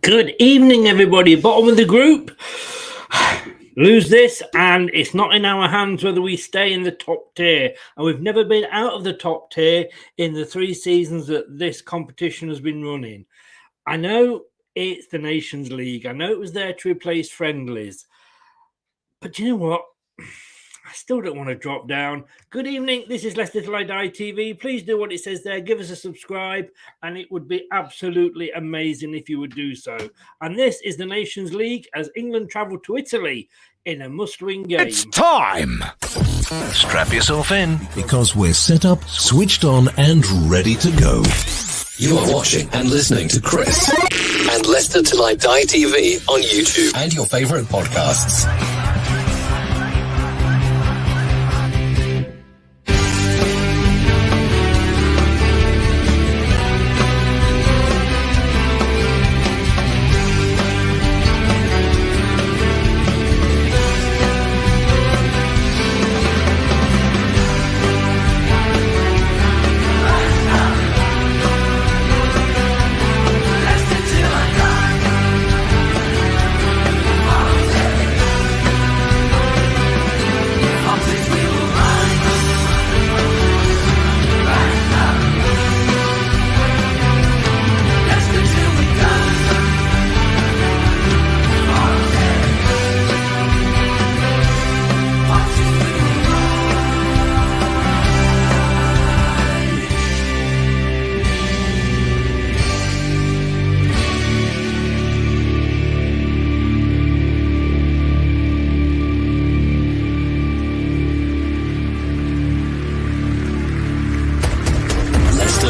Good evening, everybody. Bottom of the group. Lose this, and it's not in our hands whether we stay in the top tier. And we've never been out of the top tier in the 3 seasons that this competition has been running. I know it's the Nations League. I know it was there to replace friendlies. But you know what? I still don't want to drop down. Good evening. This is Leicester LTIDtv. Please do what it says there. Give us a subscribe, and it would be absolutely amazing if you would do so. And this is the Nations League as England travel to Italy in a must-win game. It's time! Strap yourself in, because we're set up, switched on, and ready to go. You are watching and listening to Chris and Leicester Till I Die TV on YouTube and your favourite podcasts.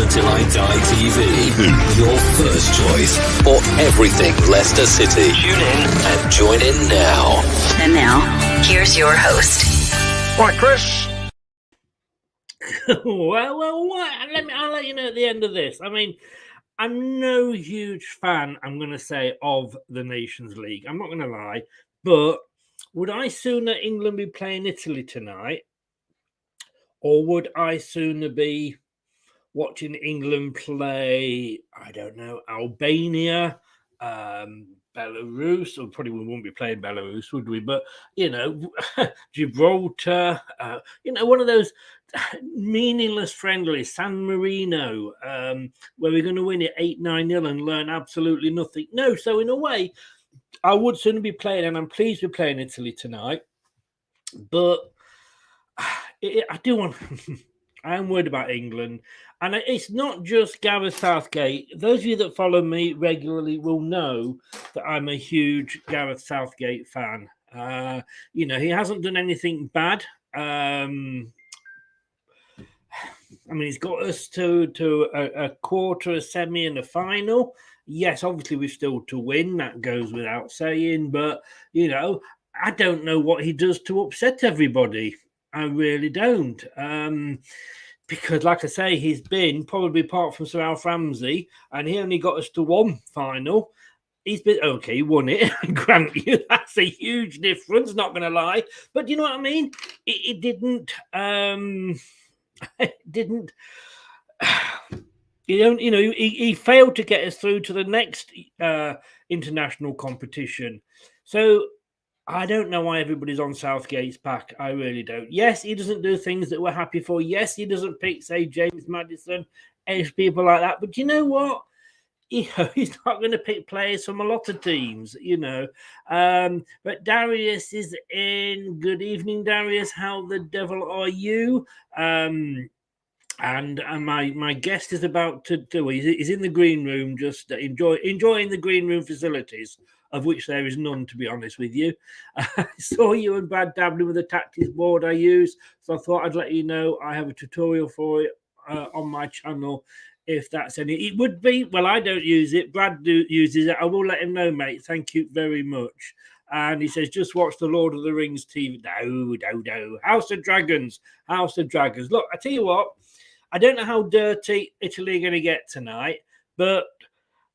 Till I Die TV, your first choice for everything Leicester City. Tune in and join in now. And now, here's your host. Right, Chris. well, I'll let you know at the end of this. I mean, I'm no huge fan, I'm going to say, of the Nations League. I'm not going to lie. But would I sooner England be playing Italy tonight? Or would I sooner be watching England play, I don't know, Albania, Belarus, or probably we won't be playing Belarus, would we? But, you know, Gibraltar, one of those meaningless friendlies, San Marino, where we're going to win it 8-9-0 and learn absolutely nothing. No, so in a way, I would sooner be playing, and I'm pleased we're playing Italy tonight. But I do want... I am worried about England. And it's not just Gareth Southgate. Those of you that follow me regularly will know that I'm a huge Gareth Southgate fan. He hasn't done anything bad. I mean, he's got us to a quarter, a semi, and a final. Yes, obviously we've still to win. That goes without saying. But, I don't know what he does to upset everybody. I really don't. Because, like I say, he's been, probably apart from Sir Alf Ramsey, and he only got us to one final. He's been, okay, he won it, grant you. That's a huge difference, not going to lie. But you know what I mean? It didn't, he failed to get us through to the next international competition. So, I don't know why everybody's on Southgate's back. I really don't. Yes, he doesn't do things that we're happy for. Yes, he doesn't pick, say, James Maddison, people like that. But you know what? He's not going to pick players from a lot of teams, But Darius is in. Good evening, Darius. How the devil are you? And my guest is about to do. He's in the green room, just enjoying the green room facilities, of which there is none, to be honest with you. I saw you and Brad dabbling with the tactics board I use, so I thought I'd let you know I have a tutorial for it on my channel. If that's any, it would be. Well, I don't use it. Brad uses it. I will let him know, mate. Thank you very much. And he says, just watch the Lord of the Rings TV. No. House of Dragons. Look, I tell you what. I don't know how dirty Italy are going to get tonight, but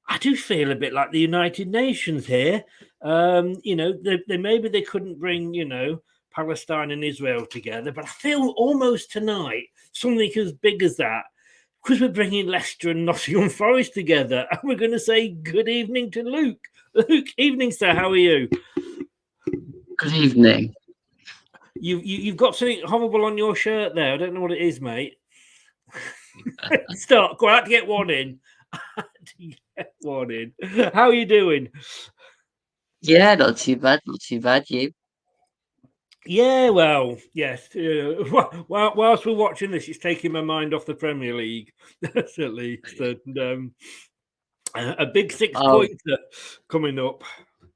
I do feel a bit like the United Nations here. Maybe they couldn't bring, Palestine and Israel together, but I feel almost tonight something as big as that, because we're bringing Leicester and Nottingham Forest together, and we're going to say good evening to Luke. Luke, evening, sir. How are you? Good evening. You've got something horrible on your shirt there. I don't know what it is, mate. Stop. Go out to get one in. How are you doing? Yeah, not too bad. Not too bad. You? Yeah, well, yes. Whilst we're watching this, it's taking my mind off the Premier League, at least. And a big 6-pointer coming up.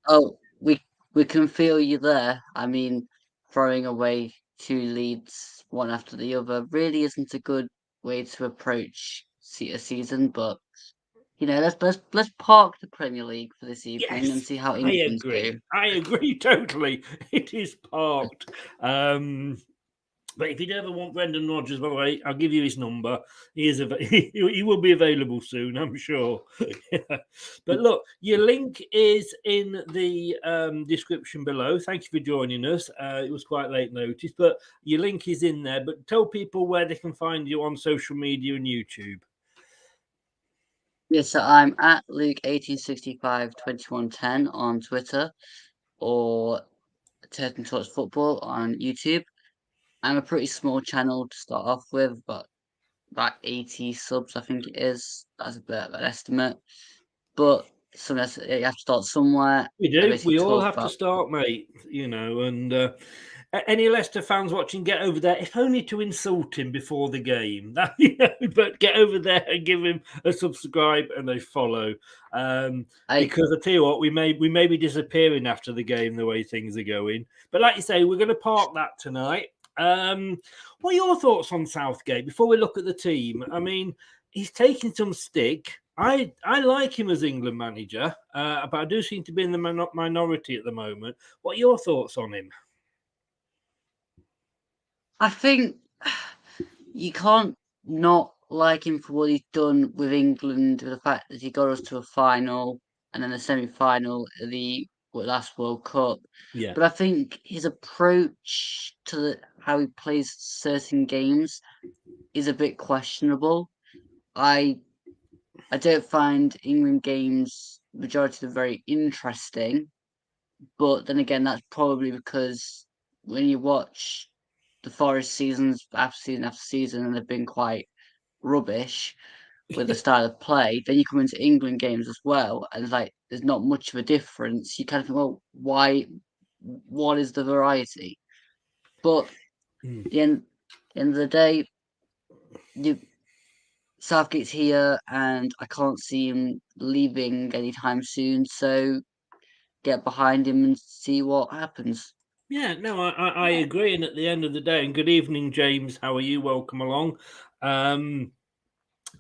Oh, we can feel you there. I mean, throwing away 2 leads, one after the other, really isn't a good way to approach a season. But let's park the Premier League for this evening and Yes, see how I England agree. do. I agree totally. It is parked. But if you ever want Brendan Rodgers, by the way, I'll give you his number. He will be available soon, I'm sure. But look, your link is in the description below. Thank you for joining us. It was quite late notice, but your link is in there. But tell people where they can find you on social media and YouTube. Yes, so I'm at Luke18652110 on Twitter or Turton Talks Football on YouTube. I'm a pretty small channel to start off with, but about 80 subs, I think it is. That's a bit of an estimate. But sometimes you have to start somewhere. We I do. basically We all talk have to about start, mate. And any Leicester fans watching, get over there, if only to insult him before the game. But get over there and give him a subscribe and a follow. Because I tell you what, we may be disappearing after the game the way things are going. But like you say, we're going to park that tonight. What are your thoughts on Southgate before we look at the team? I mean, he's taking some stick. I like him as England manager, but I do seem to be in the minority at the moment. What are your thoughts on him? I think you can't not like him for what he's done with England, with the fact that he got us to a final and then a semi-final of the last World Cup. Yeah. But I think his approach to how he plays certain games is a bit questionable. I don't find England games majority of them very interesting, but then again, that's probably because when you watch the Forest seasons after season, and they've been quite rubbish with the style of play, then you come into England games as well, and it's like there's not much of a difference. You kind of think, well, why? What is the variety? But at the end of the day, Southgate's here, and I can't see him leaving anytime soon. So get behind him and see what happens. Yeah, no, I agree. And at the end of the day, and good evening, James. How are you? Welcome along. I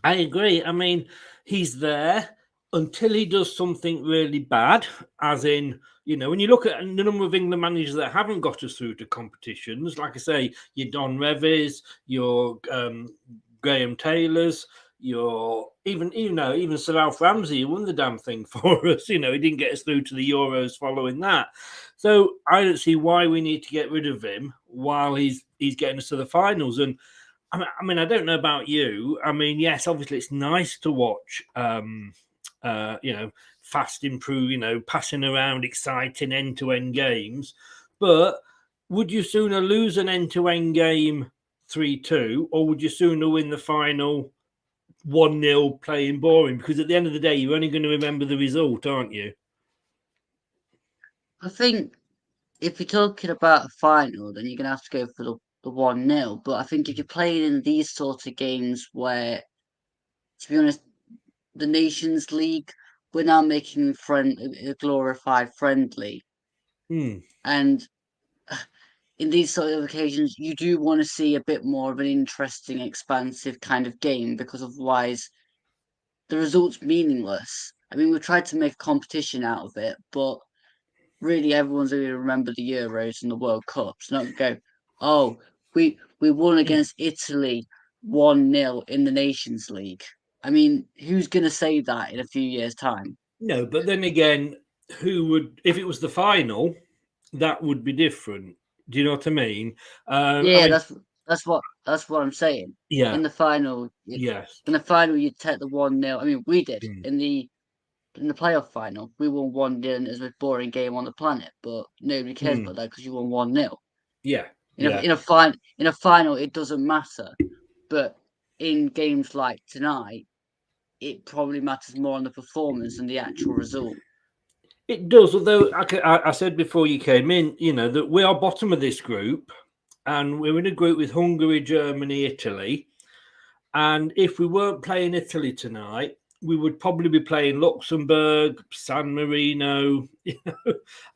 agree. I mean, he's there until he does something really bad, as in, when you look at the number of England managers that haven't got us through to competitions, like I say, your Don Revis, your Graham Taylors, your even Sir Alf Ramsey, who won the damn thing for us. He didn't get us through to the Euros following that. So I don't see why we need to get rid of him while he's getting us to the finals. And I mean, I don't know about you. I mean, yes, obviously it's nice to watch, fast improve, passing around exciting end-to-end games. But would you sooner lose an end-to-end game 3-2, or would you sooner win the final 1-0 playing boring? Because at the end of the day, you're only going to remember the result, aren't you? I think if you're talking about a final, then you're going to have to go for the 1-0. But I think if you're playing in these sort of games where, to be honest, the Nations League, we're now making a glorified friendly. And in these sort of occasions, you do want to see a bit more of an interesting, expansive kind of game, because otherwise the result's meaningless. I mean, we've tried to make a competition out of it, but really everyone's going to remember the Euros and the World Cups, not go, oh, we won against Italy 1-0 in the Nations League. I mean, who's going to say that in a few years' time? No, but then again, who would, if it was the final, that would be different. Do you know what I mean? That's what I'm saying. Yeah. In the final, Yes. in the final, you take the 1-0. I mean, we did in the in the playoff final, we won 1-0 and it was the most boring game on the planet, but nobody cares about that because you won 1-0. Yeah. In a final, it doesn't matter. But in games like tonight, it probably matters more on the performance than the actual result. It does, although I said before you came in, that we are bottom of this group, and we're in a group with Hungary, Germany, Italy. And if we weren't playing Italy tonight, we would probably be playing Luxembourg, San Marino,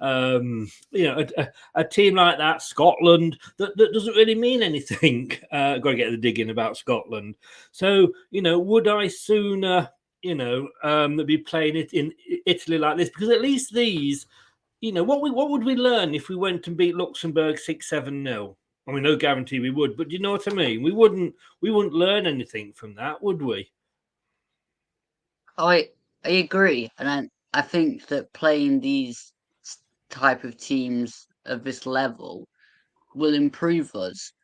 a team like that, Scotland, that doesn't really mean anything. Got to get the digging about Scotland. So, would I sooner, be playing it in Italy like this? Because at least these, what would we learn if we went and beat Luxembourg 6-7-0? I mean, no guarantee we would, but do you know what I mean? We wouldn't learn anything from that, would we? I agree, and I think that playing these type of teams of this level will improve us,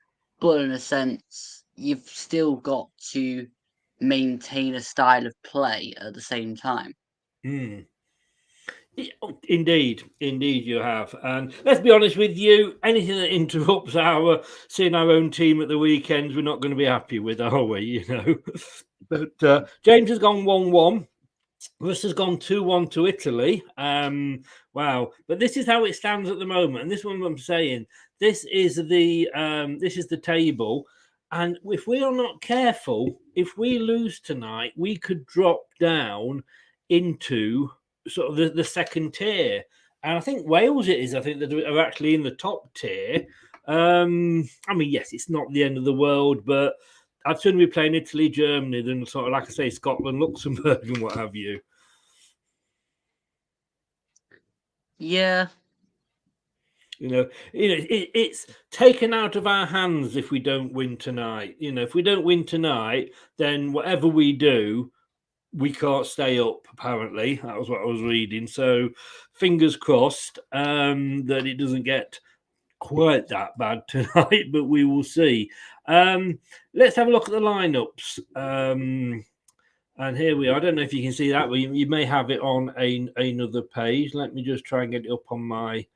but in a sense, you've still got to maintain a style of play at the same time. Indeed, you have. And let's be honest with you, anything that interrupts seeing our own team at the weekends, we're not going to be happy with, are we? But James has gone 1-1. Russ has gone 2-1 to Italy. Wow! But this is how it stands at the moment, and this is what I'm saying. This is the table, and if we are not careful, if we lose tonight, we could drop down into sort of the second tier. And I think Wales I think that are actually in the top tier. I mean, yes, it's not the end of the world, but I'd sooner be playing Italy, Germany than sort of, like I say, Scotland, Luxembourg, and what have you. Yeah. It's taken out of our hands if we don't win tonight. If we don't win tonight, then whatever we do, we can't stay up, apparently. That was what I was reading. So fingers crossed that it doesn't get quite that bad tonight, but we will see. Let's have a look at the lineups. And here we are. I don't know if you can see that, but you may have it on another page. Let me just try and get it up on my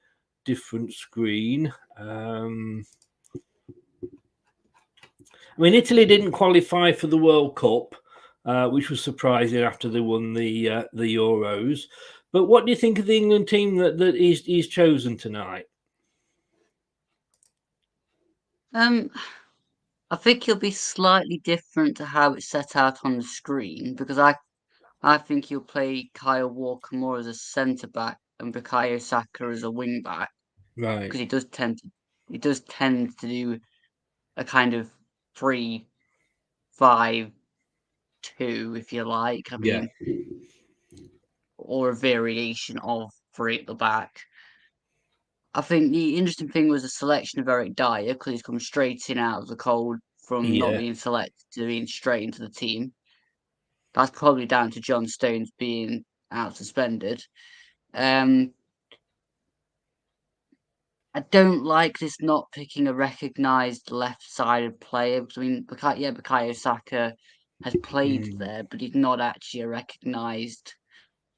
different screen. I mean, Italy didn't qualify for the World Cup, which was surprising after they won the Euros. But what do you think of the England team that he's chosen tonight? I think he'll be slightly different to how it's set out on the screen, because I think he'll play Kyle Walker more as a centre back and Bukayo Saka as a wing back, Right? Because he does tend to do a kind of 3-5-2, if you like. I mean, or a variation of 3 at the back. I think the interesting thing was the selection of Eric Dyer, because he's come straight in out of the cold from not being selected to being straight into the team. That's probably down to John Stones being out suspended. I don't like this not picking a recognised left-sided player, because I mean, Bukayo Saka has played there, but he's not actually a recognised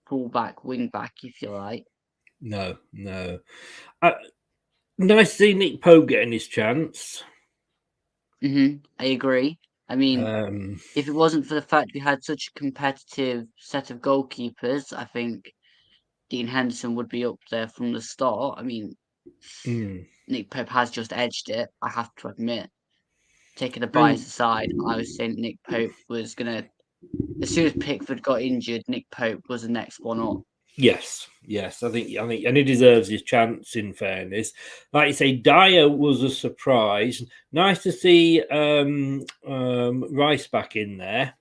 fullback, wing-back, if you like. No. Nice to see Nick Pope getting his chance. I agree. I mean, if it wasn't for the fact we had such a competitive set of goalkeepers, I think Dean Henderson would be up there from the start. I mean, Nick Pope has just edged it, I have to admit. Taking the bias aside, I was saying Nick Pope was going to, as soon as Pickford got injured, Nick Pope was the next one up. Yes, I think, and he deserves his chance. In fairness, like you say, Dyer was a surprise. Nice to see Rice back in there.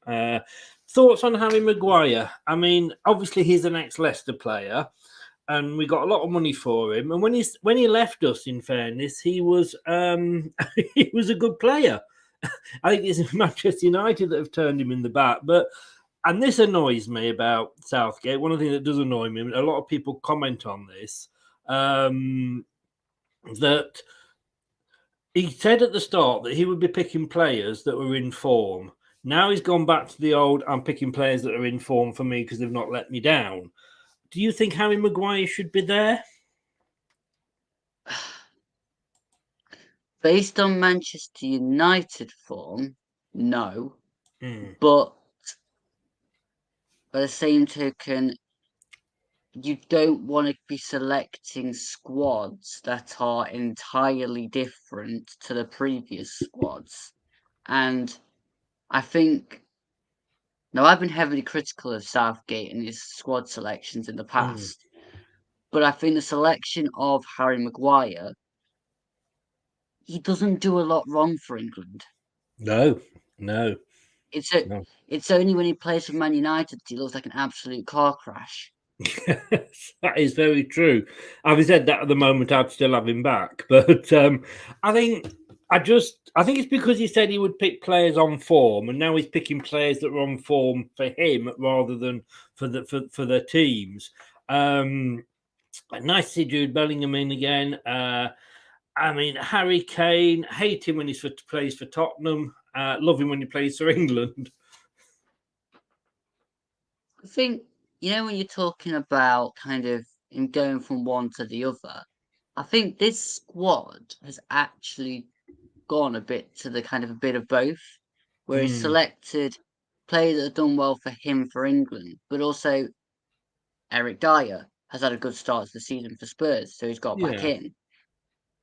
Thoughts on Harry Maguire? I mean, obviously he's an ex-Leicester player, and we got a lot of money for him. And when he left us, in fairness, he was he was a good player. I think it's Manchester United that have turned him in the back, but. And this annoys me about Southgate. One of the things that does annoy me, a lot of people comment on this, that he said at the start that he would be picking players that were in form. Now he's gone back to the old, I'm picking players that are in form for me because they've not let me down. Do you think Harry Maguire should be there? Based on Manchester United form, no. Mm. But by the same token, you don't want to be selecting squads that are entirely different to the previous squads. And I think, now I've been heavily critical of Southgate and his squad selections in the past, but I think the selection of Harry Maguire, he doesn't do a lot wrong for England. No. It's only when he plays for Man United he looks like an absolute car crash. That is very true. Having said that, at the moment, I'd still have him back. But I think it's because he said he would pick players on form, and now he's picking players that are on form for him rather than for their teams. Nice to see Jude Bellingham in again. I mean, Harry Kane, hate him when he plays for Tottenham. Love him when he plays for England. I think, when you're talking about kind of him going from one to the other, I think this squad has actually gone a bit to the kind of a bit of both, where he's selected players that have done well for him for England, but also Eric Dyer has had a good start to the season for Spurs, so he's got back Yeah. in.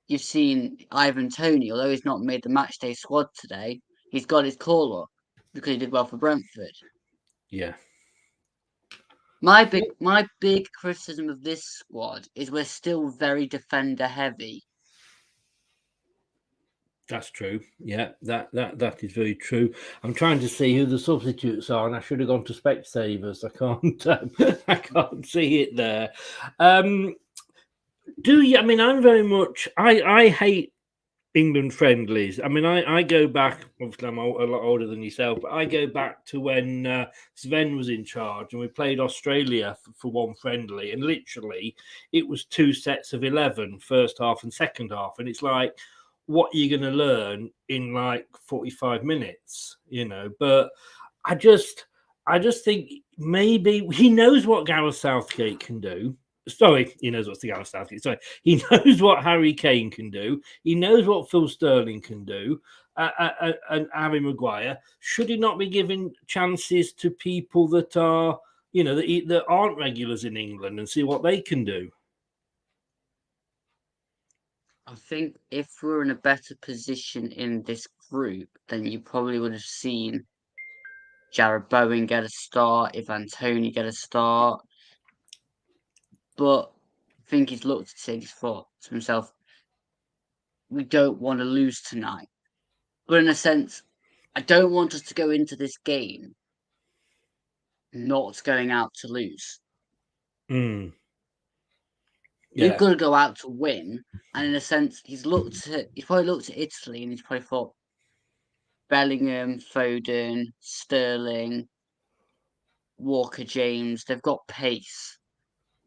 You've seen Ivan Toney, although he's not made the matchday squad today, he's got his call up because he did well for Brentford. Yeah. My big criticism of this squad is we're still very defender heavy. That's true. Yeah, that is very true. I'm trying to see who the substitutes are, and I should have gone to Specsavers. I can't. I can't see it there. Do you? I mean, I'm very much. I hate England friendlies. I mean, I go back. Obviously, I'm a lot older than yourself, but I go back to when Sven was in charge, and we played Australia for one friendly, and literally, it was 2 sets of 11, first half and second half, and it's like, what are you going to learn in like 45 minutes, But I just think maybe he knows what Gareth Southgate can do. Sorry, he knows what Gareth Southgate. Sorry, he knows what Harry Kane can do. He knows what Phil Sterling can do, and Harry Maguire. Should he not be giving chances to people that are, that aren't regulars in England and see what they can do? I think if we were in a better position in this group, then you probably would have seen Jared Bowen get a start, Ivan Toney get a start. But I think he's looked at it and he's thought to himself, we don't want to lose tonight. But in a sense, I don't want us to go into this game not going out to lose. Yeah. We've got to go out to win. And in a sense, he's probably looked at Italy and he's probably thought Bellingham, Foden, Sterling, Walker James, they've got pace.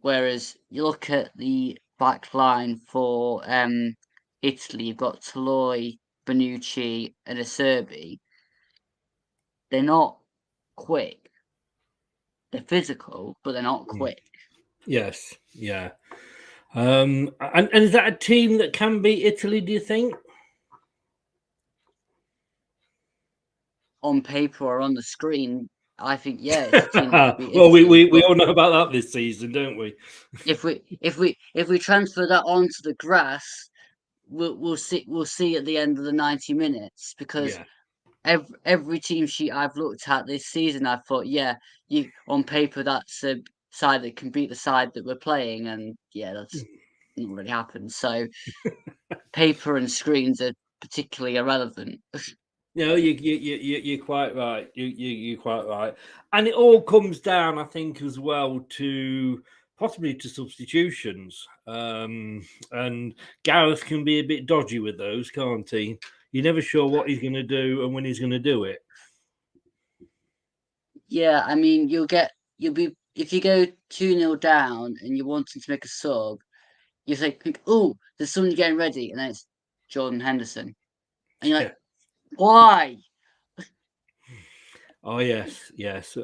Whereas you look at the back line for Italy, you've got Toloi, Bonucci, and Acerbi. They're not quick. They're physical, but they're not quick. Yes, yeah. And is that a team that can beat Italy, do you think? On paper or on the screen, I think, yeah, it's a team that can beat Well, Italy. we all know about that this season, don't we? If we transfer that onto the grass, we'll see at the end of the 90 minutes, because every team sheet I've looked at this season, I thought, on paper that's a side that can beat the side that we're playing, and that's not really happened. So paper and screens are particularly irrelevant. No, you're quite right. You're quite right, and it all comes down, I think, as well to possibly to substitutions. And Gareth can be a bit dodgy with those, can't he? You're never sure what he's going to do and when he's going to do it. Yeah, I mean, you'll be if you go 2-0 down and you're wanting to make a sub, you think, oh, there's someone getting ready, and then it's Jordan Henderson, and you're like, why? Oh yes, yes,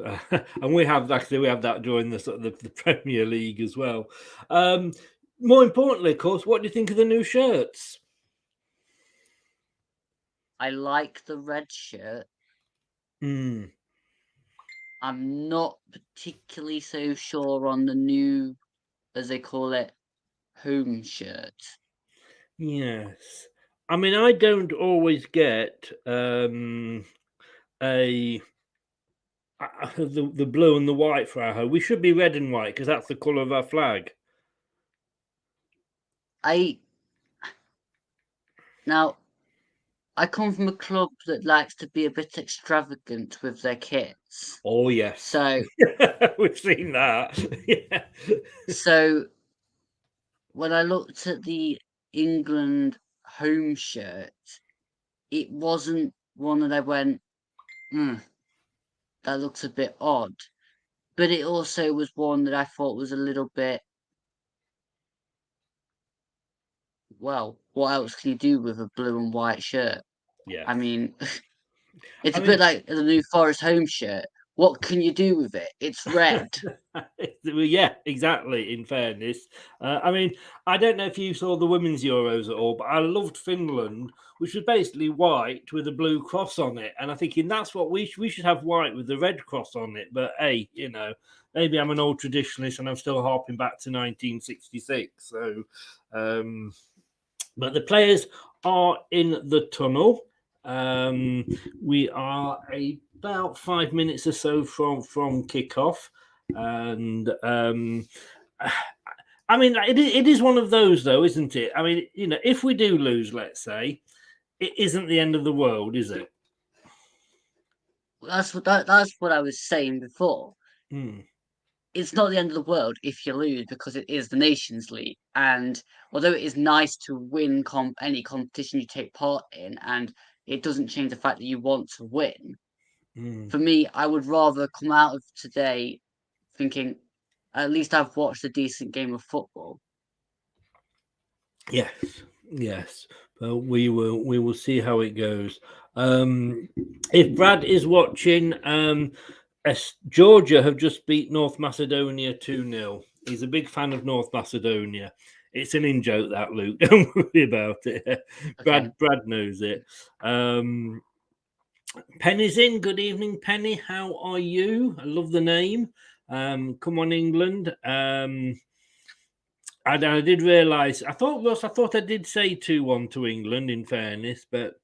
and we have that during the sort of the Premier League as well. More importantly, of course, what do you think of the new shirts? I like the red shirt. Mm. I'm not particularly so sure on the new, as they call it, home shirt. Yes, I mean I don't always get the blue and the white for our home. We should be red and white because that's the colour of our flag. Now, I come from a club that likes to be a bit extravagant with their kits. Oh yes, So we've seen that. Yeah. so when I looked at the England home shirt, it wasn't one that I went, that looks a bit odd. But it also was one that I thought was a little bit, well, what else can you do with a blue and white shirt? Yeah. I mean, it's I a mean, bit like the New Forest home shirt. What can you do with it? It's red. well, yeah, exactly. In fairness, I mean, I don't know if you saw the women's Euros at all, but I loved Finland, which was basically white with a blue cross on it. And I'm thinking that's what we should have white with the red cross on it. But hey, you know, maybe I'm an old traditionalist and I'm still harping back to 1966. So, but the players are in the tunnel. We are about 5 minutes or so from kickoff, and I mean, it is one of those, though, isn't it? I mean, you know, if we do lose, let's say, it isn't the end of the world, is it? That's what I was saying before. It's not the end of the world if you lose because it is the Nations League. And although it is nice to win any competition you take part in, and it doesn't change the fact that you want to win, for me, I would rather come out of today thinking, at least I've watched a decent game of football. Yes, yes. But we will see how it goes. If Brad is watching, Georgia have just beat North Macedonia 2-0. He's a big fan of North Macedonia. It's an in-joke, that, Luke. Don't worry about it. Okay. Brad knows it. Penny's in. Good evening, Penny. How are you? I love the name. Come on, England. I did realise. I thought I did say 2-1 to England. In fairness, but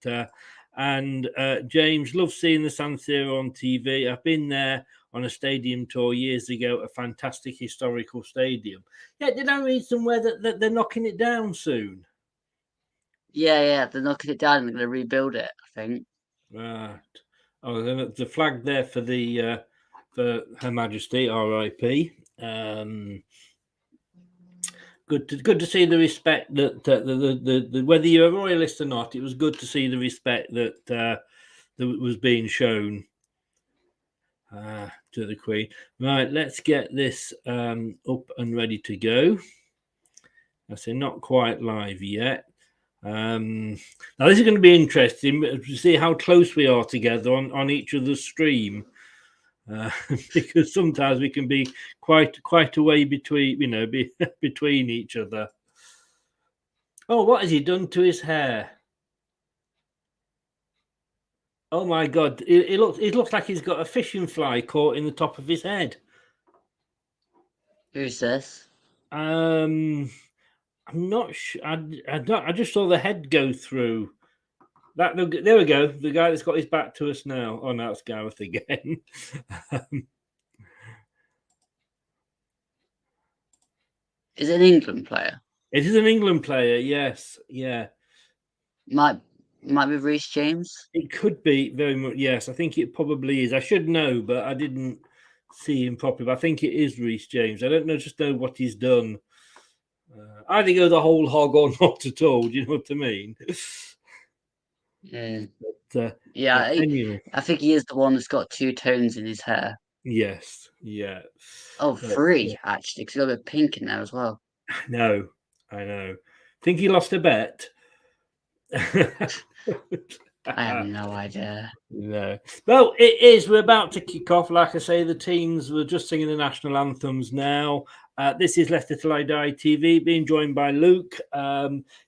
James, love seeing the San Siro on TV. I've been there on a stadium tour years ago. A fantastic historical stadium. Yeah, did I read somewhere that they're knocking it down soon? Yeah, they're knocking it down and they're going to rebuild it, I think. Right. Oh, then the flag there for for Her Majesty, R.I.P. Good to see the respect that the whether you're a royalist or not, it was good to see the respect that was being shown to the Queen. Right, let's get this up and ready to go. I say not quite live yet. Now this is going to be interesting to see how close we are together on each other's stream. Because sometimes we can be quite a way between, between each other. Oh, what has he done to his hair? Oh my God! It looks like he's got a fishing fly caught in the top of his head. Who's this? I'm not sure. I just saw the head go through. There we go. The guy that's got his back to us now. Oh no, it's Gareth again. Is it an England player? It is an England player, yes. Yeah. Might be Rhys James? It could be very much, yes. I think it probably is. I should know, but I didn't see him properly. But I think it is Rhys James. I don't know what he's done. Either go the whole hog or not at all. Do you know what I mean? Yeah. But, anyway. I think he is the one that's got two tones in his hair. Yes, yeah. Oh, three, actually, because he's got a bit of pink in there as well. I know. Think he lost a bet. I have no idea. No. Well, it is. We're about to kick off. Like I say, the teams were just singing the national anthems now. This is Leicester Till I Die TV, being joined by Luke.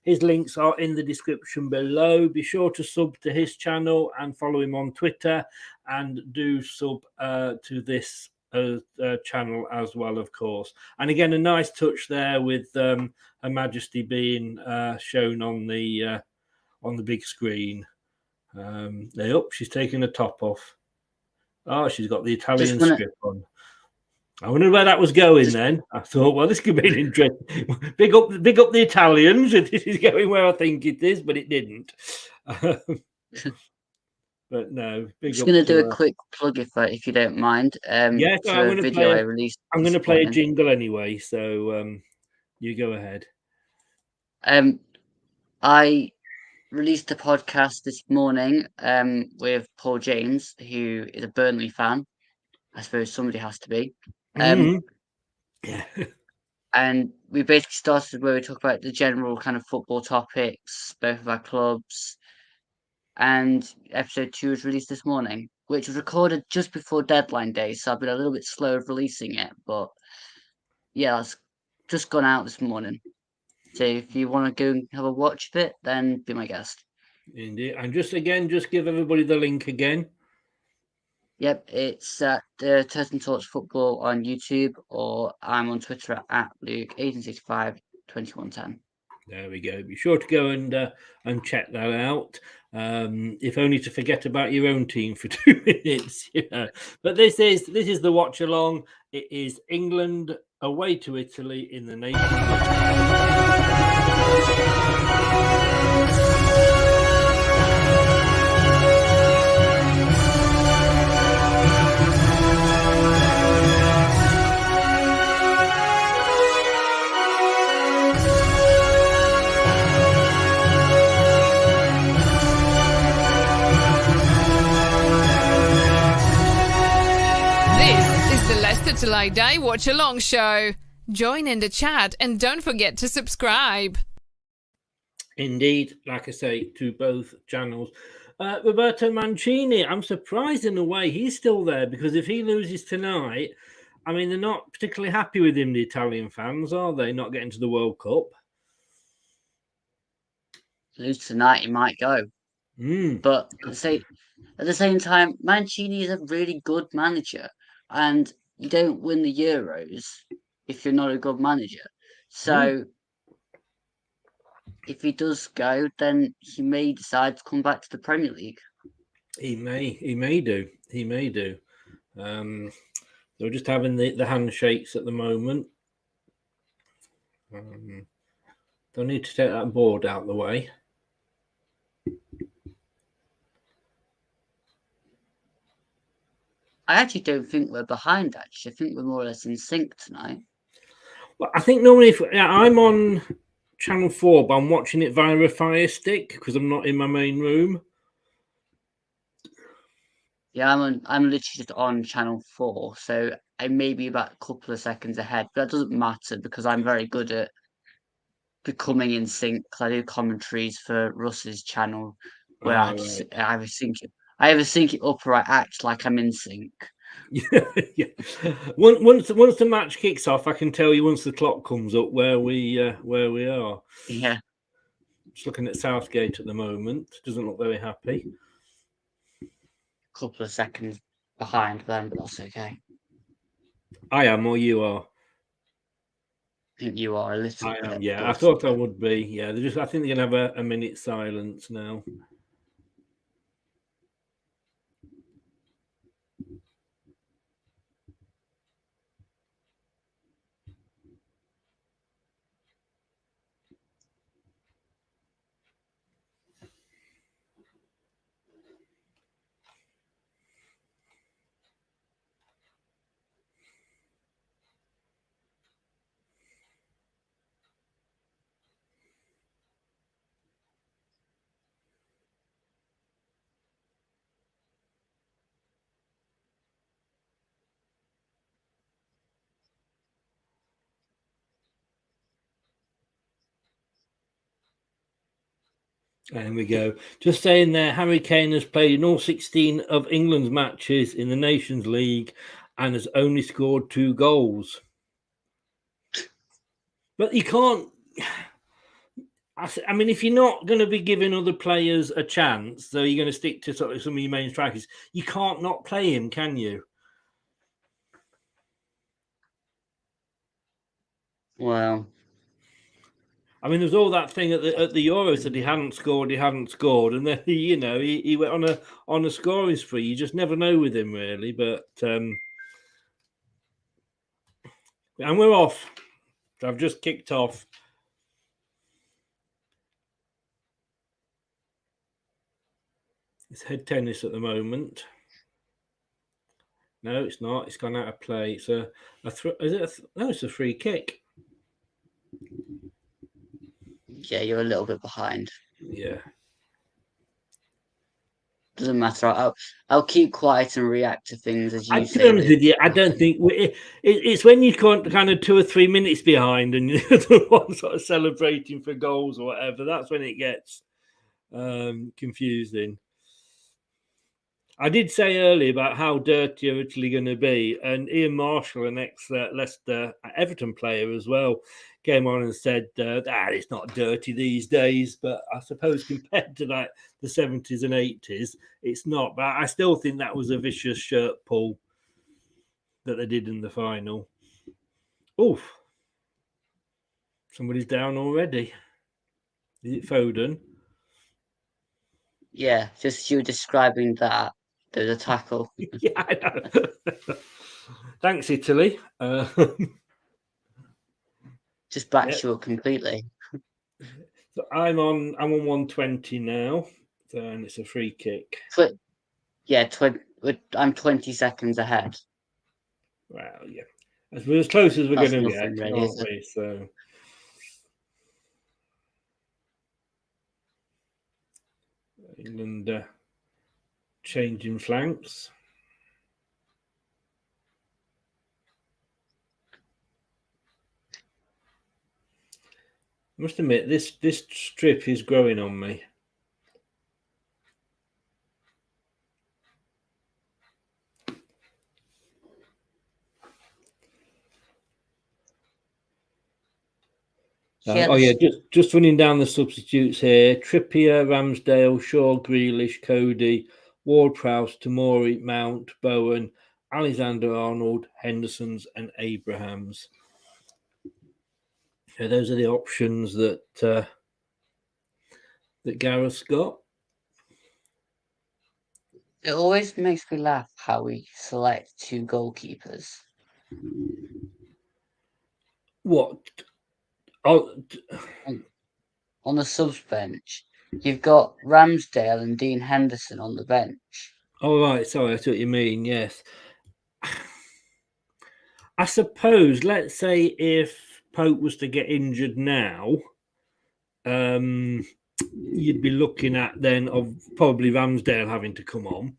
His links are in the description below. Be sure to sub to his channel and follow him on Twitter, and do sub to this channel as well, of course. And again, a nice touch there with Her Majesty being shown on the big screen. She's taking the top off. Oh, she's got the Italian strip on. I wondered where that was going then. I thought, well, this could be an interesting. Big up the Italians. This is going where I think it is, but it didn't. But no, I'm just going to do a quick plug if you don't mind. Yeah, so for a video I released. I'm going to play a jingle anyway, so you go ahead. I released a podcast this morning with Paul James, who is a Burnley fan. I suppose somebody has to be. Yeah. And we basically started where we talk about the general kind of football topics, both of our clubs. And episode 2 was released this morning, which was recorded just before deadline day, so I've been a little bit slow of releasing it. But yeah, it's just gone out this morning. So if you want to go and have a watch of it, then be my guest. Indeed. And just give everybody the link again. Yep, it's at Turton Talks Football on YouTube, or I'm on Twitter at Luke18652110. There we go. Be sure to go and check that out. If only to forget about your own team for 2 minutes. Yeah. But this is the watch along. It is England away to Italy in the Nations Leicester Till I Die Watch Along show. Join in the chat and don't forget to subscribe. Indeed, like I say, to both channels. Roberto Mancini, I'm surprised in a way he's still there, because if he loses tonight, I mean, they're not particularly happy with him, the Italian fans, are they? Not getting to the World Cup. Lose tonight, he might go. But at the same time, Mancini is a really good manager, and you don't win the Euros if you're not a good manager. So if he does go, then he may decide to come back to the Premier League. He may do. They're just having the handshakes at the moment. Don't need to take that board out of the way. I actually don't think we're behind, actually. I think we're more or less in sync tonight. Well, I think normally I'm on channel 4, but I'm watching it via a Fire Stick because I'm not in my main room. Yeah, I'm literally just on channel 4, so I may be about a couple of seconds ahead, but that doesn't matter because I'm very good at becoming in sync, because I do commentaries for Russ's channel where I either sync it up or I act like I'm in sync. Yeah. Once the match kicks off, I can tell you once the clock comes up where we are. Yeah. Just looking at Southgate at the moment. Doesn't look very happy. Couple of seconds behind them, but that's okay. I am, or you are? I think you are a little I bit. am, yeah. I thought I would be. Yeah, I think they're gonna have a minute silence now. There we go. Just saying there, Harry Kane has played in all 16 of England's matches in the Nations League and has only scored 2 goals. But you can't... I mean, if you're not going to be giving other players a chance, so you're going to stick to sort of some of your main strikers, you can't not play him, can you? Well, I mean, there's all that thing at the Euros that he hadn't scored, and then he went on a scoring spree. You just never know with him, really. But and we're off. I've just kicked off. It's head tennis at the moment. No, it's not. It's gone out of play. It's no, it's a free kick. yeah, you're a little bit behind. Yeah. Doesn't matter. I'll keep quiet and react to things as you To say. be honest with you, I don't think it's when you're kind of 2 or 3 minutes behind and you're the one sort of celebrating for goals or whatever. That's when it gets confusing. I did say earlier about how dirty you're actually going to be, and Ian Marshall, an ex-Leicester Everton player as well, came on and said it's not dirty these days, but I suppose compared to like the 70s and 80s, it's not. But I still think that was a vicious shirt pull that they did in the final. Oof. Somebody's down already. Is it Foden? Yeah, just you were describing that. There's a tackle. Yeah, I know. Thanks, Italy. Just backs you up completely. So I'm on 120 now, and it's a free kick. Yeah, I'm 20 seconds ahead. Well, yeah. We're as close as we're That's going to nothing, get, really, aren't is it? we? So England changing flanks. I must admit, this strip is growing on me. Just running down the substitutes here. Trippier, Ramsdale, Shaw, Grealish, Cody, Ward-Prowse, Tomori, Mount, Bowen, Alexander-Arnold, Henderson's and Abraham's. So those are the options that Gareth's got. It always makes me laugh how we select 2 goalkeepers. What? Oh, On the subs bench, you've got Ramsdale and Dean Henderson on the bench. oh right. Sorry, I see what you mean. Yes. I suppose, let's say if Pope was to get injured now, you'd be looking at then of probably Ramsdale having to come on.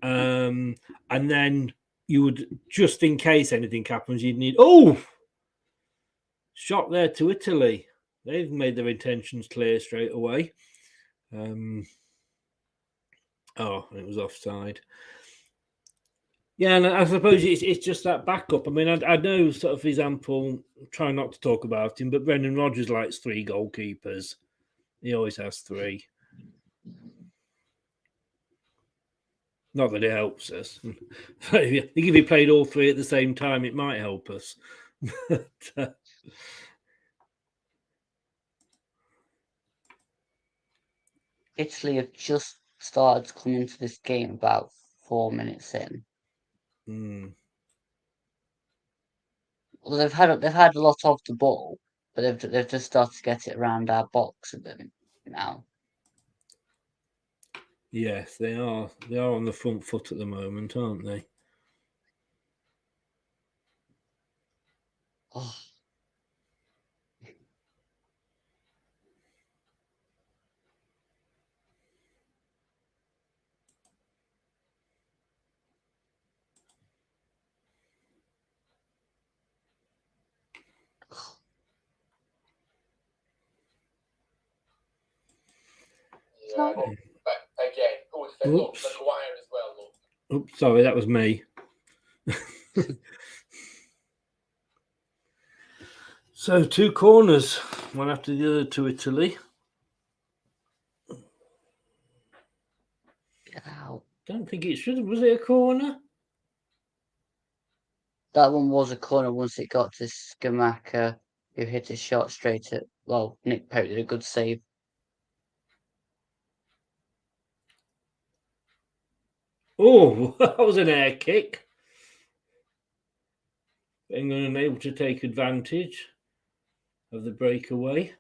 And then you would, just in case anything happens, you'd need, shot there to Italy. They've made their intentions clear straight away. It was offside. Yeah, and I suppose it's just that backup. I mean, I know, sort of, for example, try not to talk about him, but Brendan Rodgers likes 3 goalkeepers. He always has 3. Not that it helps us. I think if he played all 3 at the same time, it might help us. Italy have just started coming into this game about 4 minutes in. Well, they've had a lot of the ball, but they've just started to get it around our box a bit now. Yes, they are. They are on the front foot at the moment, aren't they? Oh. Oops, sorry, that was me. So 2 corners, one after the other to Italy. Ow. Don't think it should. Was it a corner? That one was a corner once it got to Skamaka, who hit a shot straight at. Well, Nick Pope did a good save. Oh, that was an air kick. England unable to take advantage of the breakaway.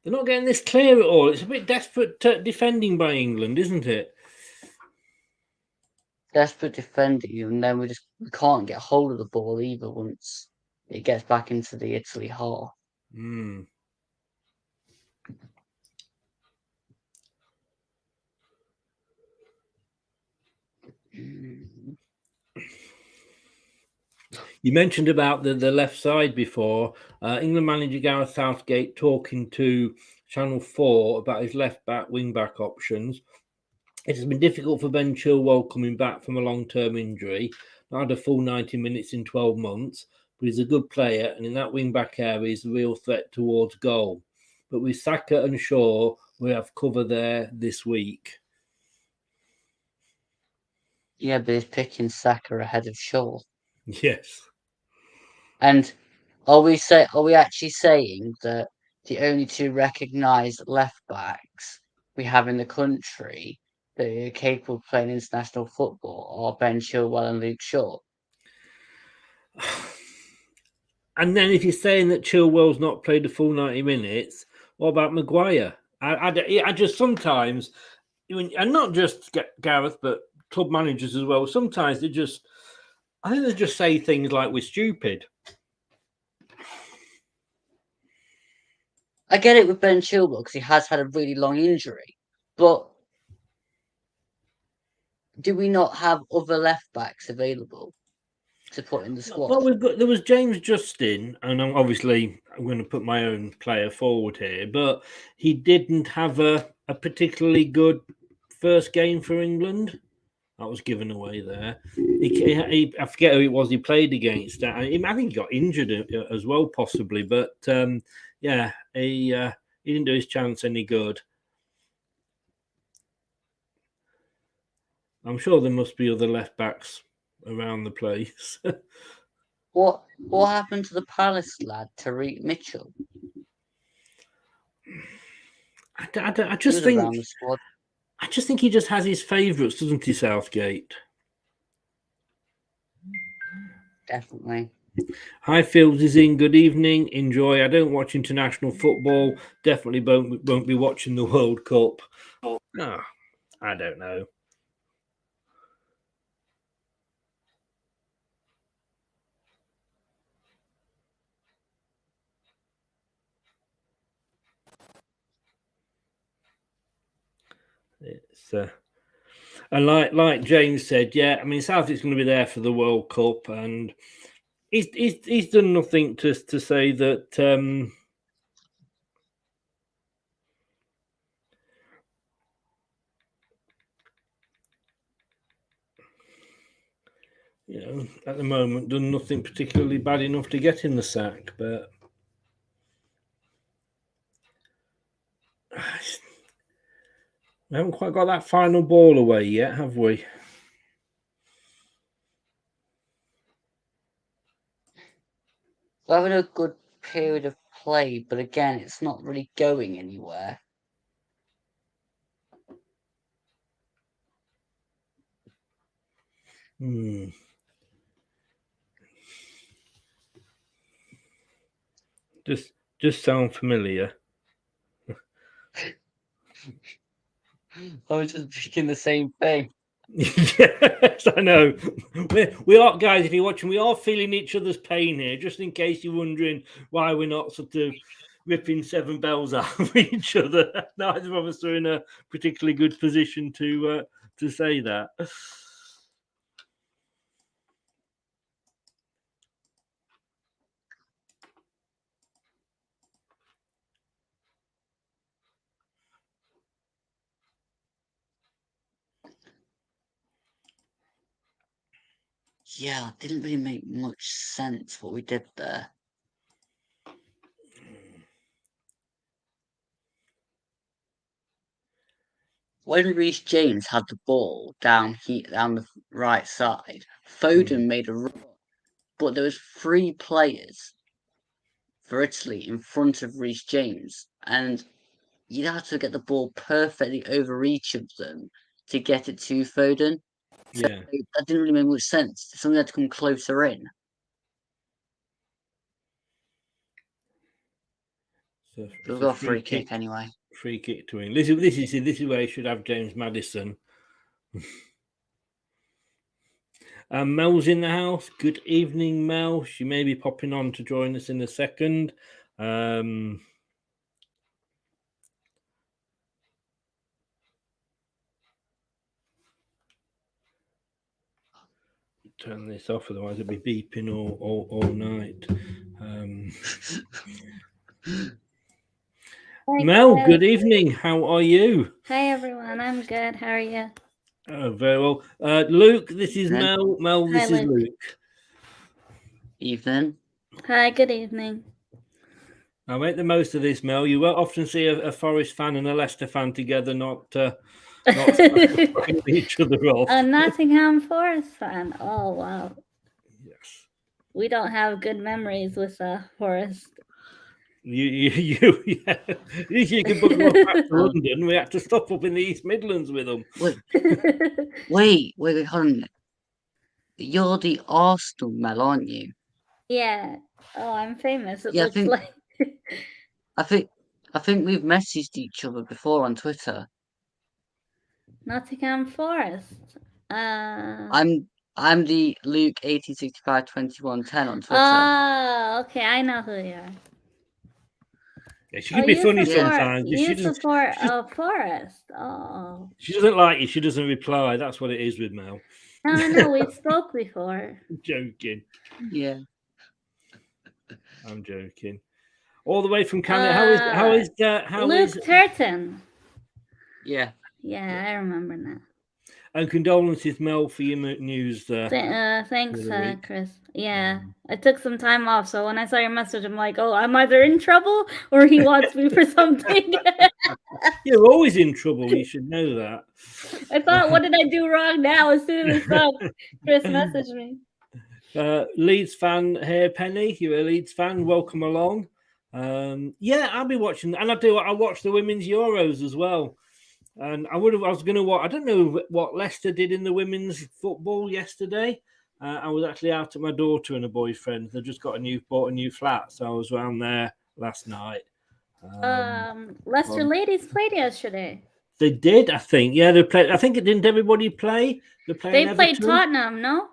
They're not getting this clear at all. It's a bit desperate defending by England, isn't it? Desperate defending, and then we can't get hold of the ball either once it gets back into the Italy half. Mm. You mentioned about the left side before. England manager Gareth Southgate talking to Channel 4 about his left back, wing back options. It has been difficult for Ben Chilwell coming back from a long-term injury. Not had a full 90 minutes in 12 months, but he's a good player, and in that wing-back area, he's a real threat towards goal. But with Saka and Shaw, we have cover there this week. Yeah, but he's picking Saka ahead of Shaw. Yes. And are we actually saying that the only 2 recognised left backs we have in the country that are capable of playing international football are Ben Chilwell and Luke Shaw? And then if you're saying that Chilwell's not played the full 90 minutes, what about Maguire? I just sometimes, and not just Gareth, but club managers as well, sometimes I think they just say things like we're stupid. I get it with Ben Chilwell because he has had a really long injury, but do we not have other left backs available to put in the squad? Well, there was James Justin, and obviously I'm going to put my own player forward here, but he didn't have a particularly good first game for England. That was given away there. I forget who it was he played against. I think he got injured as well, possibly. But yeah, he didn't do his chance any good. I'm sure there must be other left backs around the place. What happened to the Palace lad, Tariq Mitchell? I just think around the squad. I just think he just has his favourites, doesn't he, Southgate? Definitely. Highfields is in. Good evening. Enjoy. I don't watch international football. Definitely won't be watching the World Cup. Oh, I don't know. It's and like James said, yeah. I mean, Southgate's going to be there for the World Cup, and he's done nothing to say that. You know, at the moment, done nothing particularly bad enough to get in the sack, but we haven't quite got that final ball away yet, have we? We're having a good period of play, but again, it's not really going anywhere. Just sound familiar. I was just thinking the same thing. Yes, I know. We are, guys, if you're watching, we are feeling each other's pain here, just in case you're wondering why we're not sort of ripping 7 bells out of each other. Neither of us are in a particularly good position to say that. Yeah, it didn't really make much sense what we did there. When Rhys James had the ball down the right side, Foden made a run, but there was 3 players for Italy in front of Rhys James, and you'd have to get the ball perfectly over each of them to get it to Foden. So Yeah. that didn't really make much sense. Something had to come closer in. So We'll go free kick anyway. Free kick to England. This is where you should have James Maddison. Mel's in the house. Good evening, Mel. She may be popping on to join us in a second. Turn this off, otherwise it'll be beeping all night. Mel, good evening. How are you? Hi, everyone. I'm good. How are you? Oh, very well. Luke, this is Mel. Mel, this is Luke. Evening. Hi, good evening. I'll make the most of this, Mel. You won't often see a Forest fan and a Leicester fan together, not each other off. A Nottingham Forest fan. Oh, wow. Yes. We don't have good memories with Forest. You can book one back to London. We had to stop up in the East Midlands with them. Wait, hold on. You're the Arsenal Mel, aren't you? Yeah. Oh, I'm famous. It Yeah, looks like. I think we've messaged each other before on Twitter. Nottingham Forest. I'm the Luke 18652110 on Twitter. Oh, okay. I know who you are. Yeah, she can be funny sometimes. You support Forest. Oh. She doesn't like you. She doesn't reply. That's what it is with Mel. No, we spoke before. I'm joking. Yeah. I'm joking. All the way from Canada. How is Luke Turton? Yeah. Yeah, I remember now. And condolences, Mel, for your news there. Thanks, Chris. Yeah, I took some time off, so when I saw your message, I'm like, oh, I'm either in trouble or he wants me for something. You're always in trouble. You should know that. I thought, what did I do wrong now? As soon as Chris messaged me. Leeds fan here, Penny. You're a Leeds fan. Welcome along. Yeah, I'll be watching, and I watch the women's Euros as well. And I was going to watch. I don't know what Leicester did in the women's football yesterday. I was actually out at my daughter and her boyfriend. They just bought a new flat, so I was around there last night. Leicester ladies played yesterday. They did, I think. Yeah, they played. I think didn't everybody play? They played Tottenham, no?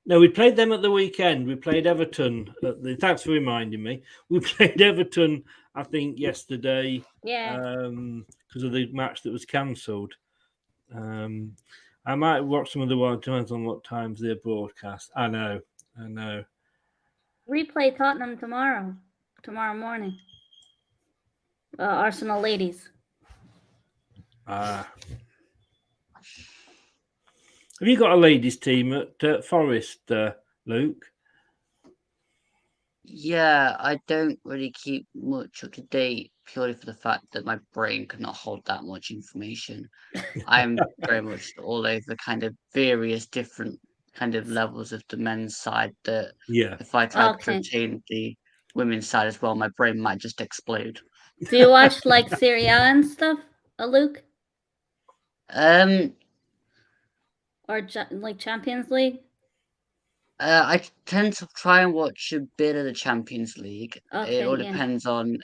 No, we played them at the weekend. We played Everton. Thanks for reminding me. We played Everton, I think, yesterday. Yeah. Because of the match that was cancelled. I might watch some of the one. Depends on what times they're broadcast. I know. We play Tottenham tomorrow morning. Arsenal ladies. Have you got a ladies' team at Forest, Luke? Yeah, I don't really keep much up to date purely for the fact that my brain could not hold that much information. I'm very much all over kind of various different kind of levels of the men's side that if I tried to obtain the women's side as well, my brain might just explode. Do you watch like Serie A and stuff, Luke? Or like Champions League? I tend to try and watch a bit of the Champions League. It all depends on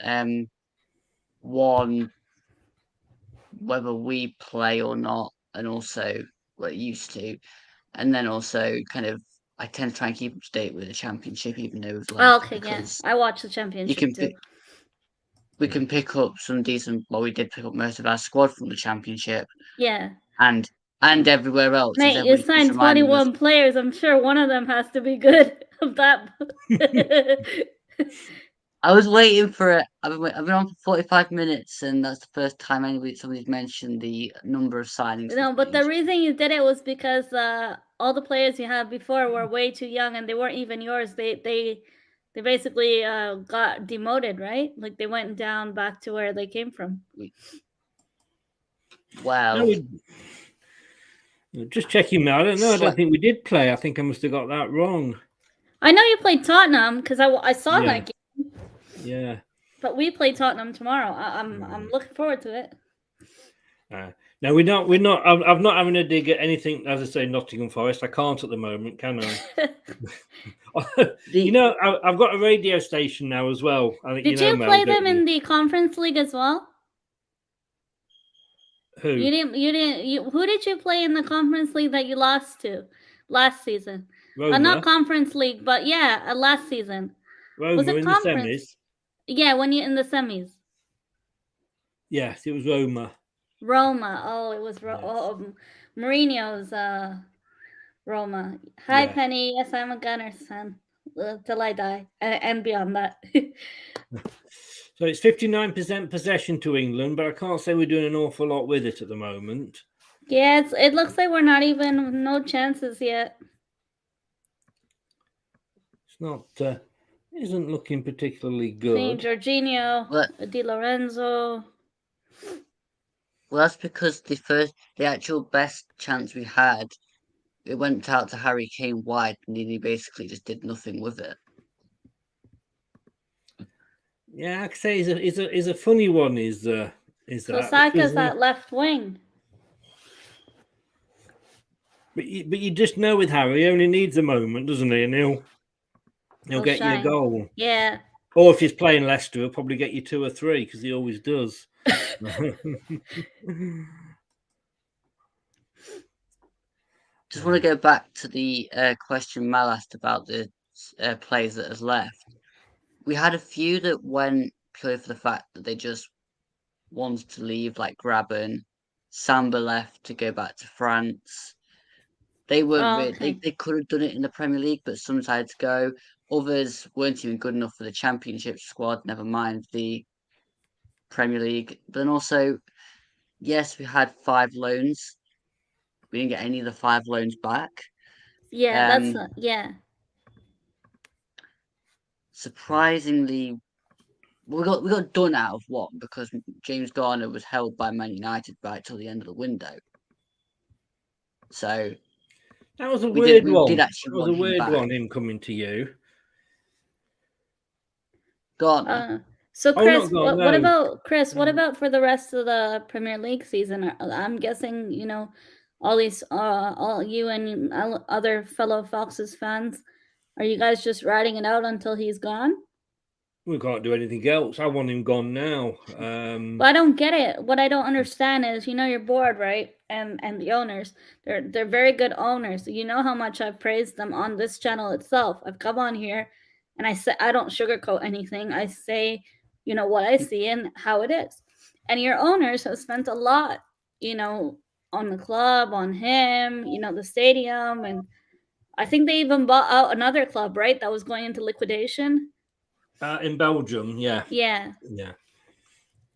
one, whether we play or not, and also what it used to, and then also kind of I tend to try and keep up to date with the Championship, even though we've left. I watch the Championship too. We can pick up some decent. Well, we did pick up most of our squad from the Championship. Yeah. And everywhere else. Mate, you signed 21 players. I'm sure one of them has to be good. Of that. I was waiting for it. I've been on for 45 minutes, and that's the first time somebody's mentioned the number of signings. No, but the reason you did it was because all the players you had before were way too young, and they weren't even yours. They basically got demoted, right? Like they went down back to where they came from. Wow. Just checking out. I don't know. I don't think we did play. I think I must have got that wrong. I know you played Tottenham because I saw that game. Yeah. But we play Tottenham tomorrow. I'm looking forward to it. No, we're not. I'm not having a dig at anything. As I say, Nottingham Forest. I can't at the moment, can I? You know, I've got a radio station now as well. I think did you play them in the Conference League as well? Who? You didn't. Who did you play in the Conference League that you lost to last season? Not Conference League, but last season. Roma was it in conference? The semis. Yeah, when you in the semis. Yes, it was Roma. Roma. Oh, it was Mourinho's Roma. Hi, Penny. Yes, I'm a Gunners fan till I die, and beyond that. So it's 59% possession to England, but I can't say we're doing an awful lot with it at the moment. Yeah, it looks like we're not even no chances yet. It's not. Isn't looking particularly good. Seeing Jorginho, Di Lorenzo. Well, that's because the actual best chance we had, it went out to Harry Kane wide, and he basically just did nothing with it. Yeah, I could say is a funny one. Is that? So Saka's that left wing. But you just know with Harry, he only needs a moment, doesn't he? And he'll get you a goal. Yeah. Or if he's playing Leicester, he'll probably get you 2 or 3 because he always does. Just want to go back to the question Mal asked about the players that has left. We had a few that went purely for the fact that they just wanted to leave, like Graben. Samba left to go back to France. They were they could have done it in the Premier League, but some decided to go. Others weren't even good enough for the Championship squad, never mind the Premier League. But then also, yes, we had 5 loans. We didn't get any of the 5 loans back. Yeah, Surprisingly, we got done out of what? Because James Garner was held by Man United right till the end of the window. So that was a weird one. That was a weird one. Him coming to you. Garner. So Chris, what about Chris? What about for the rest of the Premier League season? I'm guessing all these, all you and other fellow Foxes fans, are you guys just riding it out until he's gone? We can't do anything else. I want him gone now. But I don't get it. What I don't understand is, you're bored, right? And the owners, they're very good owners. You know how much I've praised them on this channel itself. I've come on here, and I say I don't sugarcoat anything. I say, what I see and how it is. And your owners have spent a lot, on the club, on him, the stadium, and I think they even bought out another club, right? That was going into liquidation. In Belgium, yeah. Yeah.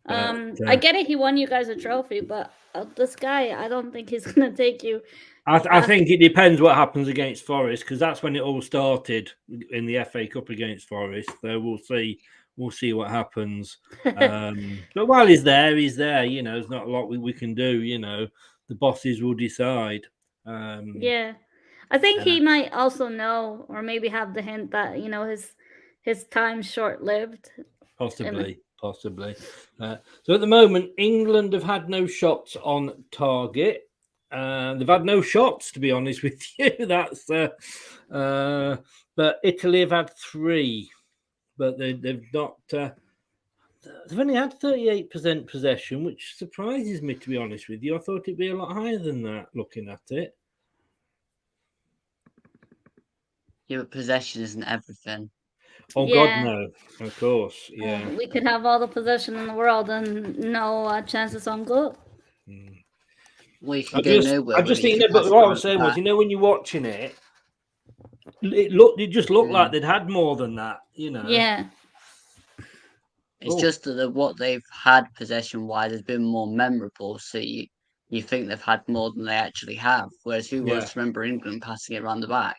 I get it. He won you guys a trophy, but this guy, I don't think he's going to take you. I think it depends what happens against Forest, because that's when it all started in the FA Cup against Forest. So we'll see. We'll see what happens. But while he's there, there's not a lot we can do. The bosses will decide. Yeah. I think he might also know, or maybe have the hint that, his time's short-lived. Possibly. So at the moment, England have had no shots on target. They've had no shots, to be honest with you. That's but Italy have had 3, but they've not. They've only had 38% possession, which surprises me, to be honest with you. I thought it'd be a lot higher than that, looking at it. Yeah, but possession isn't everything. Oh, yeah. God, no. Of course, yeah. We could have all the possession in the world and no chances on goal. We can go nowhere. I just think, but what I was saying was, when you're watching it, it just looked like they'd had more than that, Yeah. It's just that what they've had possession-wise has been more memorable, so you think they've had more than they actually have. Whereas who was to remember England passing it around the back?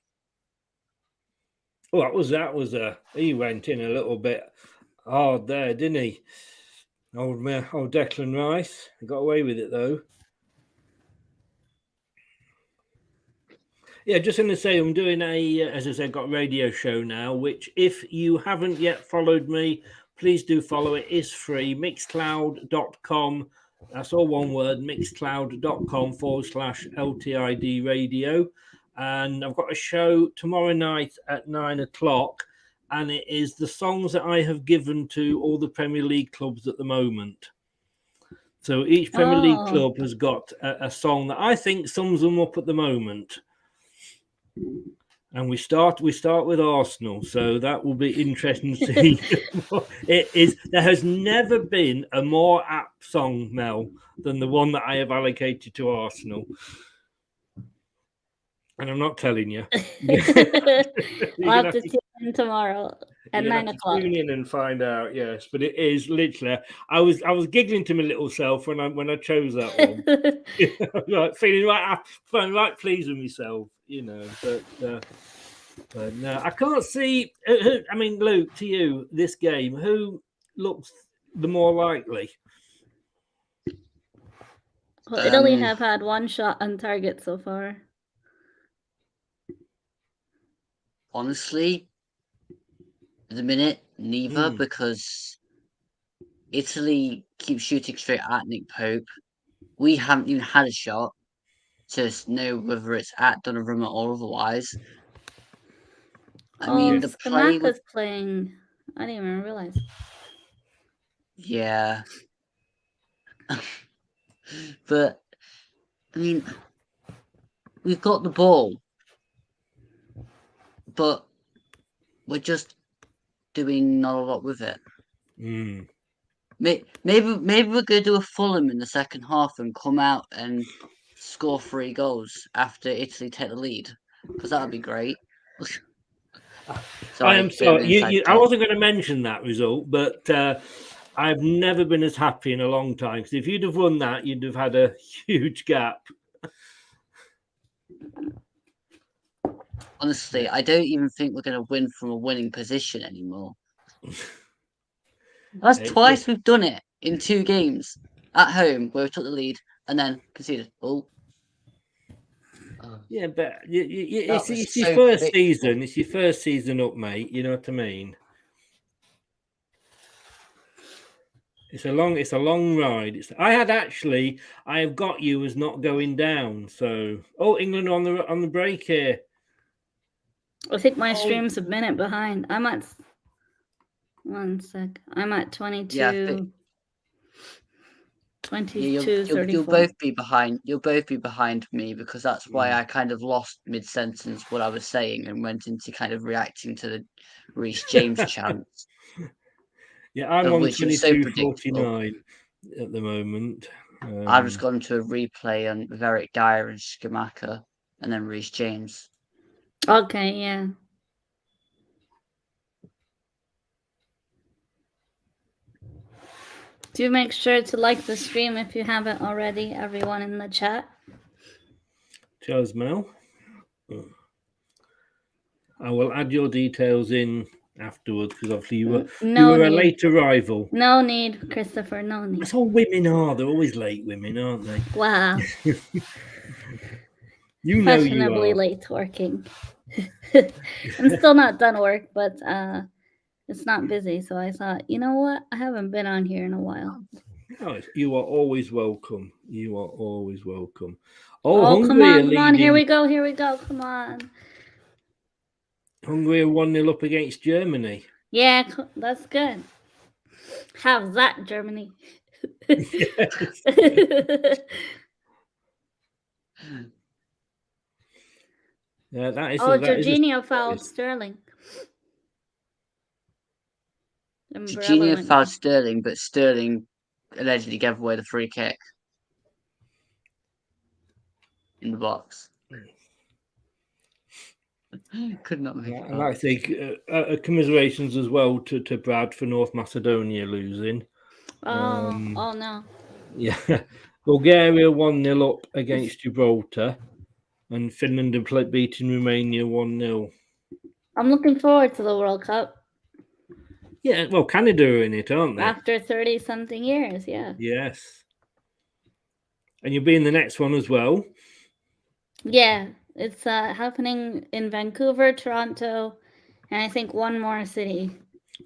Well, that was he went in a little bit hard there, didn't he? Old Declan Rice. He got away with it though. Yeah, just going to say, I'm doing as I said, got a radio show now, which if you haven't yet followed me, please do follow it. It's free, mixcloud.com. That's all one word, mixcloud.com/LTID radio. And I've got a show tomorrow night at 9 o'clock, and it is the songs that I have given to all the Premier League clubs at the moment. So each Premier League club has got a song that I think sums them up at the moment. And we start with Arsenal, so that will be interesting to see. It is. There has never been a more apt song, Mel, than the one that I have allocated to Arsenal. And I'm not telling you. I'll have to tune in tomorrow at 9 o'clock. Tune in and find out. Yes, but it is literally. I was giggling to my little self when I chose that one. Like, feeling right pleased with myself, But no, I can't see. I mean, Luke, to you, this game, who looks the more likely? Well, Italy have had one shot on target so far. Honestly, at the minute, neither, because Italy keeps shooting straight at Nick Pope. We haven't even had a shot to know whether it's at Donnarumma or otherwise. I mean, the play Skamaka's playing. I didn't even realize. Yeah. But, I mean, we've got the ball, but we're just doing not a lot with it. Maybe we're going to do a Fulham in the second half and come out and score 3 goals after Italy take the lead, because that would be great. I am sorry. I wasn't going to mention that result, but I've never been as happy in a long time. Because if you'd have won that, you'd have had a huge gap. Honestly, I don't even think we're going to win from a winning position anymore. That's twice we've done it in 2 games at home where we took the lead and then conceded. Yeah, but it's your first season. It's your first season up, mate. You know what I mean? It's a long ride. I have got you as not going down. So, England on the break here. I think my stream's a minute behind. I'm at 1 sec. I'm at 22. Yeah, 22, 34. You'll both be behind. You'll both be behind me, because that's why I kind of lost mid-sentence what I was saying and went into kind of reacting to the Rhys James chants. Yeah, I'm on 22.49 at the moment. I've just gone to a replay on Eric Dyer and Skamaka, and then Rhys James. Okay, yeah. Do make sure to like the stream if you haven't already, everyone in the chat. Cheers, Mel. I will add your details in afterwards, because obviously you were a late arrival. No need, Christopher, no need. That's all women are. They're always late women, aren't they? Wow. You know you are. Fashionably late working. I'm still not done work, but it's not busy, so I thought, you know what? I haven't been on here in a while. No, you are always welcome. You are always welcome. Come on. Here we go. Come on. Hungary are 1-0 up against Germany. Yeah, that's good. Have that, Germany. Yeah, that is. Jorginho fouled Sterling. Jorginho fouled Sterling, but Sterling allegedly gave away the free kick in the box. Could not make it And I up. think commiserations as well to Brad for North Macedonia losing. Oh no. Yeah, Bulgaria 1-0 up against Gibraltar, and Finland have beating Romania 1-0. I'm looking forward to the World Cup Yeah, well, Canada are in it, aren't they? after 30-something years. Yeah. Yes. And you'll be in the next one as well. Yeah, it's happening in Vancouver, Toronto, and I think one more city.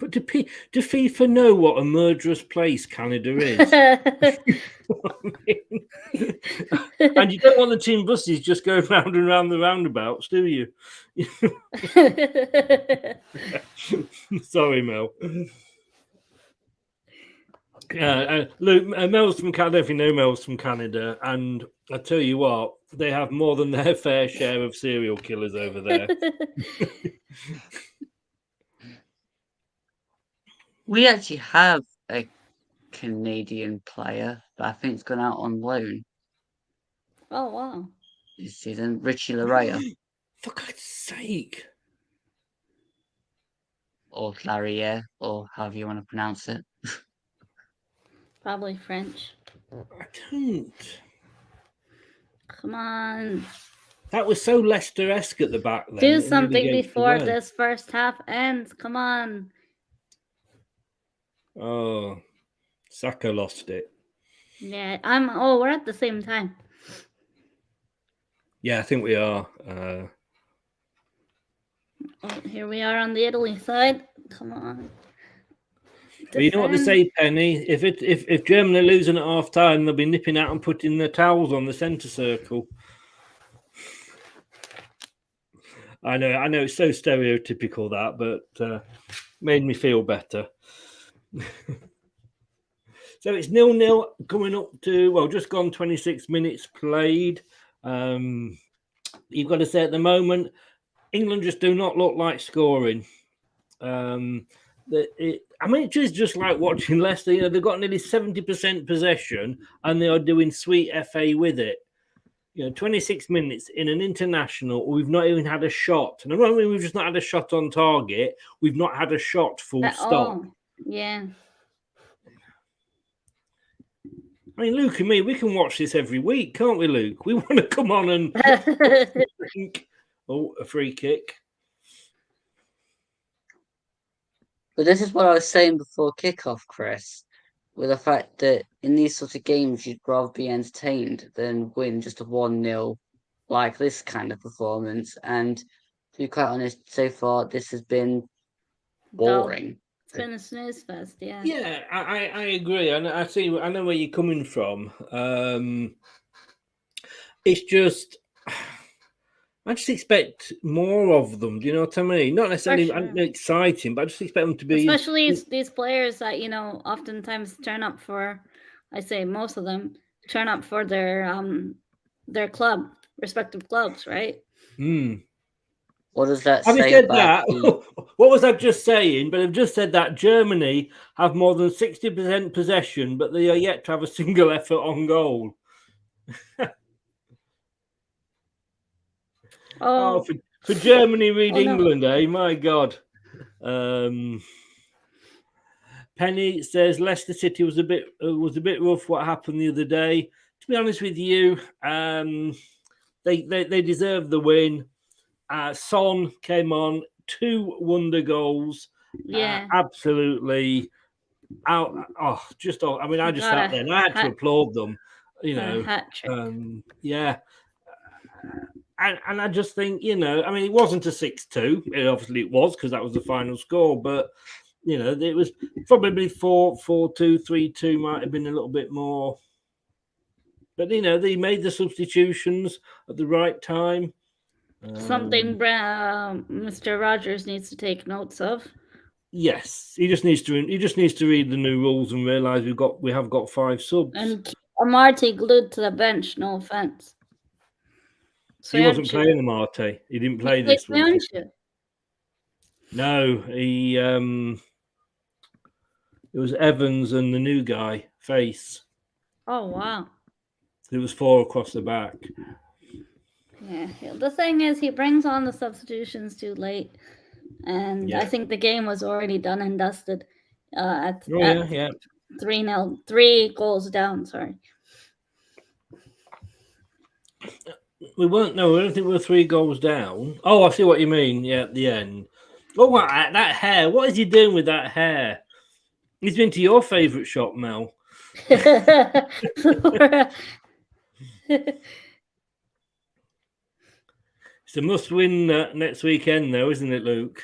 But do FIFA know what a murderous place Canada is? And you don't want the team buses just going round and round the roundabouts, do you? Sorry, Mel. Luke, Mel's from Canada. I don't know if you know Mel's from Canada, and I tell you what, they have more than their fair share of serial killers over there. We actually have a Canadian player, but I think it's gone out on loan Oh wow. this season. Richie Laryea For God's sake. or Laryea, or however you want to pronounce it. Probably French. I don't. Come on. That was so Leicester-esque at the back then. Do It something nearly gave it before away. this first half ends. Come on. Oh, Saka lost it. Yeah, we're at the same time. Yeah, I think we are. Here we are on the Italy side. Come on. But you know what they say, Penny? If Germany are losing at half time, they'll be nipping out and putting their towels on the centre circle. I know it's so stereotypical that, but made me feel better. So it's 0-0 coming up to, just gone 26 minutes played. You've got to say at the moment, England just do not look like scoring. It is just like watching Leicester. You know, they've got nearly 70% possession and they are doing sweet FA with it. 26 minutes in an international, we've not even had a shot. And I don't mean we've just not had a shot on target. We've not had a shot full stop. Yeah. I mean, Luke and me, we can watch this every week, can't we, Luke? We want to come on and a free kick. But this is what I was saying before kickoff, Chris, with the fact that in these sort of games, you'd rather be entertained than win just a 1-0 like this kind of performance. And to be quite honest, so far, this has been boring. It's been a snooze fest, yeah. Yeah, I agree. I know where you're coming from. It's just, I just expect more of them. Do you know what I mean? Not necessarily exciting, but I just expect them to be. Especially these players that, oftentimes turn up for, I say most of them, turn up for their club, respective clubs, right? What does that Having say said about that, what was I just saying? But I've just said that Germany have more than 60% possession, but they are yet to have a single effort on goal. For Germany, read England, no. My God. Penny says Leicester City was a bit rough. What happened the other day? To be honest with you, they deserved the win. Son came on, 2 wonder goals. Yeah, absolutely. I just sat there and I had to applaud them. Hat trick. Yeah. And I just think, it wasn't a 6-2. Obviously it was because that was the final score. But, it was probably 4-2, 3-2 might have been a little bit more. But, they made the substitutions at the right time. Something Mr. Rogers needs to take notes of. Yes, he just needs to read the new rules and realise we have got 5 subs. And keep Amartey glued to the bench. No offense. He wasn't playing Amartey. He didn't play this week. No, he it was Evans and the new guy, Face. Oh wow! It was 4 across the back. Yeah, the thing is, he brings on the substitutions too late, and I Yeah. think the game was already done and dusted. At Oh, yeah. 3-0, 3 goals down. Sorry. We weren't. No, I don't think we were 3 goals down. Oh, I see what you mean. Yeah, at the end. Oh, wow, that hair. What is he doing with that hair? He's been to your favourite shop, Mel. It's a must-win next weekend, though, isn't it, Luke?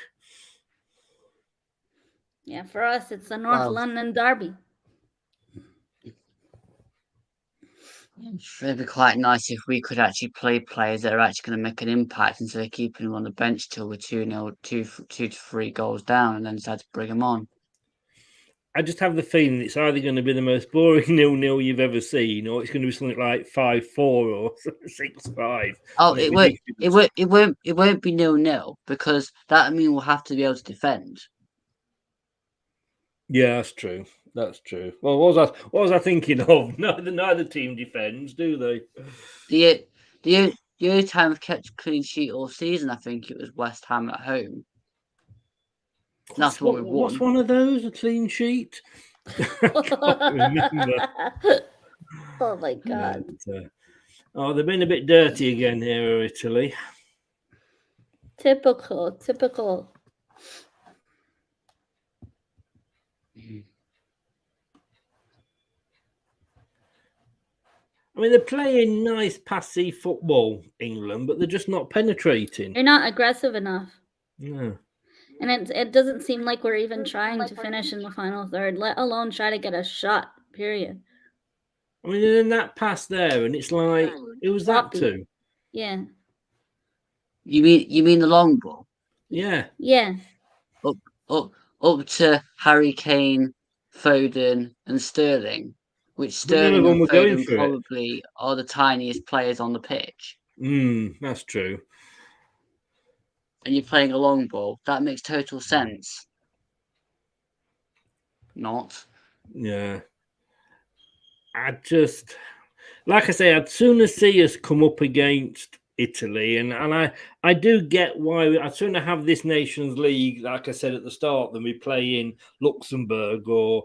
Yeah, for us, it's the North London derby. It'd be quite nice if we could actually play players that are actually going to make an impact instead of keeping them on the bench till we're 2-0, 2 to 3 goals down, and then decide to bring them on. I just have the feeling it's either going to be the most boring 0-0 you've ever seen, or it's going to be something like 5-4 or 6-5. Oh, it won't be 0-0 because that means we'll have to be able to defend. Yeah, that's true. That's true. Well, what was I thinking of? Neither team defends, do they? The only time we've kept a clean sheet all season, I think it was West Ham at home. That's what we won. What's one of those? A clean sheet? I can't remember. Oh my god. But, they've been a bit dirty again here, Italy. Typical. I mean, they're playing nice passy football, England, but they're just not penetrating. They're not aggressive enough. No. And it doesn't seem like we're even trying to finish in the final third, let alone try to get a shot, period. I mean, and then that pass there, and it's like, it was that too. Yeah. You mean the long ball? Yeah. Yeah. Up to Harry Kane, Foden, and Sterling, which Sterling and Foden probably are the tiniest players on the pitch. That's true. And you're playing a long ball. That makes total sense. Not. Yeah. Like I say, I'd sooner see us come up against Italy, and I do get why I'd sooner have this Nations League, like I said at the start, than we play in Luxembourg or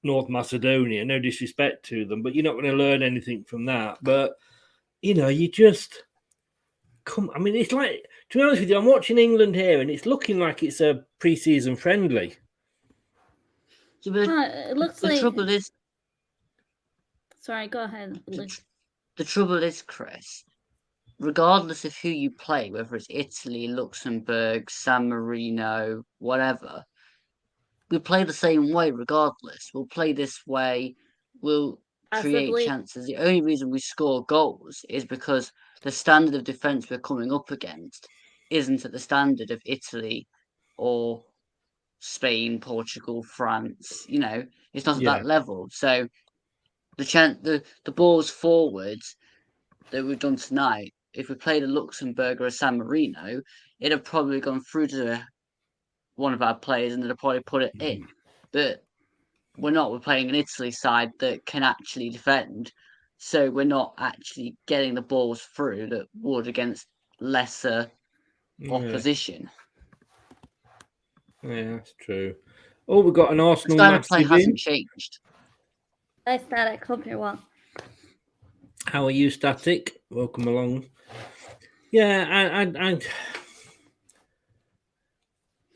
North Macedonia. No disrespect to them, but you're not going to learn anything from that. But you just come. I mean, it's like, to be honest with you, I'm watching England here, and it's looking like it's a pre-season friendly. Yeah, but it looks the like... trouble is. Sorry, go ahead. The trouble is, Chris, regardless of who you play, whether it's Italy, Luxembourg, San Marino, whatever, we play the same way regardless. We'll play this way. We'll create chances. The only reason we score goals is because the standard of defence we're coming up against isn't at the standard of Italy or Spain, Portugal, France. It's not at that level. So the balls forwards that we've done tonight, if we played a Luxembourg or a San Marino, it'd have probably gone through to one of our players and they'd have probably put it in. But we're not. We're playing an Italy side that can actually defend, so we're not actually getting the balls through that would against lesser opposition. Yeah, that's true. Oh, we've got an Arsenal style of play hasn't changed. Hi, Static. Hope you're well. How are you, Static? Welcome along. Yeah,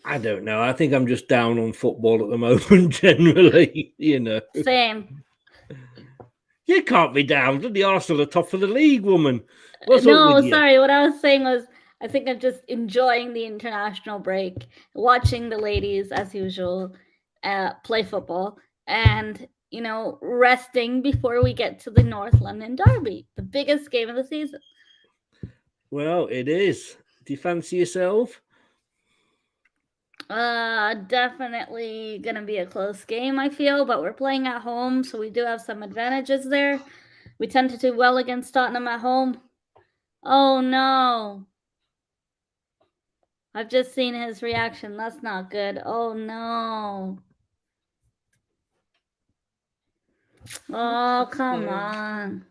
I don't know. I think I'm just down on football at the moment, generally. Same. You can't be down. The Arsenal are top of the league, woman. No, sorry. What I was saying was, I think I'm just enjoying the international break, watching the ladies, as usual, play football, and, resting before we get to the North London derby, the biggest game of the season. Well, it is. Do you fancy yourself? Definitely gonna be a close game, I feel, but we're playing at home, so we do have some advantages there. We tend to do well against Tottenham at home. Oh no. I've just seen his reaction. That's not good. Oh no. Oh, come on.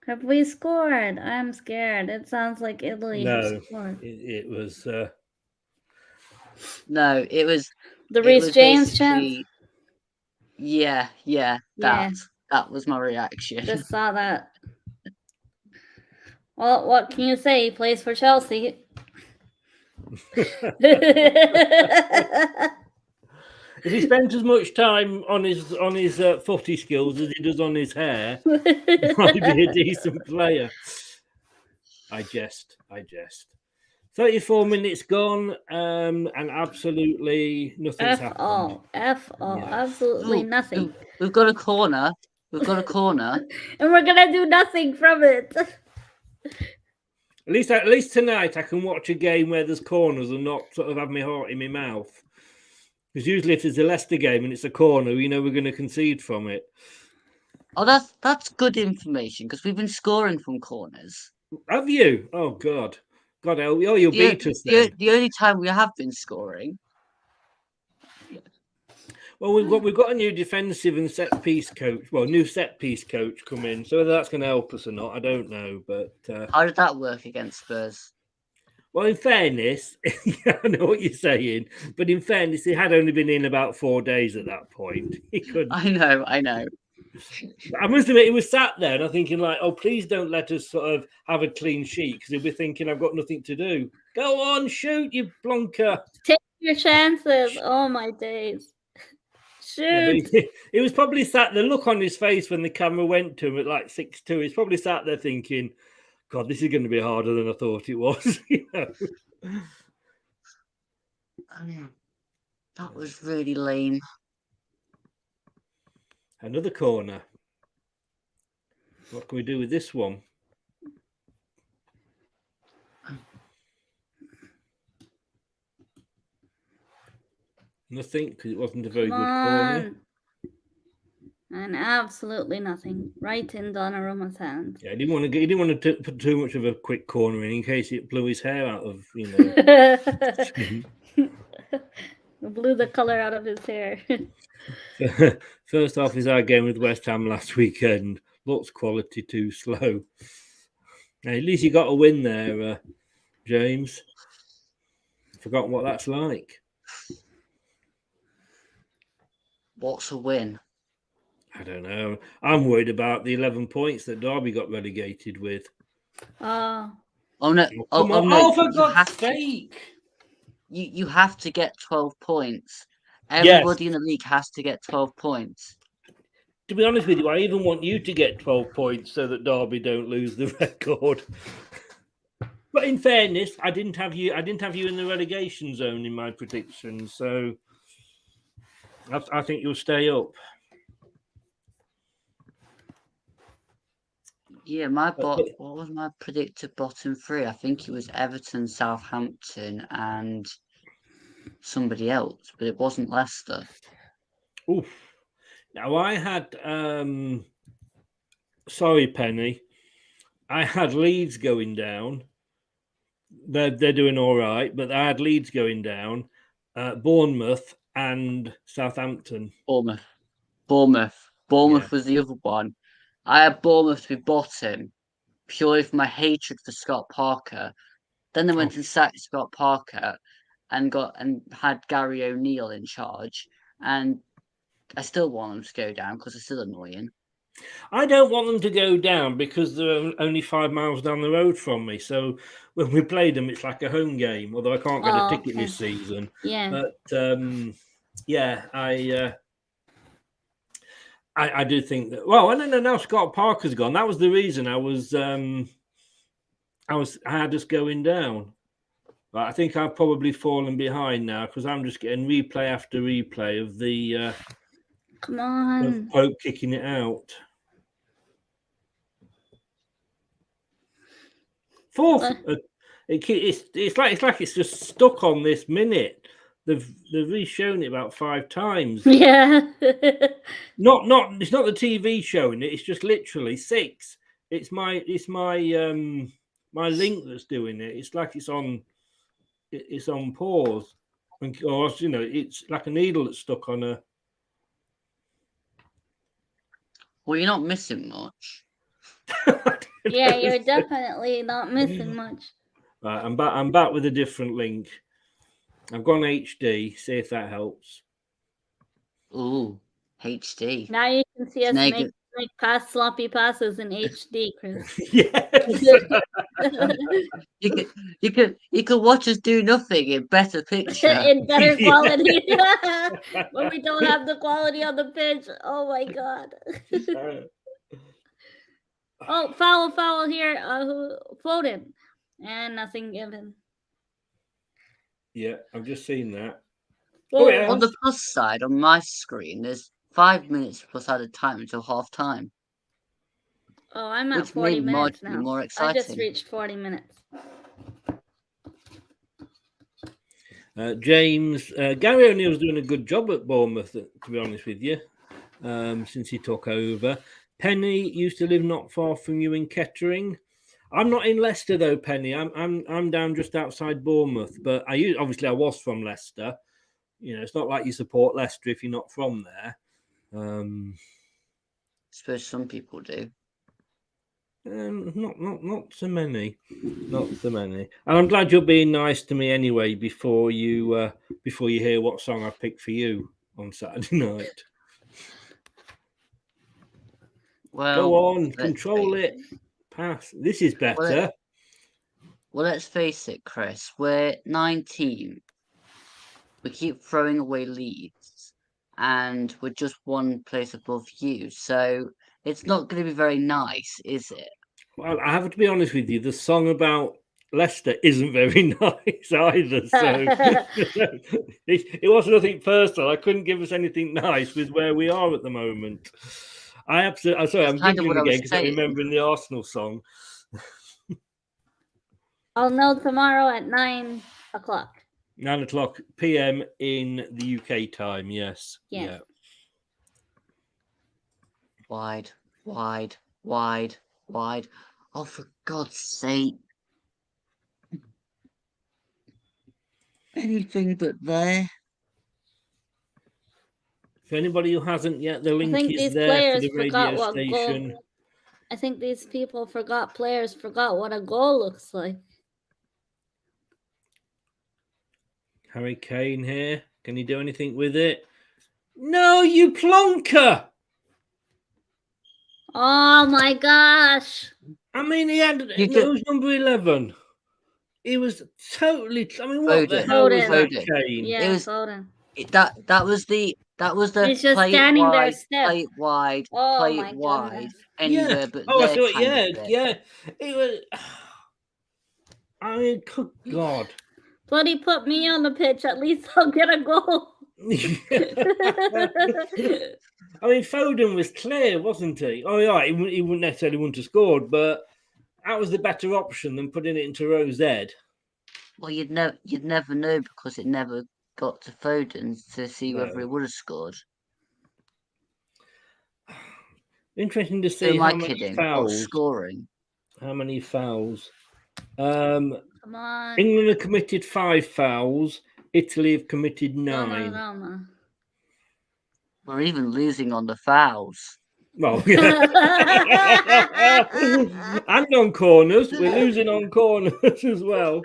Have we scored? I'm scared. It sounds like Italy has No, scored. it was. No, it was The Rhys James chance? basically. Yeah, Yeah. that was my reaction. Just saw that. Well, what can you say? He plays for Chelsea. If he spent as much time on his footy skills as he does on his hair, he might be a decent player. I jest. 34 minutes gone, and absolutely nothing's happened. F all, Yeah. absolutely nothing. We've got a corner. And we're gonna do nothing from it. At least tonight I can watch a game where there's corners and not sort of have my heart in my mouth. Because usually if it's a Leicester game and it's a corner, we know we're going to concede from it. Oh, that's good information because we've been scoring from corners. Have you? Oh God, you'll beat us then. The only time we have been scoring. Well, we've got a new defensive and set piece coach. Well, new set piece coach come in. So whether that's going to help us or not, I don't know. But how did that work against Spurs? Well, in fairness, I know what you're saying, but in fairness, he had only been in about 4 days at that point. He couldn't. I know. I must admit, he was sat there and I'm thinking, like, oh, please don't let us sort of have a clean sheet because he'll be thinking, I've got nothing to do. Go on, shoot, you blunker. Take your chances. Oh, my days. Shoot. Yeah, he was probably sat there, look on his face when the camera went to him at like 6-2. He's probably sat there thinking, God, this is going to be harder than I thought it was. That was really lame. Another corner. What can we do with this one? Nothing, because it wasn't a very good corner. And absolutely nothing. Right in Donnarumma's hand. Yeah, he didn't want to put too much of a quick corner in case it blew his hair out of, Blew the colour out of his hair. First half is our game with West Ham last weekend. Lots quality too slow. Now, at least you got a win there, James. Forgotten what that's like. What's a win? I don't know. I'm worried about the 11 points that Derby got relegated with. Oh no! Oh, for God's sake! You have to get 12 points. Everybody in the league has to get 12 points. To be honest with you, I even want you to get 12 points so that Derby don't lose the record. But in fairness, I didn't have you in the relegation zone in my predictions, so I think you'll stay up. Yeah, what was my predicted bottom three? I think it was Everton, Southampton, and somebody else, but it wasn't Leicester. Oof. Now I had sorry, Penny. I had Leeds going down. They're doing all right, but I had Leeds going down, Bournemouth and Southampton. Bournemouth was the other one. I had Bournemouth to be bottom purely for my hatred for Scott Parker. Then they went and sacked Scott Parker and had Gary O'Neill in charge. And I still want them to go down because they're still annoying. I don't want them to go down because they're only 5 miles down the road from me. So when we play them, it's like a home game, although I can't get a ticket this season. Yeah. But, I do think that. Well, I don't know. Now Scott Parker's gone. That was the reason I had us going down. But I think I've probably fallen behind now because I'm just getting replay after replay of the come on of Pope kicking it out. Fourth, it's like it's just stuck on this minute. They've re-shown it about 5 times. Yeah. Not it's not the TV showing it, it's just literally 6. It's my my link that's doing it. It's like it's on pause. Or it's like a needle that's stuck on a. Well, you're not missing much. Yeah, you're definitely not missing much. Right, I'm back with a different link. I've gone HD. See if that helps. Ooh, HD. Now you can see us Snake- make pass sloppy passes in HD, Chris. Yes. You could watch us do nothing in better picture. In better quality. When we don't have the quality on the pitch. Oh my god. Oh, foul here. Foden. And nothing given. Yeah, I've just seen that. Oh, yeah. On the plus side, on my screen, there's 5 minutes plus added time until half time. Oh, I'm at Which 40 made minutes marginally now. more I just exciting. reached 40 minutes. James, Gary O'Neill's doing a good job at Bournemouth, to be honest with you, since he took over. Penny used to live not far from you in Kettering. I'm not in Leicester though, Penny. I'm down just outside Bournemouth, but I was from Leicester. You know, it's not like you support Leicester if you're not from there. I suppose some people do. Not so many, not so many. And I'm glad you're being nice to me anyway. Before you hear what song I picked for you on Saturday night. Well, Go on, let's control face it. Pass. This is better. Well, let's face it, Chris. We're 19. We keep throwing away leads, and we're just one place above you. So it's not going to be very nice, is it? Well, I have to be honest with you. The song about Leicester isn't very nice either. So it was nothing personal. I couldn't give us anything nice with where we are at the moment. I'm sorry, I'm kind of giggling what I was again because I'm saying. remembering the Arsenal song. I'll know tomorrow at 9 o'clock. 9 o'clock p.m. in the UK time. Yes. Yes. Yeah. Wide. Oh, for God's sake. Anything but there. For anybody who hasn't yet, the link think is these there for players the forgot radio what station. goal. I think these players forgot what a goal looks like. Harry Kane here. Can he do anything with it? No, you plonker! Oh my gosh! I mean, it was number 11. He was totally. I mean, what the hell was that, Kane? Yeah, it was Foden. That was the He's just standing there stiff. Play it wide, Oh play my it wide, goodness. anywhere but Oh, there. I thought, yeah. It was. I mean, good God. But he put me on the pitch. At least I'll get a goal. I mean, Foden was clear, wasn't he? Oh, yeah, he wouldn't necessarily have scored, but that was the better option than putting it into Rose Ed. Well, you'd never know because it never got to Foden to see whether he would have scored. Interesting to see how many fouls. Scoring. How many fouls? Come on. England have committed 5 fouls. Italy have committed 9. No. We're even losing on the fouls. Well, yeah. And on corners. We're losing on corners as well.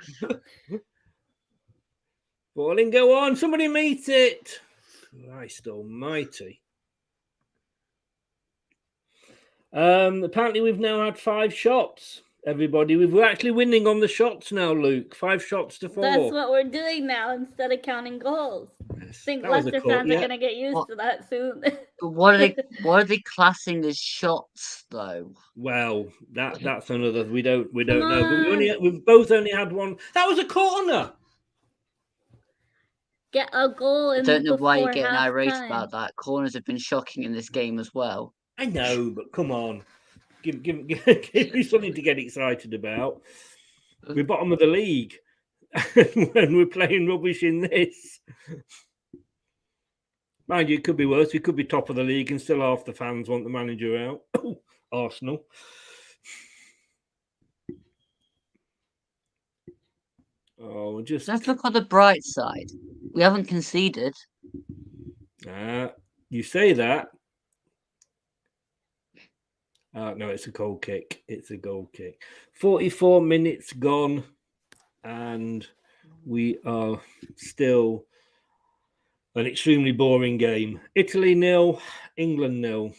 Balling, go on. Somebody meet it. Christ almighty. Apparently, we've now had 5 shots. Everybody, we're actually winning on the shots now, Luke. 5 shots to 4. That's what we're doing now instead of counting goals. Yes, I think Leicester fans are going to get used to that soon. But what are they classing as shots though? Well, that's another. We don't know. But we've both only had one. That was a corner. Get a goal in. I don't know why you're getting irate about that. Corners have been shocking in this game as well. I know, but come on. Give me something to get excited about. We're bottom of the league when we're playing rubbish in this. Mind you, it could be worse. We could be top of the league and still half the fans want the manager out. Arsenal. Oh, let's look on the bright side. We haven't conceded. You say that. No, it's a goal kick. It's a goal kick. 44 minutes gone, and we are still an extremely boring game. Italy 0, England 0.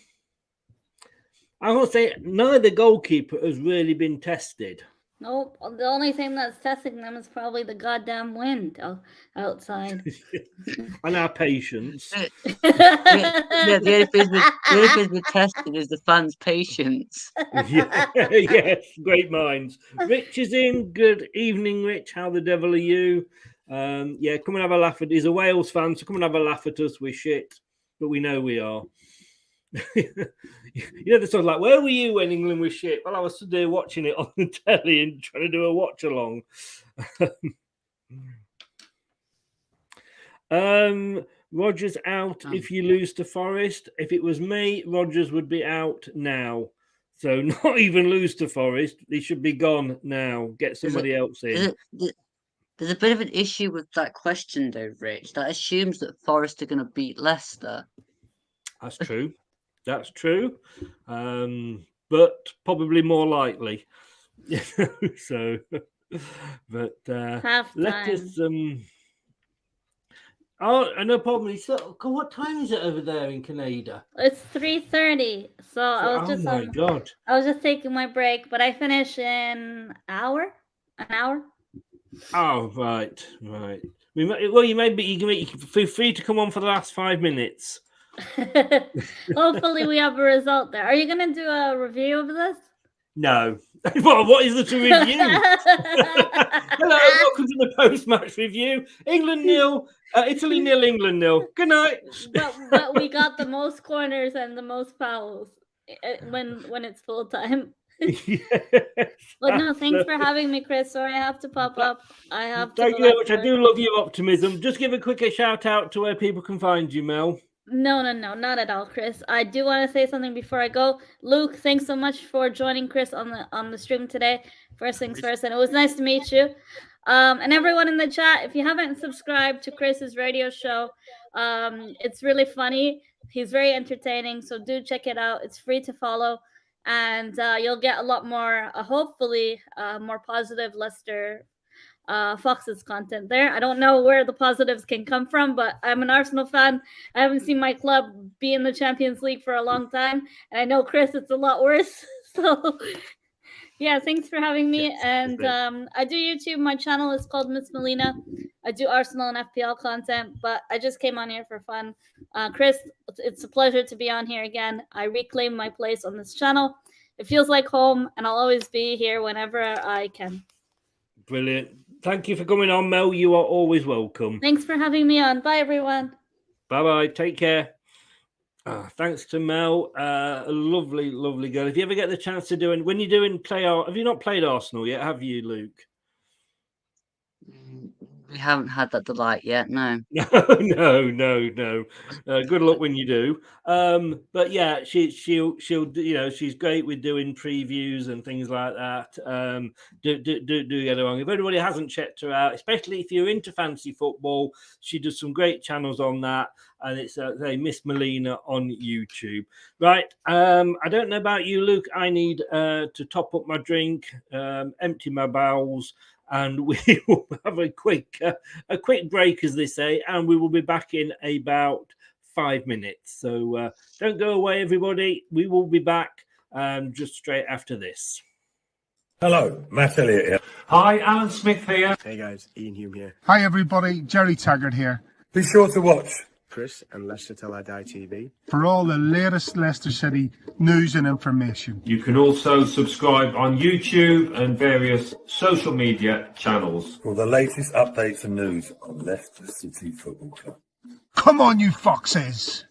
I want to say neither goalkeeper has really been tested. Nope. The only thing that's testing them is probably the goddamn wind outside. And our patience. Yeah, the only thing we're testing is the fans' patience. Yeah, yes, great minds. Rich is in. Good evening, Rich. How the devil are you? Yeah, come and have a laugh at. He's a Wales fan, so come and have a laugh at us. We're shit, but we know we are. You know the song like, where were you when England was shit? Well, I was stood there watching it on the telly and trying to do a watch along. Rodgers out if you lose to Forest. If it was me, Rodgers would be out now. So not even lose to Forest. He should be gone now. Get somebody else in. There's a bit of an issue with that question, though, Rich. That assumes that Forest are going to beat Leicester. That's true. That's true. But probably more likely. So, but let us. Oh, no problem. So, what time is it over there in Canada? It's 3:30. So I was just. Oh my God! I was just taking my break, but I finish in an hour. Oh, right. Well, you can feel free to come on for the last 5 minutes. Hopefully we have a result there. Are you going to do a review of this? No. What is there to review? Hello, welcome to the post-match review. England 0, Italy 0, England 0. Good night. But we got the most corners and the most fouls when it's full time. Yes, But no, thanks for having me, Chris. Sorry, I have to pop up. Thank you very much. I do love your optimism. Just give a quick shout out to where people can find you, Mel. No, not at all, Chris. I do want to say something before I go. Luke, thanks so much for joining Chris on the stream today. First things first, and it was nice to meet you. And everyone in the chat, if you haven't subscribed to Chris's radio show, it's really funny. He's very entertaining, so do check it out. It's free to follow, and you'll get a lot more, hopefully, more positive Leicester Fox's content there. I don't know where the positives can come from, but I'm an Arsenal fan. I haven't seen my club be in the Champions League for a long time, and I know, Chris, it's a lot worse. So yeah, thanks for having me. Yes, and I do YouTube. My channel is called Miss Melina. I do Arsenal and FPL content, but I just came on here for fun. Chris, it's a pleasure to be on here again. I reclaim my place on this channel. It feels like home, and I'll always be here whenever I can. Brilliant. Thank you for coming on, Mel. You are always welcome. Thanks for having me on. Bye, everyone. Bye-bye. Take care. Thanks to Mel. A lovely, lovely girl. If you ever get the chance to do it, when you're doing have you not played Arsenal yet, have you, Luke? We haven't had that delight yet, no. No. Good luck when you do. But yeah, she'll she's great with doing previews and things like that. Do get along. If anybody hasn't checked her out, especially if you're into fantasy football, she does some great channels on that. And it's Miss Melina on YouTube. Right. I don't know about you, Luke. I need to top up my drink, empty my bowels, and we will have a quick break, as they say, and we will be back in about 5 minutes. So don't go away, everybody. We will be back just straight after this. Hello, Matt Elliott here. Hi, Alan Smith here. Hey guys, Ian Hume here. Hi everybody, Jerry Taggart here. Be sure to watch Chris and Leicester LTIDtv for all the latest Leicester City news and information. You can also subscribe on YouTube and various social media channels for the latest updates and news on Leicester City Football Club. Come on, you foxes!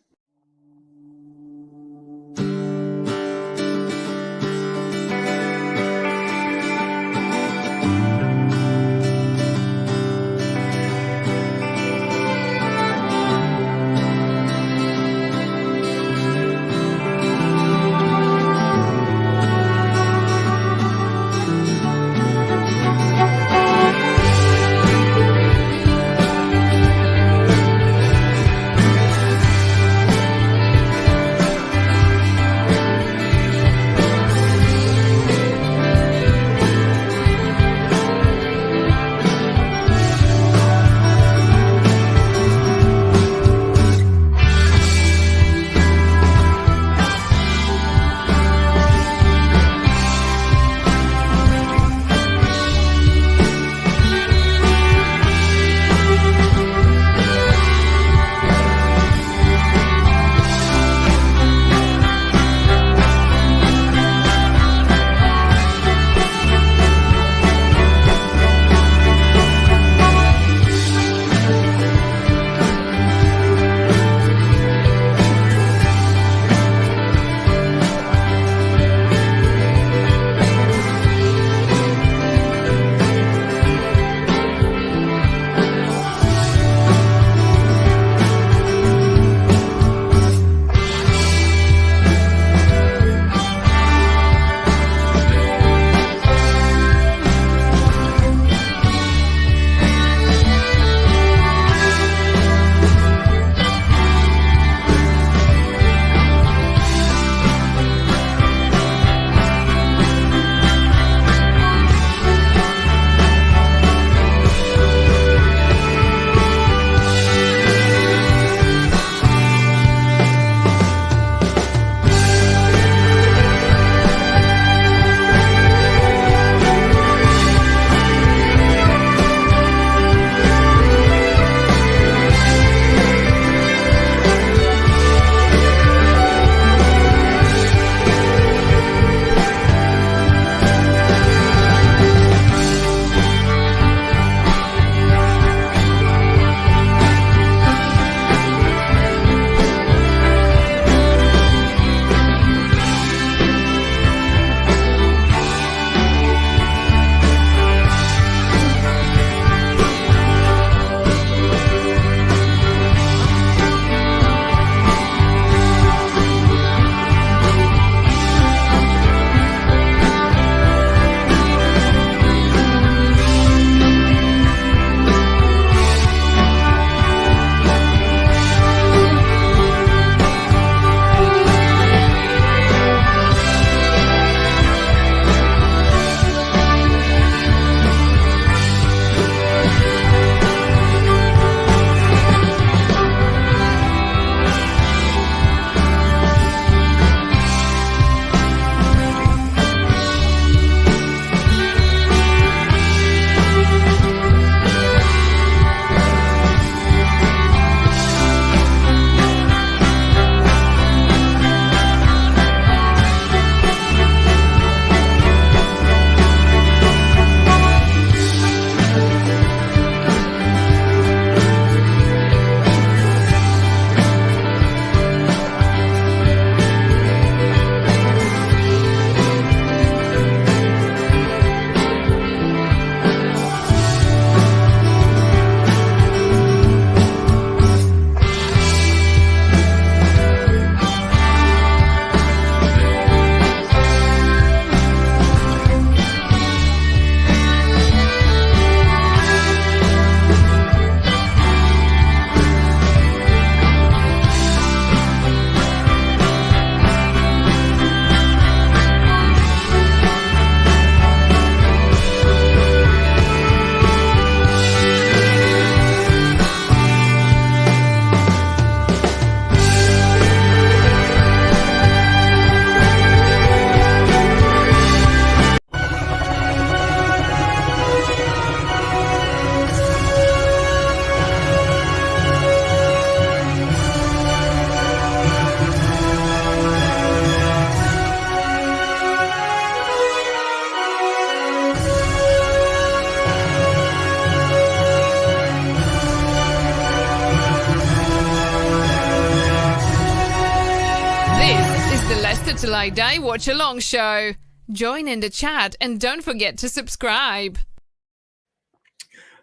LTID Watchalong show. Join in the chat and don't forget to subscribe.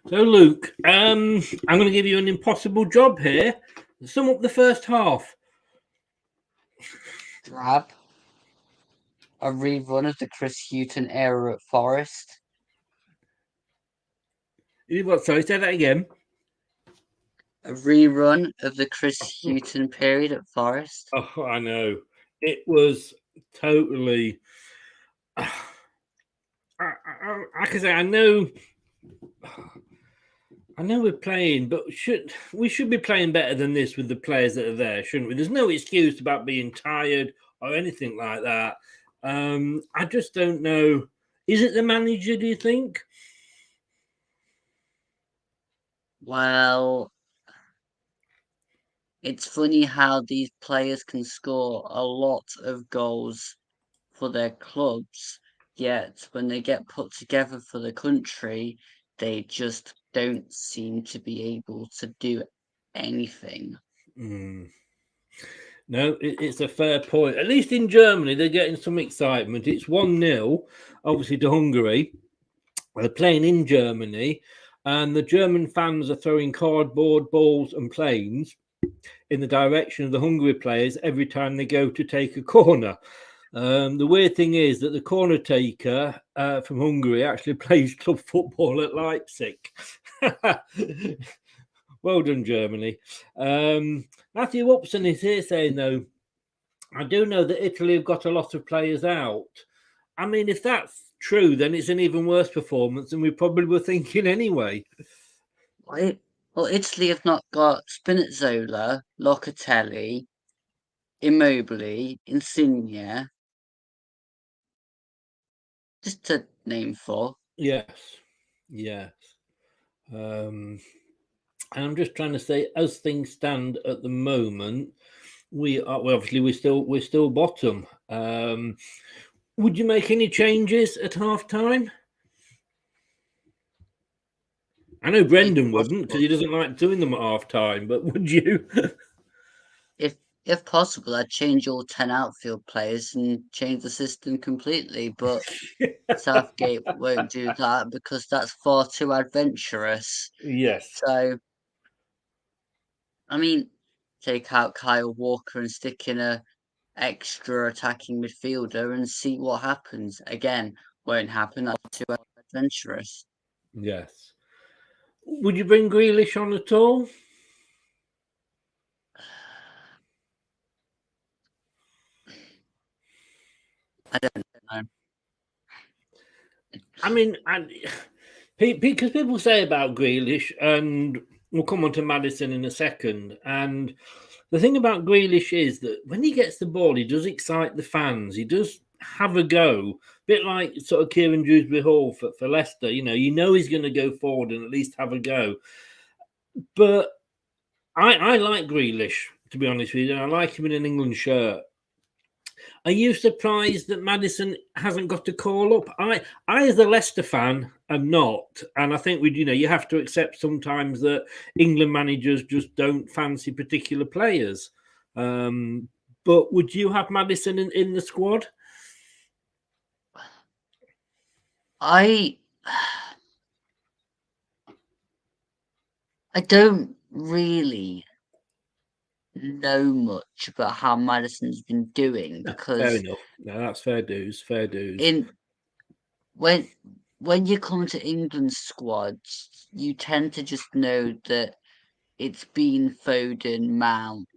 So, Luke, I'm going to give you an impossible job here. Sum up the first half. Grab a rerun of the Chris Hughton era at Forest. What? Sorry, say that again. A rerun of the Chris Hughton period at Forest. Oh, I know. It was totally. I can say I know we're playing, but we should be playing better than this with the players that are there, shouldn't we? There's no excuse about being tired or anything like that. I just don't know. Is it the manager, do you think? Well, it's funny how these players can score a lot of goals for their clubs, yet when they get put together for the country, they just don't seem to be able to do anything. No, it's a fair point. At least in Germany, they're getting some excitement. It's 1-0, obviously, to Hungary. They're playing in Germany, and the German fans are throwing cardboard balls and planes in the direction of the Hungary players every time they go to take a corner. The weird thing is that the corner taker from Hungary actually plays club football at Leipzig. Well done, Germany. Matthew Upson is here saying, though, I do know that Italy have got a lot of players out. I mean, if that's true, then it's an even worse performance than we probably were thinking anyway. Well, Italy have not got Spinazzola, Locatelli, Immobile, Insigne, just to name 4. Yes. And I'm just trying to say, as things stand at the moment, we're still bottom. Would you make any changes at half time? I know Brendan wouldn't, because he doesn't like doing them at half time, but would you? If possible, I'd change all 10 outfield players and change the system completely, but Southgate won't do that because that's far too adventurous. Yes. So, I mean, take out Kyle Walker and stick in a extra attacking midfielder and see what happens. Again, won't happen. That's too adventurous. Yes. Would you bring Grealish on at all? I don't know. I mean, because people say about Grealish, and we'll come on to Maddison in a second, and the thing about Grealish is that when he gets the ball, he does excite the fans. He does have a go, a bit like sort of Kieran Dewsbury Hall for Leicester. You know he's going to go forward and at least have a go. But I like Grealish, to be honest with you. I like him in an England shirt. Are you surprised that Maddison hasn't got a call up? I as a Leicester fan, am not, and I think you have to accept sometimes that England managers just don't fancy particular players. But would you have Maddison in the squad? I don't really know much about how Maddison's been doing because fair enough. No, that's fair dues. When you come to England squads, you tend to just know that it's been Foden, Mount,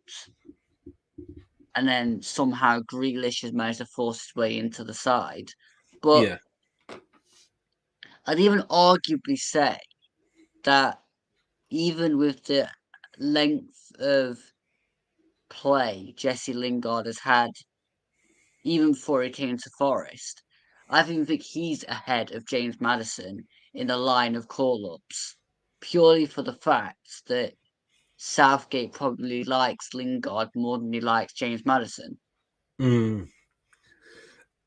and then somehow Grealish has managed to force his way into the side. But yeah. I'd even arguably say that even with the length of play Jesse Lingard has had, even before he came to Forest, I even think he's ahead of James Maddison in the line of call-ups, purely for the fact that Southgate probably likes Lingard more than he likes James Maddison.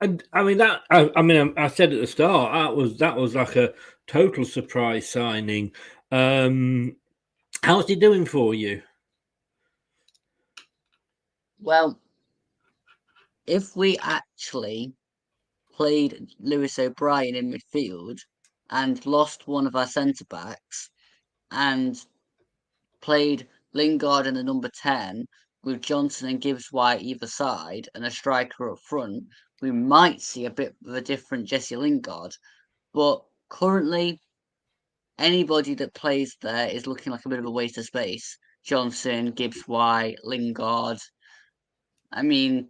And I mean I said at the start that was like a total surprise signing. How's he doing for you? Well, if we actually played Lewis O'Brien in midfield and lost one of our centre backs and played Lingard in the number 10 with Johnson and Gibbs White either side and a striker up front, we might see a bit of a different Jesse Lingard. But currently, anybody that plays there is looking like a bit of a waste of space. Johnson, Gibbs White, Lingard. I mean,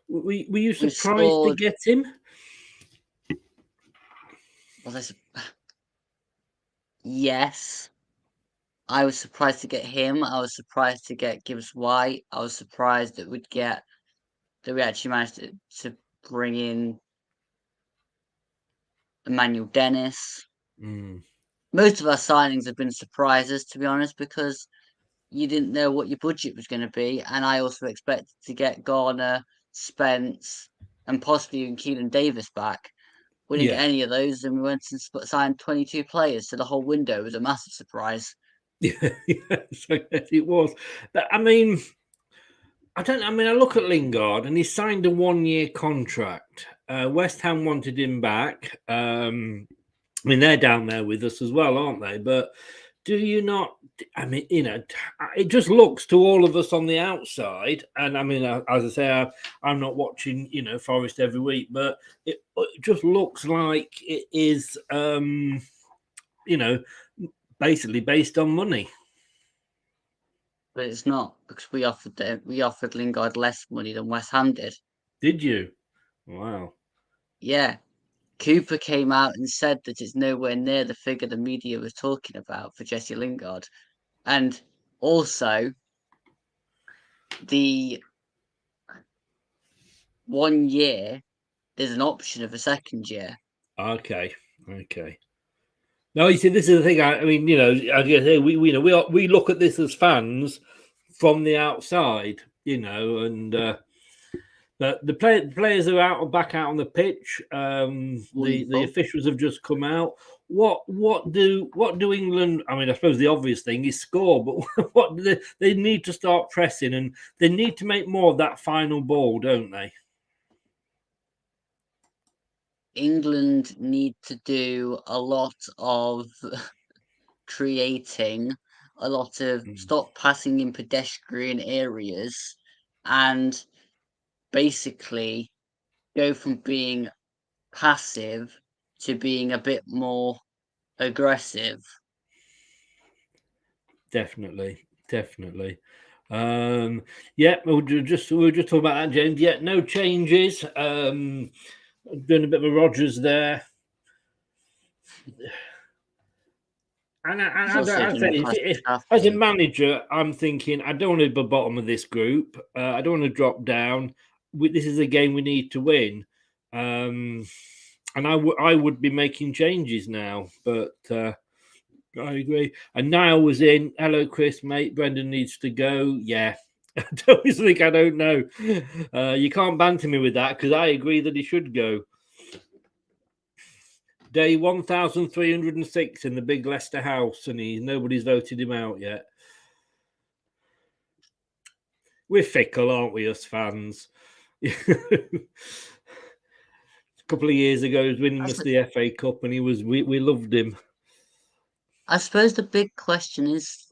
were you surprised scored... to get him? Yes. I was surprised to get him. I was surprised to get Gibbs White. I was surprised that we actually managed to bring in Emmanuel Dennis. Most of our signings have been surprises, to be honest, because you didn't know what your budget was going to be, and I also expected to get Garner, Spence, and possibly even Keelan Davis back. We didn't get any of those, and we went and signed 22 players, so the whole window was a massive surprise. Yeah, it was. But I mean, I look at Lingard, and he signed a 1-year contract. West Ham wanted him back. I mean, they're down there with us as well, aren't they? But do you not? I mean, it just looks to all of us on the outside, and I mean, as I say, I'm not watching, Forest every week, but it just looks like it is, basically based on money. But it's not, because we offered Lingard less money than West Ham did. Did you? Wow. Yeah. Cooper came out and said that it's nowhere near the figure the media was talking about for Jesse Lingard. And also, the 1 year, there's an option of a second year. Okay. No, you see, this is the thing. I mean, as you say, we look at this as fans from the outside, and the players are back out on the pitch. The officials have just come out. What do England? I mean, I suppose the obvious thing is score, but what do they need to start pressing, and they need to make more of that final ball, don't they? England need to do a lot of creating, a lot of stop passing in pedestrian areas, and basically go from being passive to being a bit more aggressive. Definitely. We'll just talk about that, James. Yeah, no changes. Doing a bit of a Rodgers there. And as a manager, I'm thinking I don't want to be the bottom of this group. I don't want to drop down. This is a game we need to win. And I would be making changes now, but I agree. And Niall was in. Hello, Chris, mate. Brendan needs to go. Yeah. I don't know. You can't banter me with that because I agree that he should go. Day 1,306 in the big Leicester house, and nobody's voted him out yet. We're fickle, aren't we, us fans? A couple of years ago, he was winning us the FA Cup, and we loved him. I suppose the big question is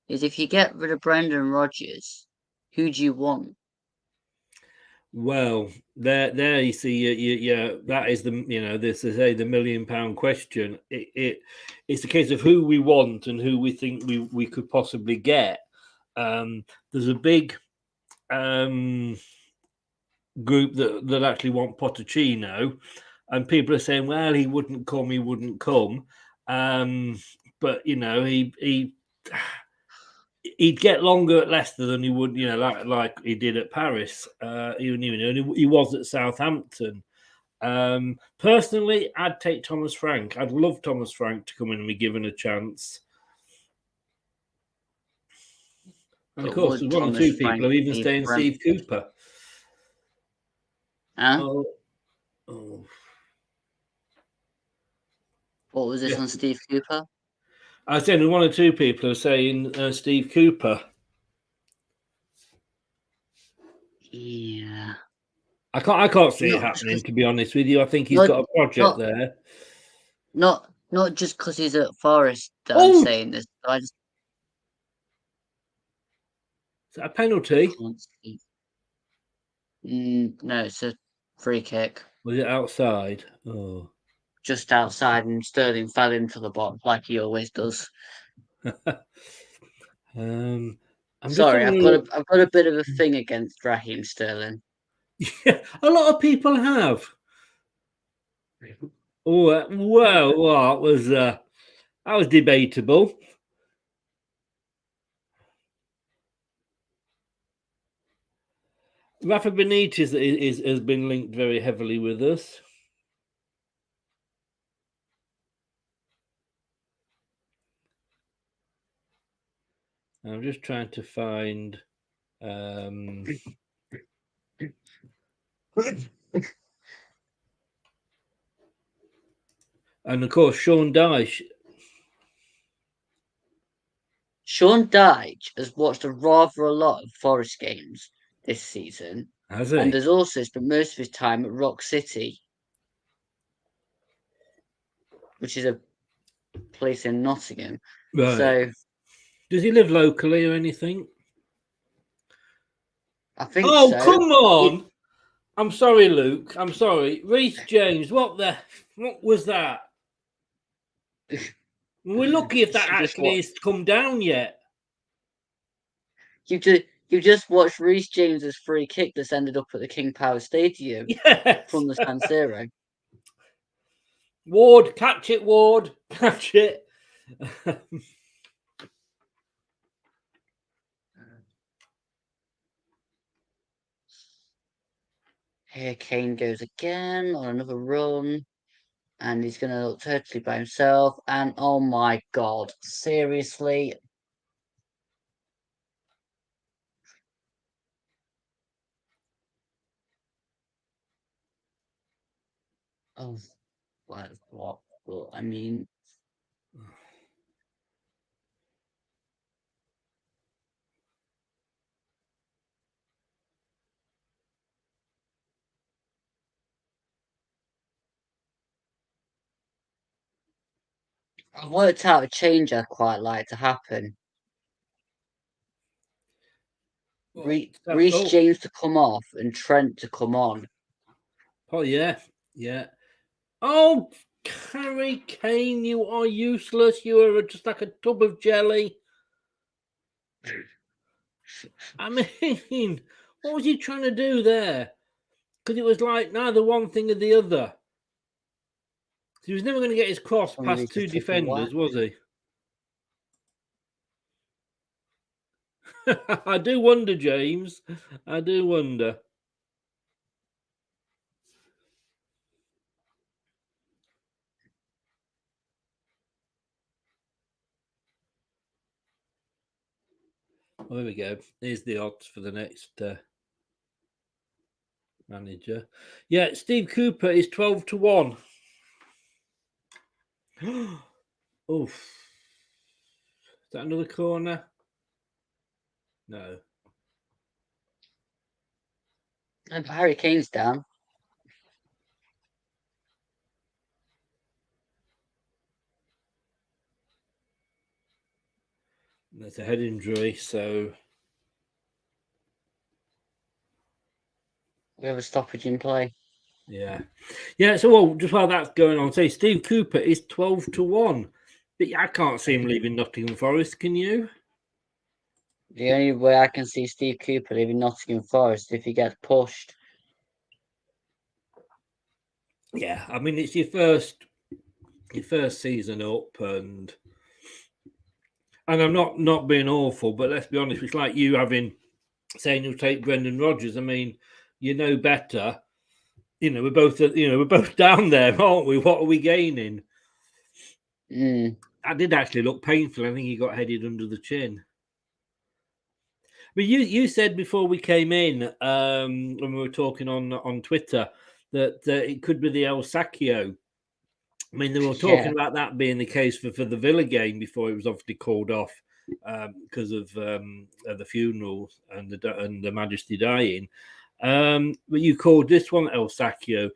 if you get rid of Brendan Rodgers, who do you want? Well, there you see, that is this is the £1 million question. It's a case of who we want and who we think we could possibly get. There's a big group that actually want Pochettino, and people are saying, well, he wouldn't come. But he'd get longer at Leicester than he would, like he did at Paris. He was at Southampton. Personally, I'd take Thomas Frank. I'd love Thomas Frank to come in and be given a chance. And of course, there's one or two people who even stay in Steve Cooper. Huh? What was this on Steve Cooper? I was saying one or two people are saying Steve Cooper. Yeah. I can't see it happening, to be honest with you. I think he's got a project there. Not just because he's at Forest that I'm saying this. I just Is that a penalty? can't see. No, it's a free kick. Was it outside? Oh, just outside, and Sterling fell into the box like he always does. I'm Sorry, I've got a bit of a thing against Raheem Sterling. Yeah, a lot of people have. Oh well, that was debatable. Rafa Benitez has been linked very heavily with us. I'm just trying to find. And of course, Sean Dyche. Sean Dyche has watched a lot of Forest games this season. Has he? And has also spent most of his time at Rock City, which is a place in Nottingham. Right. So, does he live locally or anything? I think so. Oh, come on! I'm sorry, Luke. I'm sorry. Rhys James, what was that? We're lucky if that actually has come down yet. You just watched Rhys James's free kick that's ended up at the King Power Stadium from the San Siro. Ward, catch it, Ward. Catch it. Here Kane goes again on another run. And he's going to look totally by himself. And oh my God, seriously? Oh, what? Well, I mean, I worked out a change I'd quite like to happen. Rhys James to come off and Trent to come on. Oh, yeah. Yeah. Oh, Harry Kane, you are useless. You are just like a tub of jelly. I mean, what was he trying to do there? Because it was like neither one thing or the other. He was never going to get his cross past two defenders, was he? I do wonder, James. I do wonder. Oh, here we go. Here's the odds for the next manager. Yeah, Steve Cooper is 12-1. Oof. Is that another corner? No. And Harry Kane's down. There's a head injury, so we have a stoppage in play. Yeah. So just while that's going on, say Steve Cooper is 12-1. But I can't see him leaving Nottingham Forest, can you? The only way I can see Steve Cooper leaving Nottingham Forest if he gets pushed. Yeah, I mean it's your first season up, and I'm not being awful, but let's be honest, it's like you saying you'll take Brendan Rodgers. I mean, you know better. We're both down there, aren't we? What are we gaining? That did actually look painful. I think he got headed under the chin. But you said before we came in, when we were talking on Twitter, that it could be the El Sacchio. I mean, they were talking about that being the case for the Villa game before it was obviously called off because of the funeral and the Majesty dying. But you called this one El Sacchio.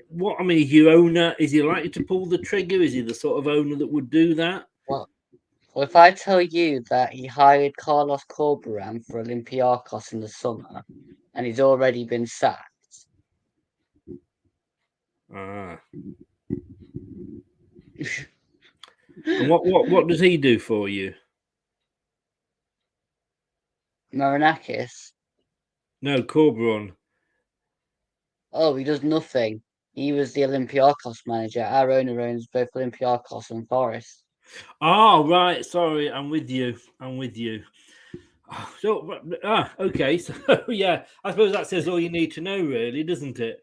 What, I mean, is your owner, is he likely to pull the trigger? Is he the sort of owner that would do that? Well, if I tell you that he hired Carlos Corberan for Olympiacos in the summer, and he's already been sacked. Ah. And what does he do for you? Marinakis? No, Corberan. Oh, he does nothing. He was the Olympiacos manager. Our owner owns both Olympiacos and Forest. Oh, right. Sorry, I'm with you. So, okay. So, yeah, I suppose that says all you need to know, really, doesn't it?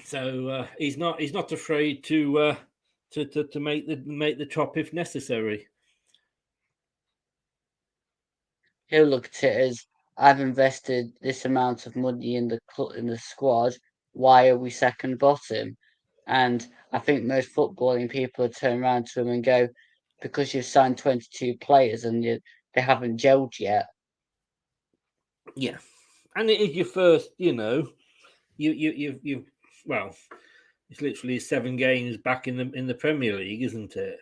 So he's not afraid to make the chop if necessary. He'll look at it as, I've invested this amount of money in the squad. Why are we second bottom? And I think most footballing people would turn around to him and go, because you've signed 22 players and they haven't gelled yet. Yeah, and it is your first. You've well, it's literally 7 games back in the Premier League, isn't it?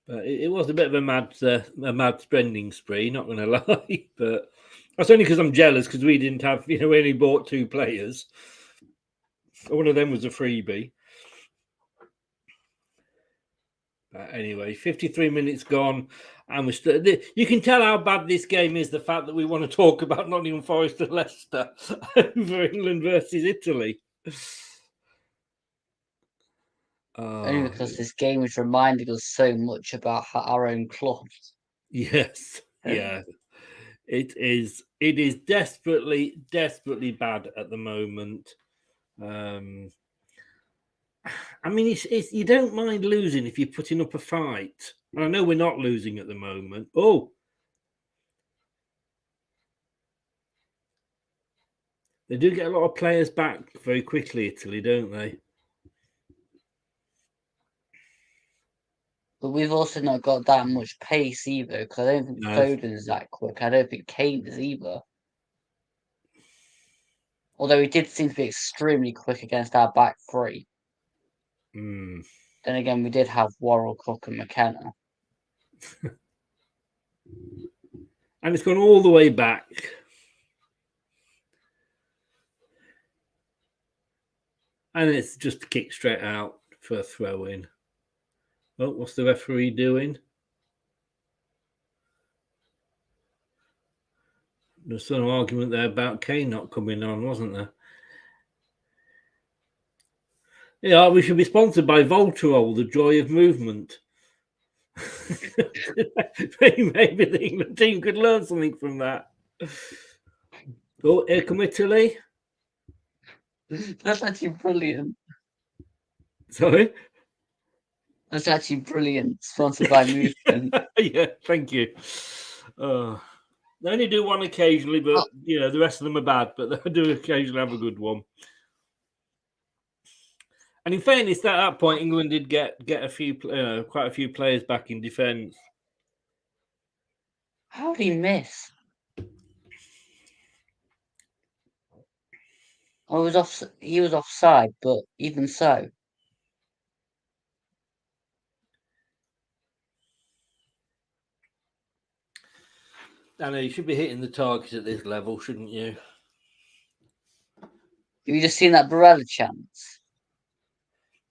But it was a bit of a mad spending spree, not going to lie. But that's only because I'm jealous because we didn't have, we only bought 2 players. One of them was a freebie. But anyway, 53 minutes gone, and we're still. You can tell how bad this game is. The fact that we want to talk about Nottingham Forest and Leicester over England versus Italy. Only because this game is reminding us so much about our own club. Yes, yeah, it is. It is desperately bad at the moment. I mean, it's you don't mind losing if you're putting up a fight. And I know we're not losing at the moment. Oh, they do get a lot of players back very quickly, Italy, don't they? But we've also not got that much pace either, because I don't think Foden's that quick. I don't think Kane is either. Although he did seem to be extremely quick against our back 3. Mm. Then again, we did have Worrell, Cook and McKenna. And it's gone all the way back. And it's just a kick straight out for a throw in. Oh, what's the referee doing? There's some argument there about Kane not coming on, wasn't there? Yeah, we should be sponsored by Voltarol, the joy of movement. Maybe the England team could learn something from that. Oh, here come Italy. That's actually brilliant. Sorry? That's actually brilliant. Sponsored by Movement. Yeah, thank you. They only do one occasionally, but the rest of them are bad, but they do occasionally have a good one. And in fairness, at that point, England did get a few, quite a few players back in defence. How did he miss? He was offside, but even so. I know you should be hitting the target at this level, shouldn't you? Have you just seen that Barella chance?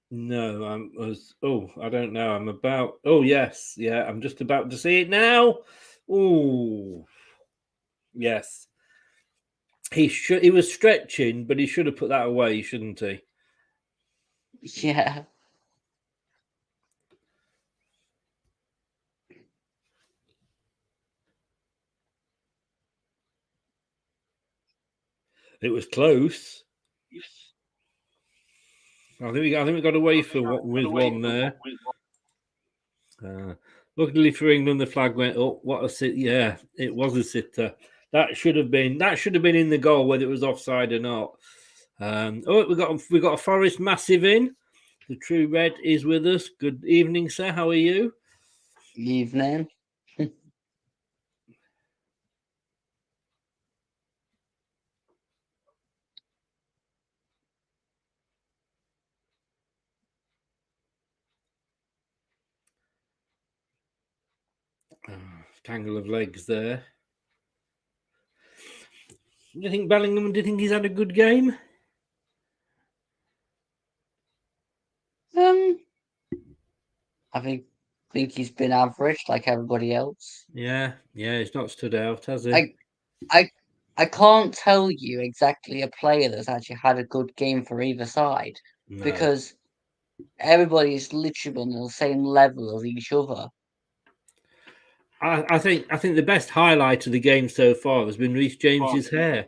No, I don't know. I'm about. Oh yes, yeah. I'm just about to see it now. Oh, yes. He was stretching, but he should have put that away, shouldn't he? Yeah. It was close. I think we got away with one there. Luckily for England, the flag went up. What a sit! Yeah, it was a sitter. That should have been in the goal, whether it was offside or not. We got a Forest massive in. The True Red is with us. Good evening, sir. How are you? Evening. Tangle of legs there. Do you think Bellingham? Do you think he's had a good game? I think he's been average like everybody else. Yeah, he's not stood out, has he? I can't tell you exactly a player that's actually had a good game for either side because everybody is literally on the same level as each other. I think the best highlight of the game so far has been Rhys James's hair.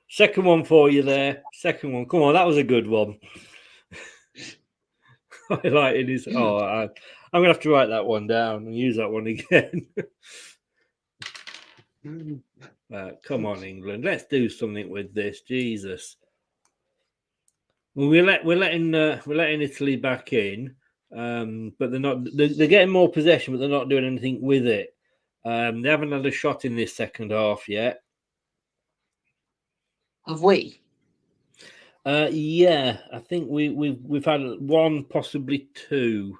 Second one for you there. Second one. Come on, that was a good one. Highlighting his. I'm gonna have to write that one down and use that one again. Come on, England. Let's do something with this. Jesus. Well, we're letting Italy back in, but they're not. They're getting more possession, but they're not doing anything with it. They haven't had a shot in this second half yet. Have we? Yeah, I think we've had one, possibly two.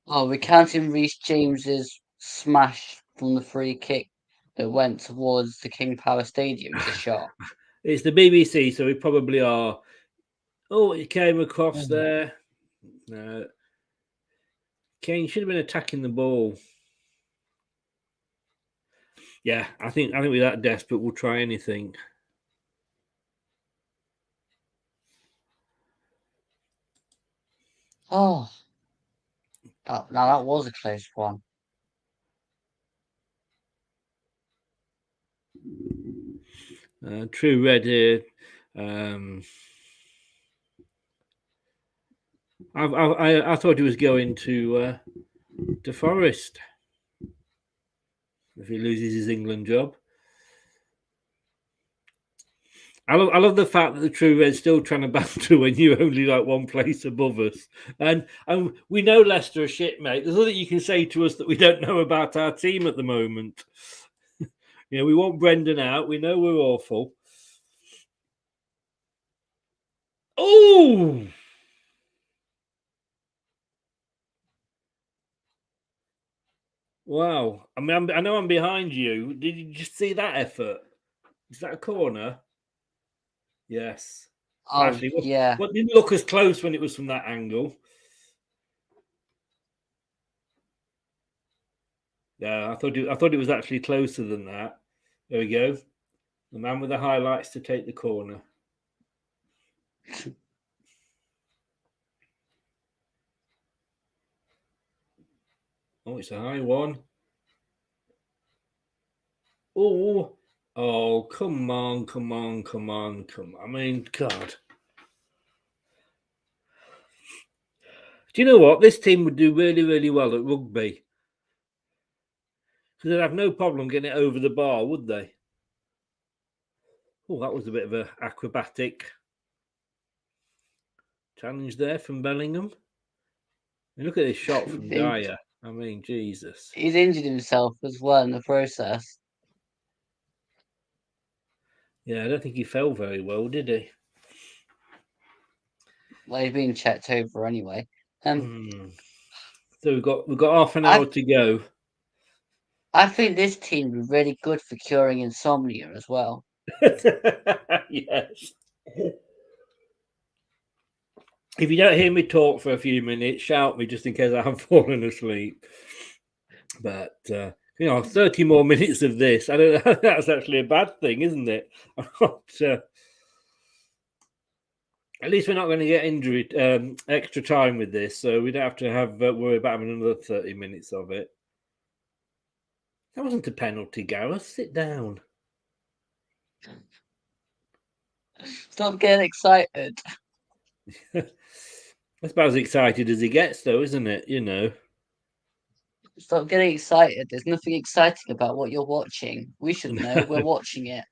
Oh, we're counting Rhys James's smash from the free kick that went towards the King Power Stadium as a shot. It's the BBC, so we probably are. Oh, it came across there. No. Kane should have been attacking the ball. Yeah, I think we're that desperate. We'll try anything. Oh, that was a close one. True red here. I thought he was going to Forest if he loses his England job. I love the fact that the True Red's still trying to banter when you're only like one place above us. And we know Leicester are shit, mate. There's nothing you can say to us that we don't know about our team at the moment. We want Brendan out. We know we're awful. Oh! Wow. I mean, I know I'm behind you. Did you just see that effort? Is that a corner? Yes. Oh, actually, yeah. What didn't look as close when it was from that angle. Yeah, I thought it was actually closer than that. There we go. The man with the highlights to take the corner. Oh, it's a high one. Oh, come on. I mean, God. Do you know what? This team would do really, really well at rugby. Because they'd have no problem getting it over the bar, would they? Oh, that was a bit of an acrobatic challenge there from Bellingham. I mean, look at this shot from Dyer. I mean, Jesus. He's injured himself as well in the process. Yeah, I don't think he fell very well, did he? Well, he's being checked over anyway. So we've got half an hour to go. I think this team would be really good for curing insomnia as well. Yes. If you don't hear me talk for a few minutes, shout me just in case I have fallen asleep. But 30 more minutes of this, I don't know. That's actually a bad thing, isn't it? At least we're not going to get injury extra time with this, so we don't have to worry about having another 30 minutes of it. That wasn't a penalty, Gareth. Sit down. Stop getting excited. That's about as excited as he gets, though, isn't it? Stop getting excited. There's nothing exciting about what you're watching. We should know. We're watching it.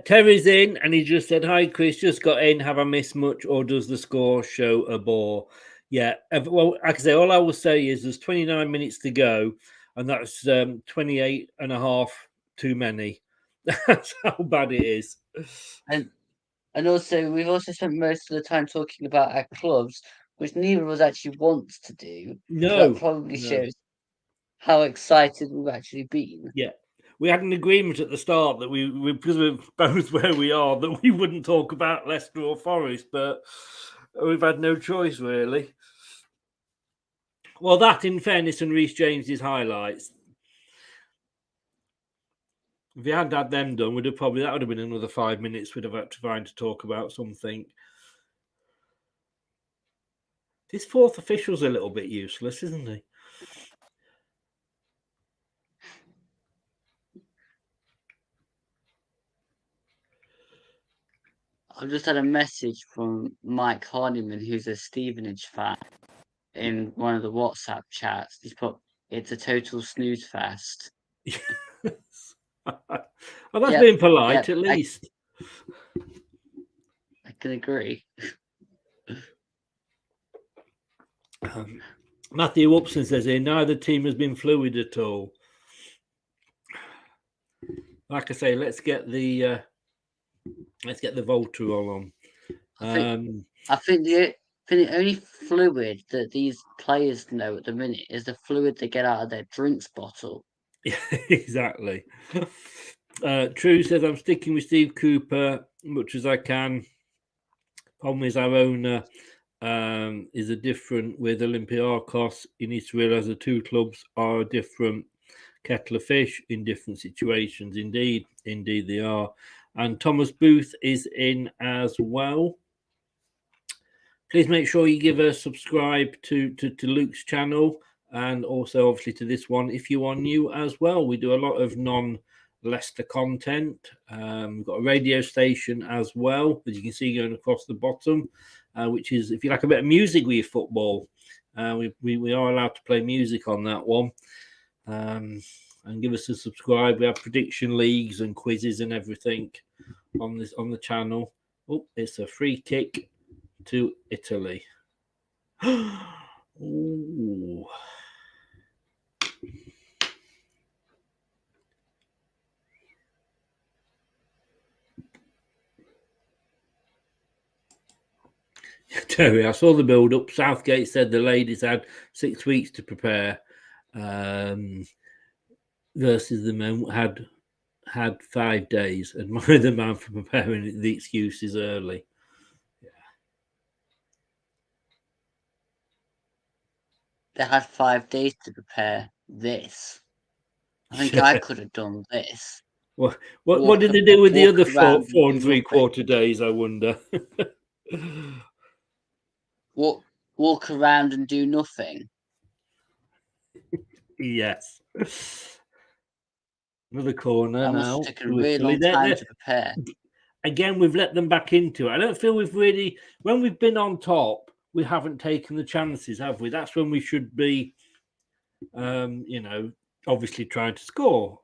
Terry's in, and he just said, "Hi, Chris. Just got in. Have I missed much, or does the score show a bore?" Yeah. Well, I can say all I will say is there's 29 minutes to go, and that's 28 and a half too many. That's how bad it is. And also, we've also spent most of the time talking about our clubs. which neither of us actually wants to do. No, so that probably no. shows how excited we've actually been. Yeah. We had an agreement at the start that we because we're both where we are, that we wouldn't talk about Leicester or Forest, but we've had no choice, really. Well, that, in fairness, and Rhys James's highlights. If we hadn't had them done, that would have been another 5 minutes we'd have had to find to talk about something. This fourth official's a little bit useless, isn't he? I've just had a message from Mike Hardiman, who's a Stevenage fan, in one of the WhatsApp chats. He's put, "It's a total snooze fest." Well, that's being polite, at least. I can agree. Matthew Upson says here, neither team has been fluid at all. Like I say, let's get the Volterol on. I think the only fluid that these players know at the minute is the fluid they get out of their drinks bottle. Yeah, exactly. True says, I'm sticking with Steve Cooper much as I can. Problem is, our owner is a different with Olympiacos. He needs to realise the two clubs are a different kettle of fish in different situations. Indeed they are. And Thomas Booth is in as well. Please make sure you give a subscribe to Luke's channel, and also obviously to this one if you are new as well. We do a lot of non-Leicester content. We've got a radio station as well, as you can see going across the bottom, which is, if you like a bit of music with your football, we are allowed to play music on that one. And give us a subscribe. We have prediction leagues and quizzes and everything on the channel. Oh, it's a free kick to Italy. Ooh. Terry, I saw the build-up. Southgate said the ladies had 6 weeks to prepare, versus the men had 5 days. Admire the man for preparing the excuses early. They had 5 days to prepare this. I think I could have done this. What did they do with the other 4 and 3/4 days, I wonder? Walk around and do nothing. Yes. Another corner that now. Must have taken a really long time to prepare. Again, we've let them back into it. I don't feel we've really, when we've been on top, we haven't taken the chances, have we? That's when we should be, obviously trying to score.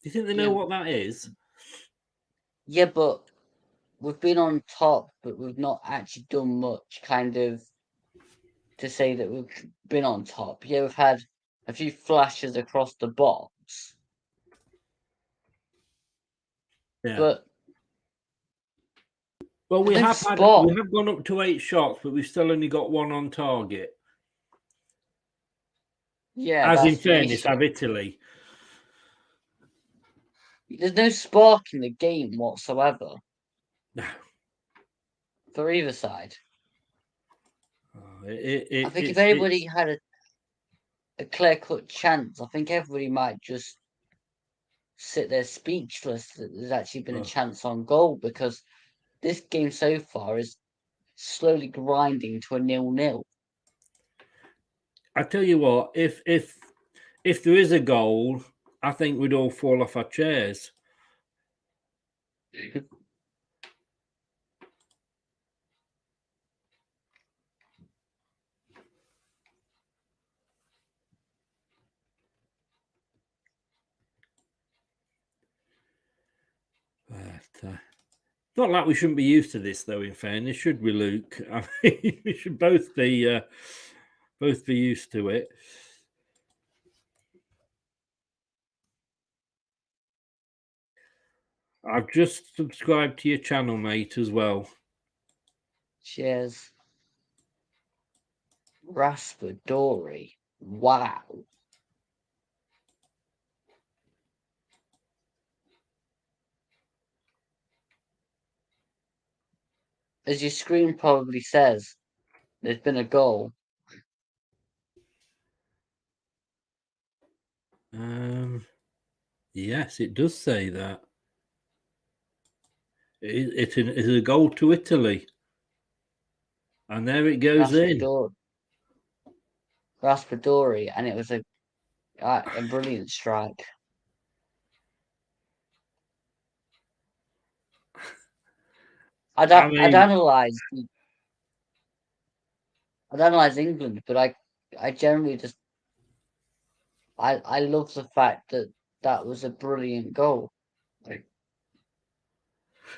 Do you think they know what that is? Yeah, but we've been on top, but we've not actually done much, kind of, to say that we've been on top. Yeah, we've had a few flashes across the box. Yeah. But well, we have gone up to 8 shots, but we've still only got 1 on target. Yeah, as in fairness, have Italy. There's no spark in the game whatsoever. No. For either side. I think if anybody had a clear-cut chance, I think everybody might just sit there speechless that there's actually been a chance on goal, because this game so far is slowly grinding to a 0-0. I tell you what, if there is a goal, I think we'd all fall off our chairs. Not like we shouldn't be used to this, though. In fairness, should we, Luke? I mean, we should both be used to it. I've just subscribed to your channel, mate, as well. Cheers. Raspadori. Wow. As your screen probably says, there's been a goal. Yes, it does say that. It's a goal to Italy. And there it goes in. Raspadori, and it was a brilliant strike. I'd analyse England, but I generally just I love the fact that was a brilliant goal.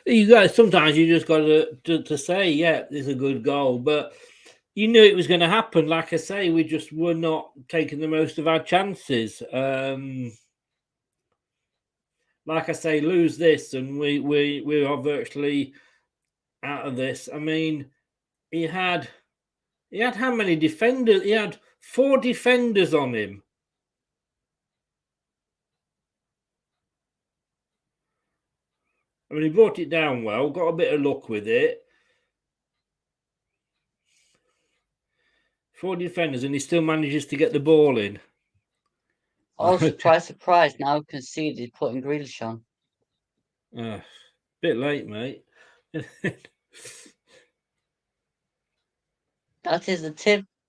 You guys, sometimes you just got to say, yeah, it's a good goal, but you knew it was going to happen. Like I say, we just were not taking the most of our chances. Like I say, lose this, and we are virtually out of this. I mean, he had how many defenders? He had 4 defenders on him. I mean, he brought it down well, got a bit of luck with it. 4 defenders, and he still manages to get the ball in. Oh, surprise! Now conceded, putting Grealish on. Bit late, mate. That is the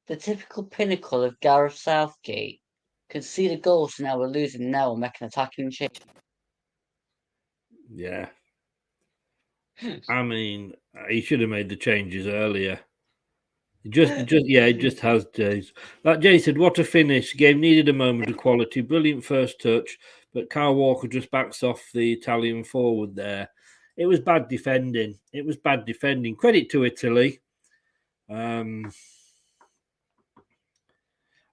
typical pinnacle of Gareth Southgate. Concede a goal, so now we're losing. Now we're making attacking change. Yeah. I mean, he should have made the changes earlier. It just has days. Like Jay said, what a finish. Game needed a moment of quality. Brilliant first touch, but Kyle Walker just backs off the Italian forward there. It was bad defending. Credit to Italy. And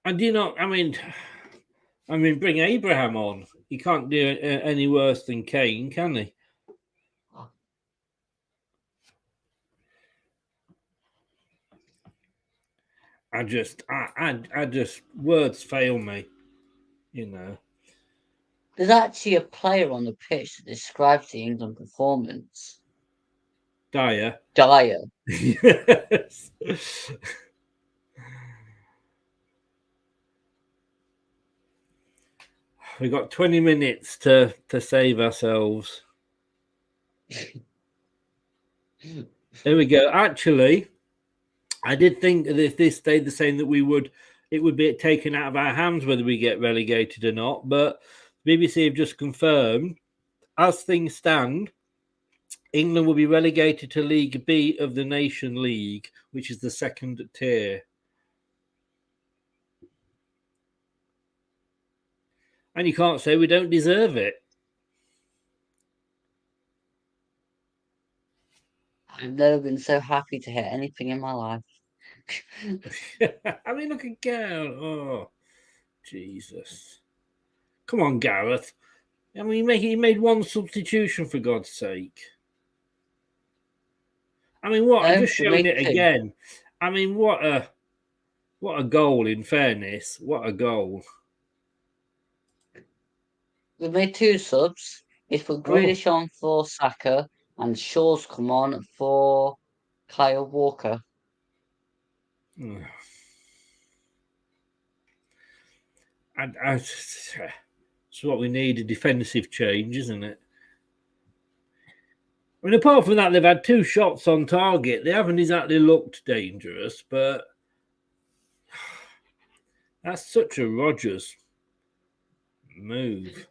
I mean, bring Abraham on. He can't do any worse than Kane, can he? I just words fail me, you know. There's actually a player on the pitch that describes the England performance. Dyer. Yes. We've got 20 minutes to save ourselves. There we go. Actually, I did think that if this stayed the same, that it would be taken out of our hands whether we get relegated or not. But BBC have just confirmed, as things stand, England will be relegated to League B of the Nation League, which is the second tier. And you can't say we don't deserve it. I've never been so happy to hit anything in my life. I mean, look at Gareth. Oh, Jesus. Come on, Gareth. I mean, he made 1 substitution, for God's sake. I mean, what? I'm just showing it again. I mean, what a goal, in fairness. What a goal. We've made 2 subs. It's put Grealish on for Saka, and Shaw's come on for Kyle Walker. It's what we need, a defensive change, isn't it? I mean, apart from that, they've had 2 shots on target. They haven't exactly looked dangerous, but that's such a Rodgers move.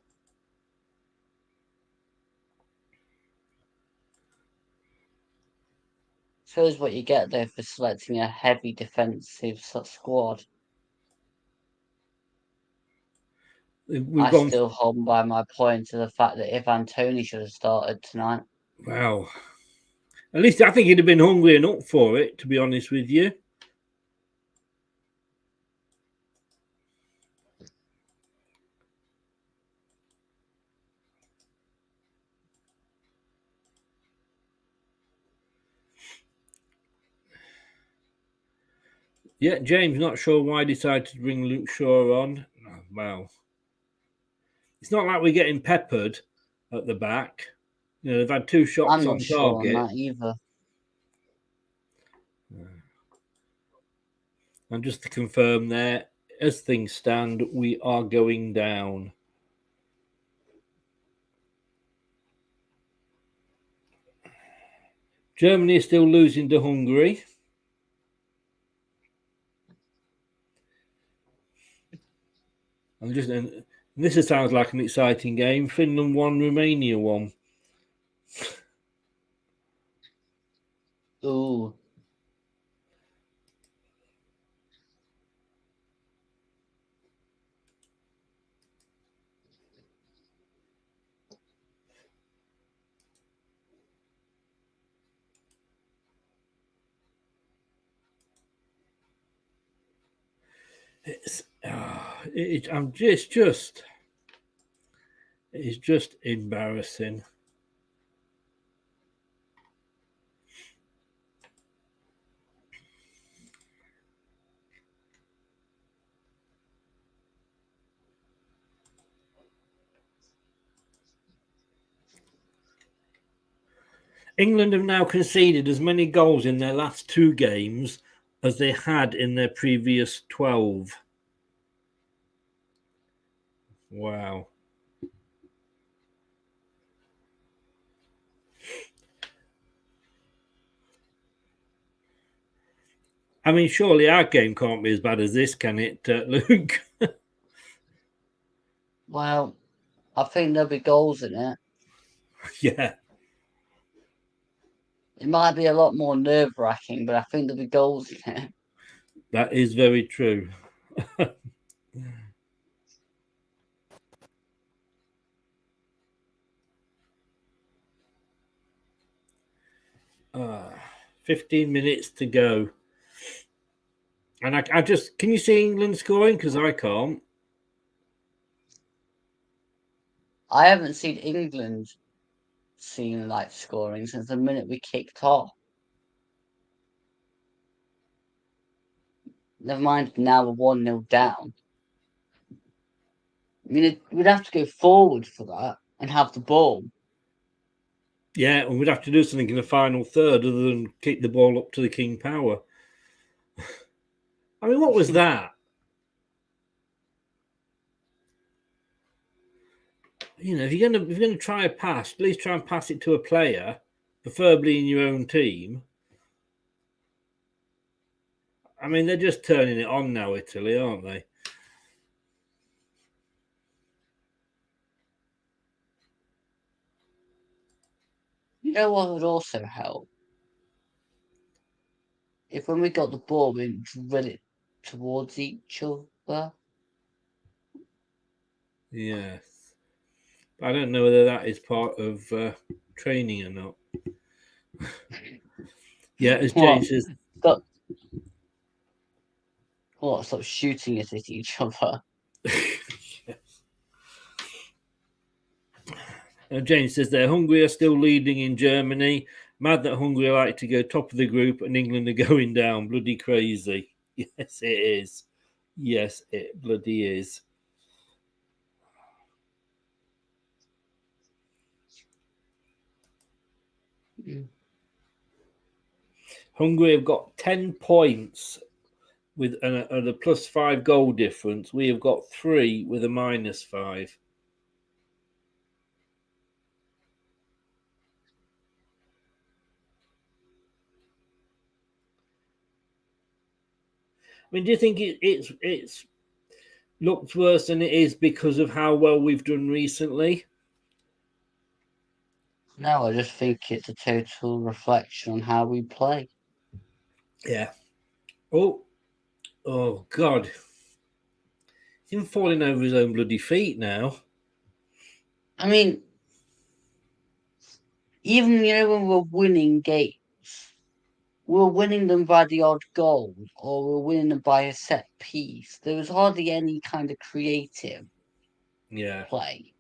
Shows what you get there for selecting a heavy defensive squad. Still hold by my point to the fact that Ivan Toney should have started tonight. Wow. At least I think he'd have been hungry and up for it, to be honest with you. Yeah, James, not sure why decided to bring Luke Shaw on. Oh, well, it's not like we're getting peppered at the back. You know, they've had 2 shots I'm not on sure on target. that either. And just to confirm there, as things stand, we are going down. Germany is still losing to Hungary. And this sounds like an exciting game. Finland 1, Romania 1. Ooh. It's just embarrassing. England have now conceded as many goals in their last 2 games as they had in their previous 12. Wow. I mean, surely our game can't be as bad as this, can it, Luke? Well, I think there'll be goals in it. Yeah. It might be a lot more nerve-wracking, but I think there'll be goals in it. That is very true. 15 minutes to go. And I just, can you see England scoring? Because I can't. I haven't seen England scoring since the minute we kicked off. Never mind, now we're 1-0 down. I mean, we'd have to go forward for that and have the ball. Yeah, and we'd have to do something in the final third other than kick the ball up to the King Power. I mean, what was that? You know, if you're gonna try a pass, at least try and pass it to a player, preferably in your own team. I mean, they're just turning it on now, Italy, aren't they? You know what would also help? If when we got the ball, we drill it towards each other. Yes. I don't know whether that is part of training or not. Yeah, as James says. Stop shooting it at each other. Yes. James says there, Hungary are still leading in Germany. Mad that Hungary like to go top of the group and England are going down. Bloody crazy. Yes, it is. Yes, it bloody is. Hungary have got 10 points with a +5 goal difference. We have got 3 with a -5. I mean, do you think it's looked worse than it is because of how well we've done recently? No, I just think it's a total reflection on how we play. Yeah. Oh God. He's even falling over his own bloody feet now. I mean, even, when we're winning games, we're winning them by the odd goal or we're winning them by a set piece. There was hardly any kind of creative play.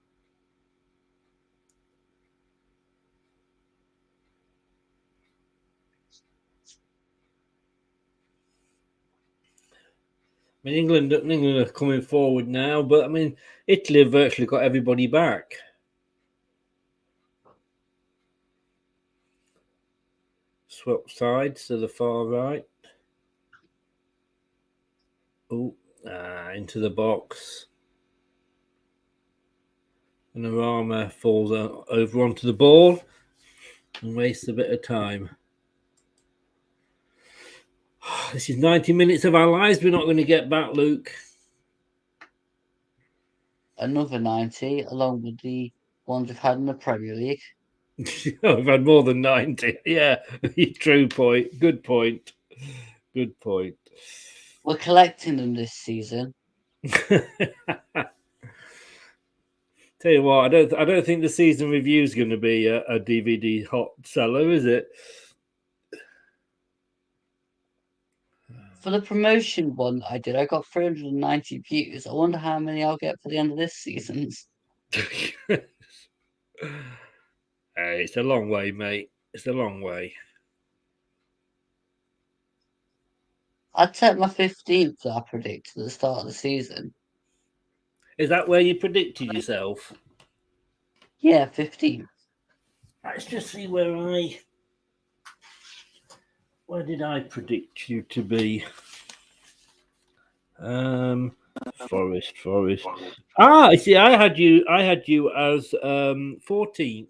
mean, England are coming forward now, but I mean, Italy have virtually got everybody back. Swap sides to the far right. Oh, into the box. And Arama falls over onto the ball and wastes a bit of time. This is 90 minutes of our lives we're not going to get back, Luke. Another 90, along with the ones we've had in the Premier League. We've had more than 90. Yeah, true point. Good point. Good point. We're collecting them this season. Tell you what, I don't think the season review is going to be a DVD hot seller, is it? For the promotion one I did, I got 390 views. I wonder how many I'll get for the end of this season. It's a long way, mate. It's a long way. I'd take my 15th that I predicted at the start of the season. Is that where you predicted yourself? Yeah, 15th. Let's just see where did I predict you to be? Forest. I see. I had you as 14th.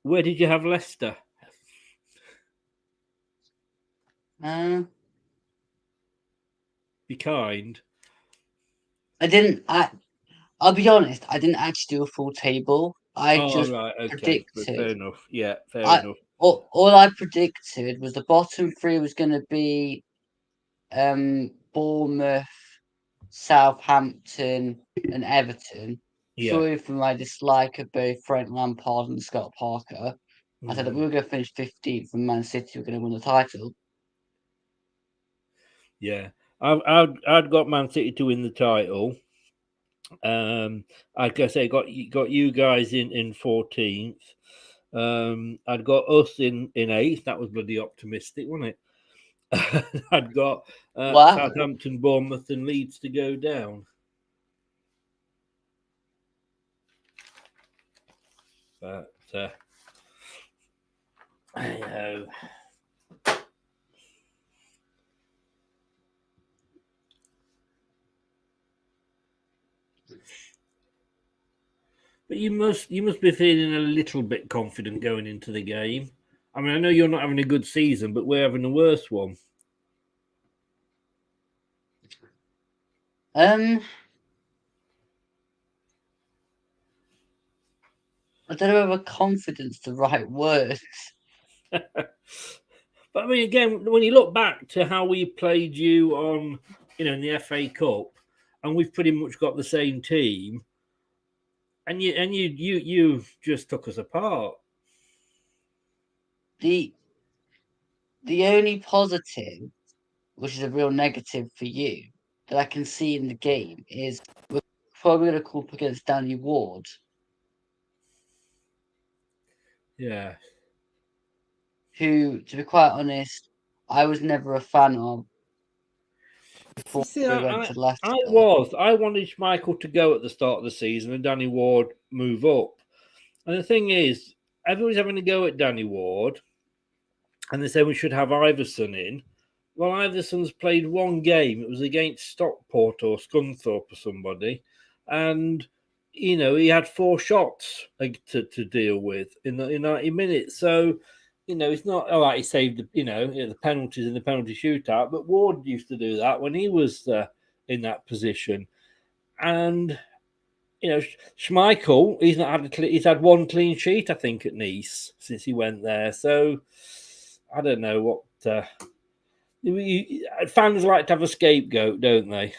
Where did you have Leicester? Be kind. I didn't. I'll be honest. I didn't actually do a full table. I just predicted. Fair enough. Yeah, fair enough. All I predicted was the bottom three was going to be Bournemouth, Southampton, and Everton. Yeah. Purely from my dislike of both Frank Lampard and Scott Parker. I said that we were going to finish 15th and Man City were going to win the title. Yeah, I'd got Man City to win the title. I guess I got you guys in 14th. I'd got us in 8th. That was bloody optimistic, wasn't it? I'd got Southampton, Bournemouth, and Leeds to go down. But I know. But you must be feeling a little bit confident going into the game. I mean, I know you're not having a good season, but we're having a worse one. I don't know whether confidence is the right word. But I mean, again, when you look back to how we played you on, in the FA Cup, and we've pretty much got the same team, and you just took us apart. The only positive, which is a real negative for you, that I can see in the game is we're probably going to come up against Danny Ward. Yeah. Who, to be quite honest, I was never a fan of before we went to Leicester. I wanted Schmeichel to go at the start of the season and Danny Ward move up. And the thing is, everyone's having a go at Danny Ward, and they say we should have Iverson in. Well, Iverson's played one game. It was against Stockport or Scunthorpe or somebody. And, he had 4 shots to deal with in 90 minutes. So, it's not all right. He saved the penalties in the penalty shootout, but Ward used to do that when he was in that position. And, Schmeichel, he's had 1 clean sheet, I think, at Nice since he went there. So, I don't know what... fans like to have a scapegoat, don't they?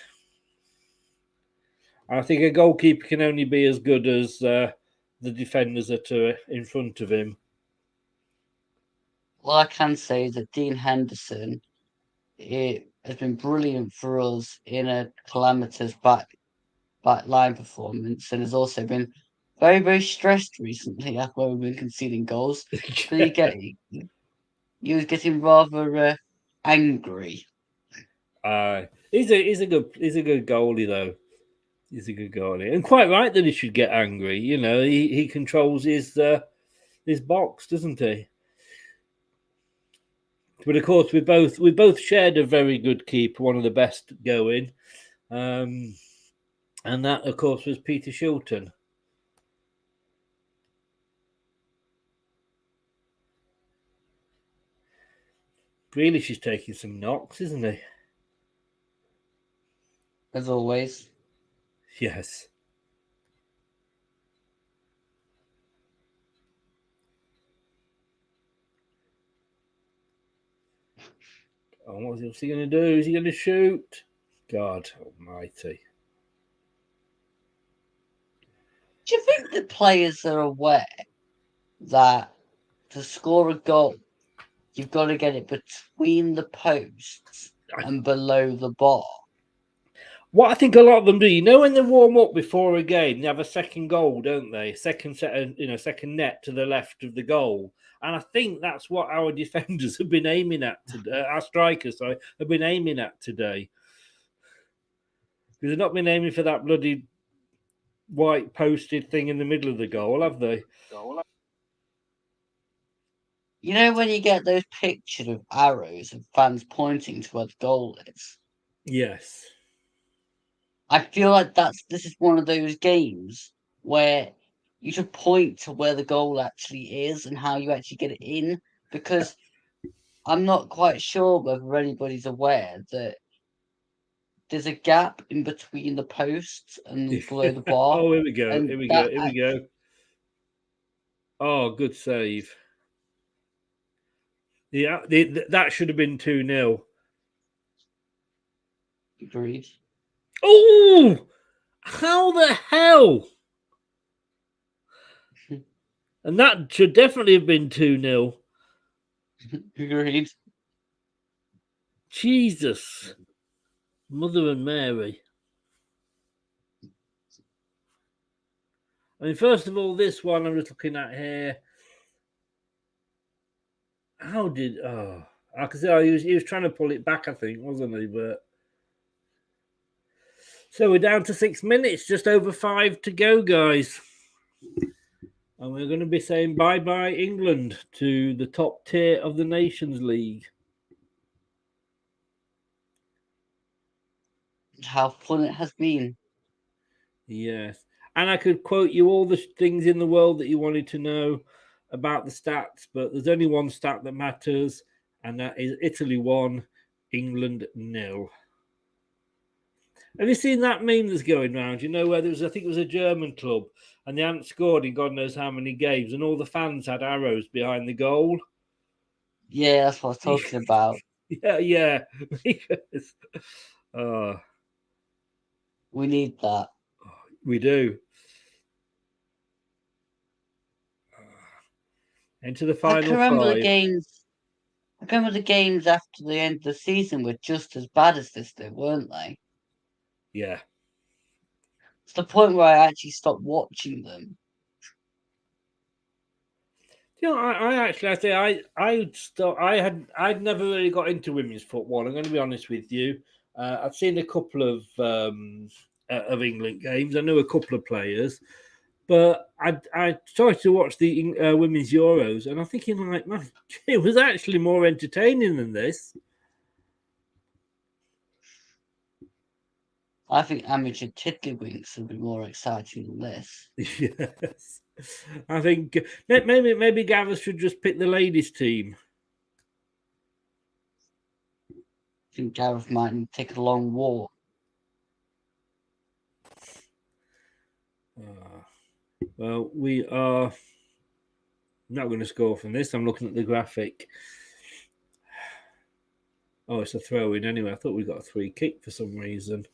I think a goalkeeper can only be as good as the defenders that are in front of him. All I can say is that Dean Henderson has been brilliant for us in a calamitous back line performance, and has also been very, very stressed recently after we've been conceding goals. He was getting rather angry. He's a good goalie though. He's a good goalie, and quite right that he should get angry. You know, he controls his box, doesn't he? But of course, we both shared a very good keeper, one of the best going, and that of course was Peter Shilton. Really, she's taking some knocks, isn't he? As always. Yes. Oh, what's he going to do? Is he going to shoot? God almighty. Do you think the players are aware that to score a goal, you've got to get it between the posts and below the bar? What I think a lot of them do, you know, when they warm up before a game, they have a second goal, don't they? Second net to the left of the goal. And I think that's what our defenders have been aiming at today. Our strikers, have been aiming at today. Because they've not been aiming for that bloody white posted thing in the middle of the goal, have they? You know when you get those pictures of arrows of fans pointing to where the goal is? Yes. I feel like this is one of those games where you should point to where the goal actually is and how you actually get it in, because I'm not quite sure whether anybody's aware that there's a gap in between the posts and below the bar. Oh, here we go. Here we go. Oh, good save. Yeah, that should have been 2-0. Agreed. Oh, how the hell? And that should definitely have been 2-0. Agreed. Jesus. Mother and Mary. I mean, first of all, this one I'm just looking at here. How did... Oh, I can see he was trying to pull it back, I think, wasn't he? But... So we're down to 6 minutes, just over 5 to go, guys. And we're going to be saying bye-bye, England, to the top tier of the Nations League. How fun it has been. Yes. And I could quote you all the things in the world that you wanted to know about the stats, but there's only one stat that matters, and that is Italy 1, England 0. Have you seen that meme that's going around? You know, where I think it was a German club, and they hadn't scored in God knows how many games, and all the fans had arrows behind the goal. Yeah, that's what I was talking about. Yeah. Because, we need that. We do. Into the final I can remember 5. the games. I can remember the games after the end of the season were just as bad as this, though, weren't they? Yeah. It's the point where I actually stopped watching them. You know, I'd never really got into women's football. I'm going to be honest with you. I've seen a couple of England games. I know a couple of players, but I started to watch the women's Euros, and I'm thinking, like, man, it was actually more entertaining than this. I think amateur tiddlywinks would be more exciting than this. Yes. I think maybe Gareth should just pick the ladies' team. I think Gareth might take a long walk. Well, we are not going to score from this. I'm looking at the graphic. Oh, it's a throw-in anyway. I thought we got a free kick for some reason.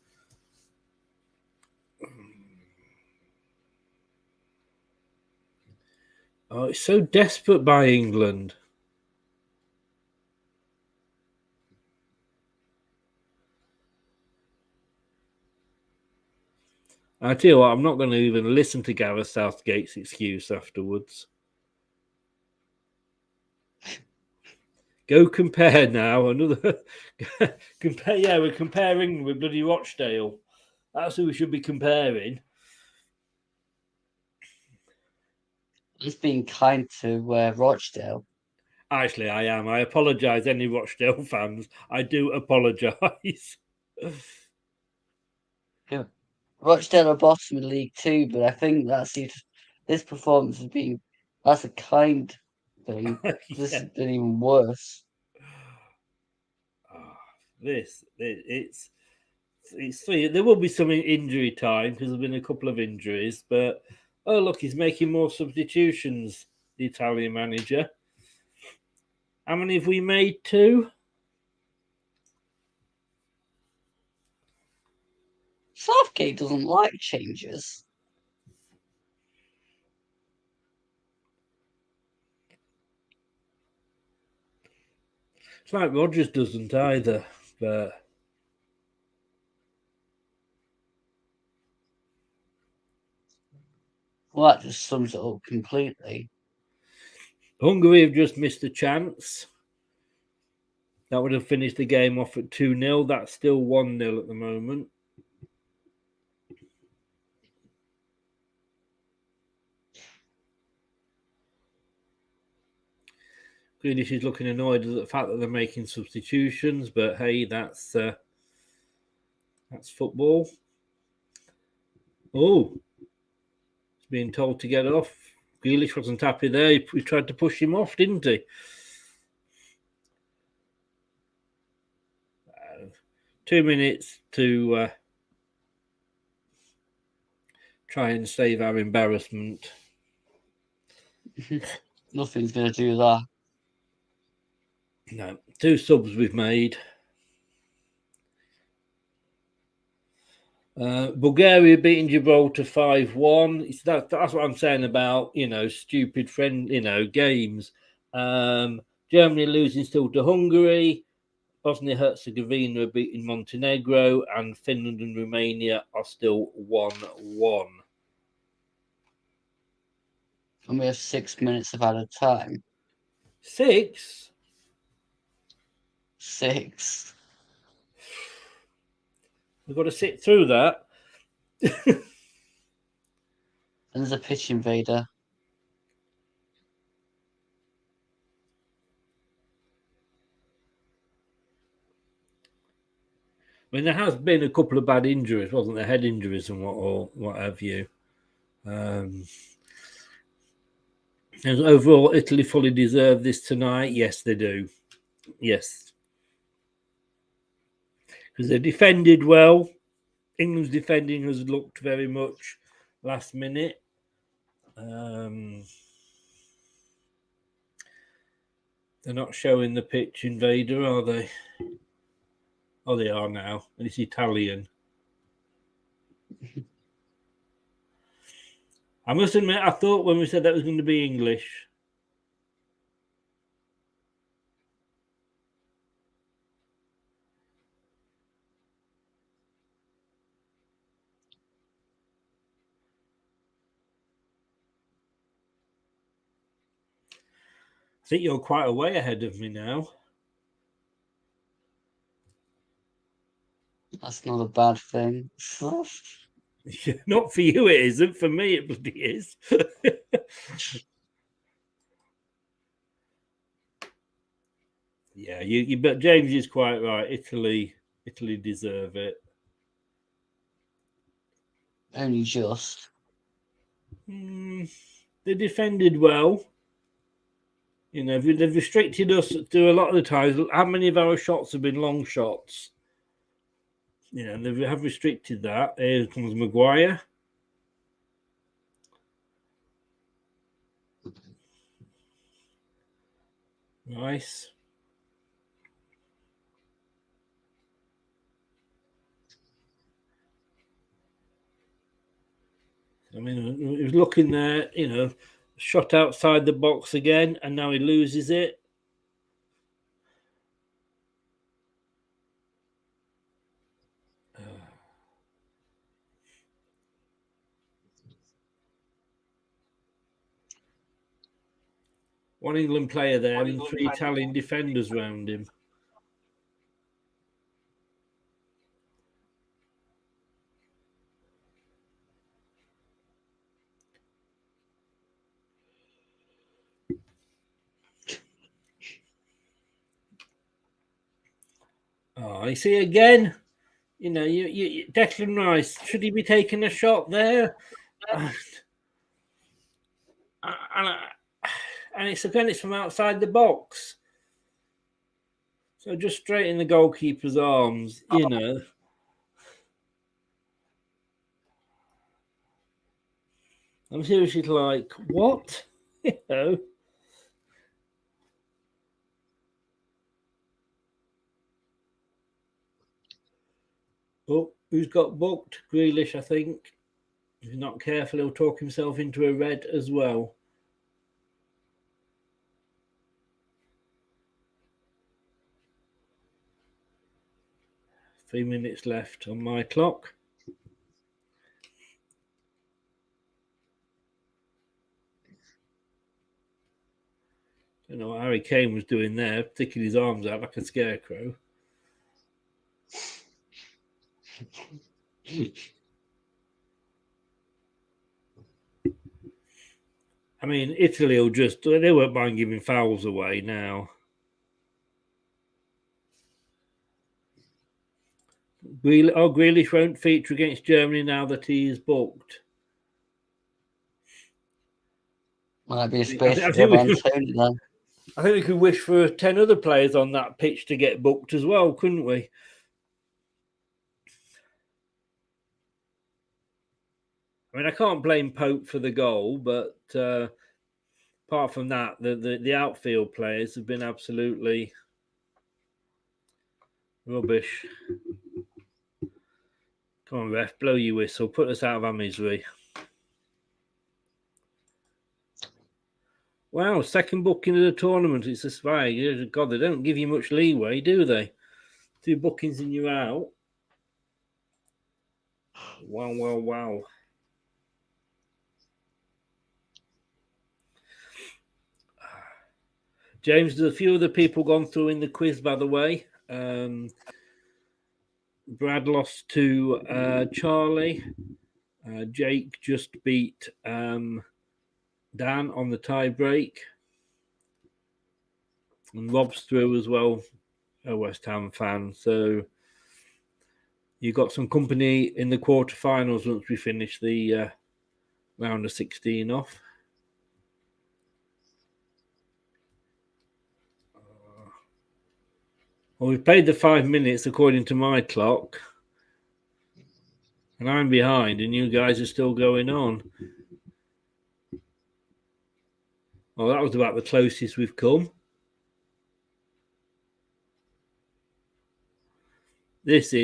Oh, it's so desperate by England. I tell you what, I'm not going to even listen to Gareth Southgate's excuse afterwards. Go compare now. Another compare. Yeah, we're comparing with bloody Rochdale. That's who we should be comparing. He's being kind to Rochdale. Actually, I am. I apologise, any Rochdale fans. I do apologise. Yeah. Rochdale are bottom of League Two, but I think this performance has been that's a kind thing. This has been even worse. It's three. There will be some injury time because there've been a couple of injuries, but oh look, he's making more substitutions. The Italian manager. How many have we made? 2. Southgate doesn't like changes. It's like Rodgers doesn't either, but Well, that just sums it up completely. Hungary have just missed a chance. That would have finished the game off at 2-0. That's still 1-0 at the moment. Grealish is looking annoyed at the fact that they're making substitutions, but hey, that's football. Oh, he's being told to get off. Grealish wasn't happy there. He tried to push him off, didn't he? 2 minutes to try and save our embarrassment. Nothing's going to do that. No, 2 subs we've made. Bulgaria beating Gibraltar 5-1. That's what I'm saying about, stupid games. Germany losing still to Hungary. Bosnia-Herzegovina are beating Montenegro, and Finland and Romania are still 1-1. And we have 6 minutes of added time. 6? 6. We've got to sit through that. And there's a pitch invader. I mean, there has been a couple of bad injuries, wasn't there? Head injuries and what have you. And overall, Italy fully deserve this tonight. Yes, they do. Yes. Because they defended well. England's defending has looked very much last minute. They're not showing the pitch invader, are they? Oh, they are now. And it's Italian. I must admit, I thought when we said that was going to be English. I think you're quite a way ahead of me now. That's not a bad thing. Not for you, it isn't. For me, it bloody is. Yeah, but James is quite right. Italy deserve it. Only just. They defended well. They've restricted us to a lot of the times. How many of our shots have been long shots? They have restricted that. Here comes Maguire. Nice. I mean, he was looking there, shot outside the box again, and now he loses it. One England player there and 3 Italian defenders around him. Oh, you see again, you know, you Declan Rice, should he be taking a shot there? And it's from outside the box. So just straight in the goalkeeper's arms, you know. I'm seriously like, what? You know. Oh, who's got booked? Grealish, I think. If he's not careful, he'll talk himself into a red as well. Three minutes left on my clock. I don't know what Harry Kane was doing there, sticking his arms out like a scarecrow. I mean, Italy will just, they won't mind giving fouls away now. Grealish won't feature against Germany now that he is booked. Might be a space for Mancini then. I think we could wish for 10 other players on that pitch to get booked as well, couldn't we? I mean, I can't blame Pope for the goal, but apart from that, the outfield players have been absolutely rubbish. Come on, ref, blow your whistle. Put us out of our misery. Wow, second booking of the tournament. It's a spy. God, they don't give you much leeway, do they? 2 bookings and you're out. Wow, wow, wow. James, there's a few other people gone through in the quiz, by the way. Brad lost to Charlie. Jake just beat Dan on the tie break. And Rob's through as well, a West Ham fan. So you got some company in the quarterfinals once we finish the round of 16 off. Well, we've played the 5 minutes according to my clock. And I'm behind, and you guys are still going on. Well, that was about the closest we've come. It's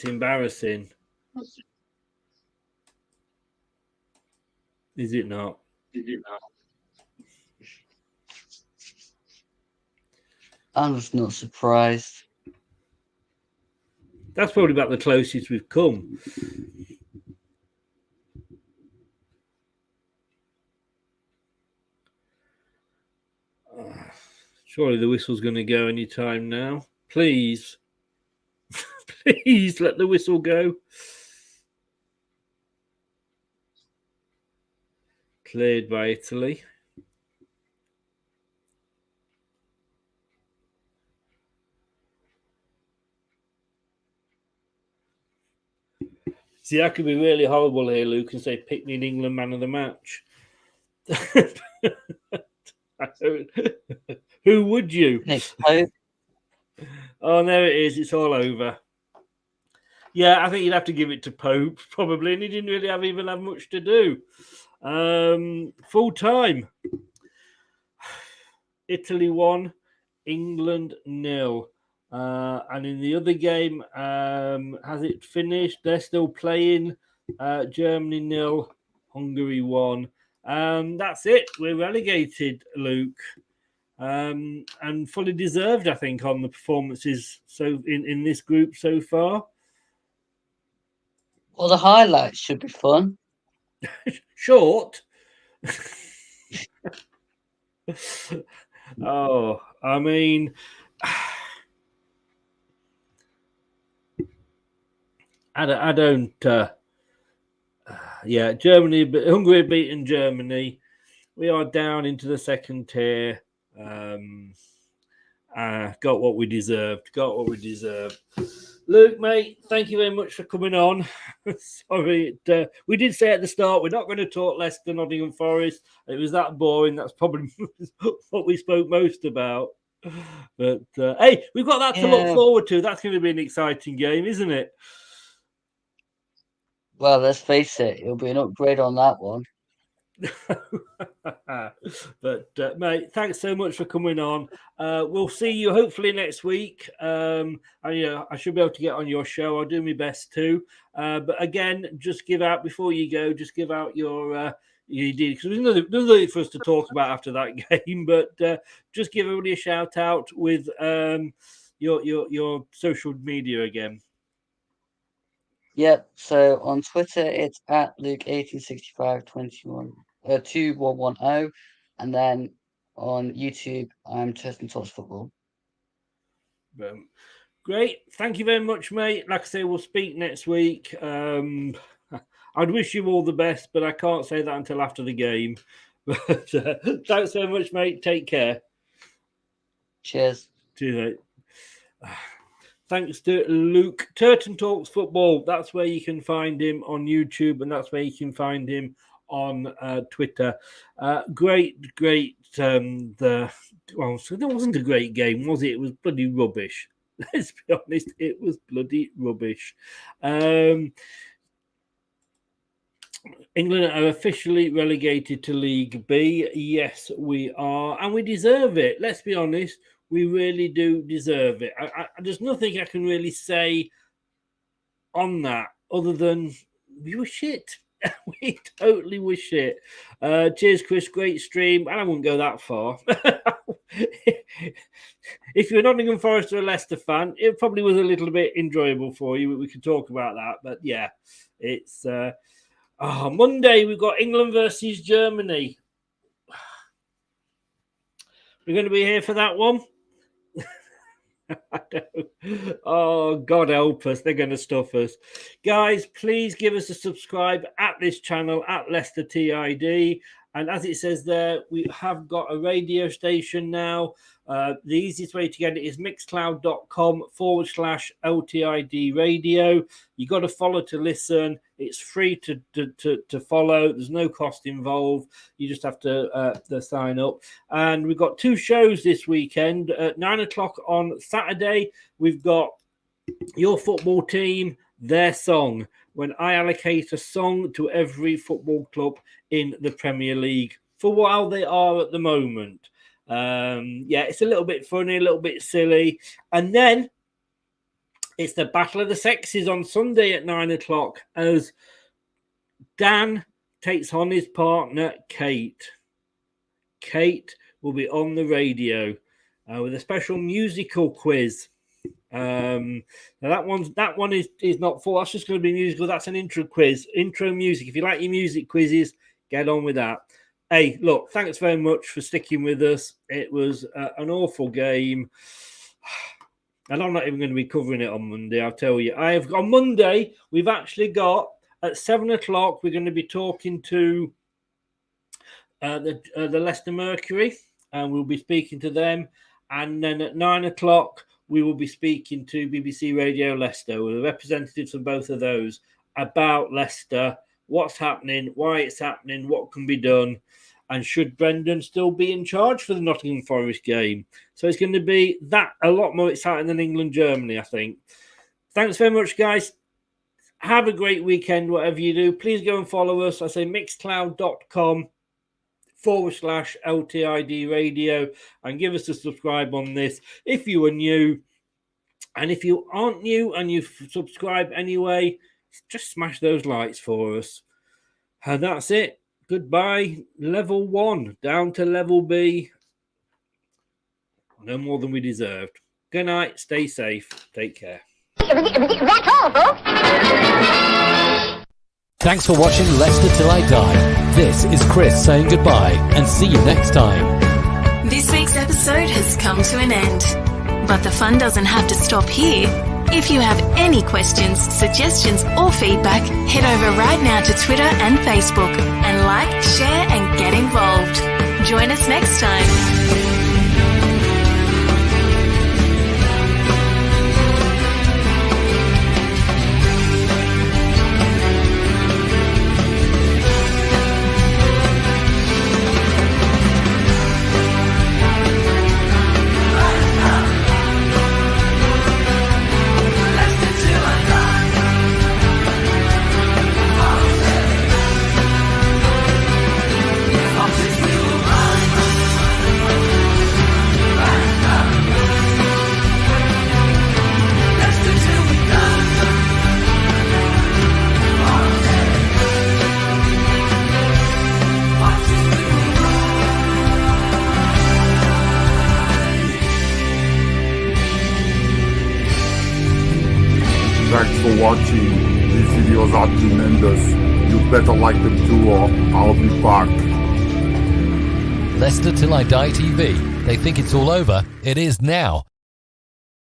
embarrassing. Is it not? I'm just not surprised. That's probably about the closest we've come. Surely the whistle's going to go any time now. Please. Please let the whistle go. Cleared by Italy. See, I could be really horrible here, Luke, and say pick me in England man of the match. Who would you? Oh, there it is. It's all over. Yeah, I think you'd have to give it to Pope, probably, and he didn't really even have much to do. Full time. Italy 1, England 0. And in the other game, has it finished? They're still playing. Germany 0, Hungary 1. That's it. We're relegated, Luke. And fully deserved, I think, on the performances so in this group so far. Well, the highlights should be fun. Short. Oh, I mean, I don't. Yeah, Germany, Hungary beaten Germany. We are down into the second tier. Got what we deserved. Luke, mate, thank you very much for coming on. Sorry, we did say at the start we're not going to talk Leicester, Nottingham Forest. It was that boring. That's probably what we spoke most about. But hey, we've got that to look forward to. That's going to be an exciting game, isn't it? Well, let's face it, it'll be an upgrade on that one. But mate, thanks so much for coming on. We'll see you hopefully next week. I should be able to get on your show. I'll do my best too. But again, just give out before you go. Just give out your because there's nothing for us to talk about after that game. But just give everybody a shout out with your social media again. Yep. So on Twitter, it's at Luke18652110, and then on YouTube, I'm Turton Talks Football. Great. Thank you very much, mate. Like I say, we'll speak next week. I'd wish you all the best, but I can't say that until after the game. But thanks so much, mate. Take care. Cheers. Cheers, mate. Thanks to Luke. Turton Talks Football. That's where you can find him on YouTube, and that's where you can find him on Twitter. Great. So that wasn't a great game, was it? It was bloody rubbish. Let's be honest, it was bloody rubbish. England are officially relegated to League B. Yes, we are, and we deserve it. Let's be honest. We really do deserve it. There's nothing I can really say on that other than we were shit. We totally were shit. Cheers, Chris. Great stream. And I wouldn't go that far. If you're a Nottingham Forest or a Leicester fan, it probably was a little bit enjoyable for you. We could talk about that. But yeah, it's Monday. We've got England versus Germany. We're going to be here for that one. Oh, God help us. They're going to stuff us. Guys, please give us a subscribe at this channel, at LTID. And as it says there, we have got a radio station now. The easiest way to get it is mixcloud.com/LTID radio. You got to follow to listen. It's free to follow. There's no cost involved. You just have to sign up. And we've got two shows this weekend. At 9 o'clock on Saturday, we've got Your Football Team, Their Song, when I allocate a song to every football club in the Premier League for while they are at the moment. It's a little bit funny, a little bit silly. And then it's the Battle of the Sexes on Sunday at 9 o'clock as Dan takes on his partner, Kate. Kate will be on the radio with a special musical quiz. Now that one is not full. That's just going to be musical. That's an intro quiz, intro music. If you like your music quizzes, get on with that. Hey, look, thanks very much for sticking with us. It was an awful game. And I'm not even going to be covering it on Monday, I'll tell you. On Monday, we've actually got, at 7 o'clock, we're going to be talking to the Leicester Mercury, and we'll be speaking to them. And then at 9 o'clock, we will be speaking to BBC Radio Leicester with representatives from both of those about Leicester, what's happening, why it's happening, what can be done, and should Brendan still be in charge for the Nottingham Forest game. So it's going to be that a lot more exciting than England-Germany, I think. Thanks very much, guys. Have a great weekend, whatever you do. Please go and follow us. I say mixcloud.com/LTID radio and give us a subscribe on this if you are new. And if you aren't new and you've subscribed anyway, just smash those likes for us. And that's it. Goodbye. Level 1 down to level B. No more than we deserved. Good night. Stay safe. Take care. That's all, folks. Thanks for watching Leicester Till I Die. This is Chris saying goodbye and see you next time. This week's episode has come to an end. But the fun doesn't have to stop here. If you have any questions, suggestions or feedback, head over right now to Twitter and Facebook and like, share and get involved. Join us next time. Thanks for watching. These videos are tremendous. You better like them too, or I'll be back. Leicester Till I Die TV. They think it's all over. It is now.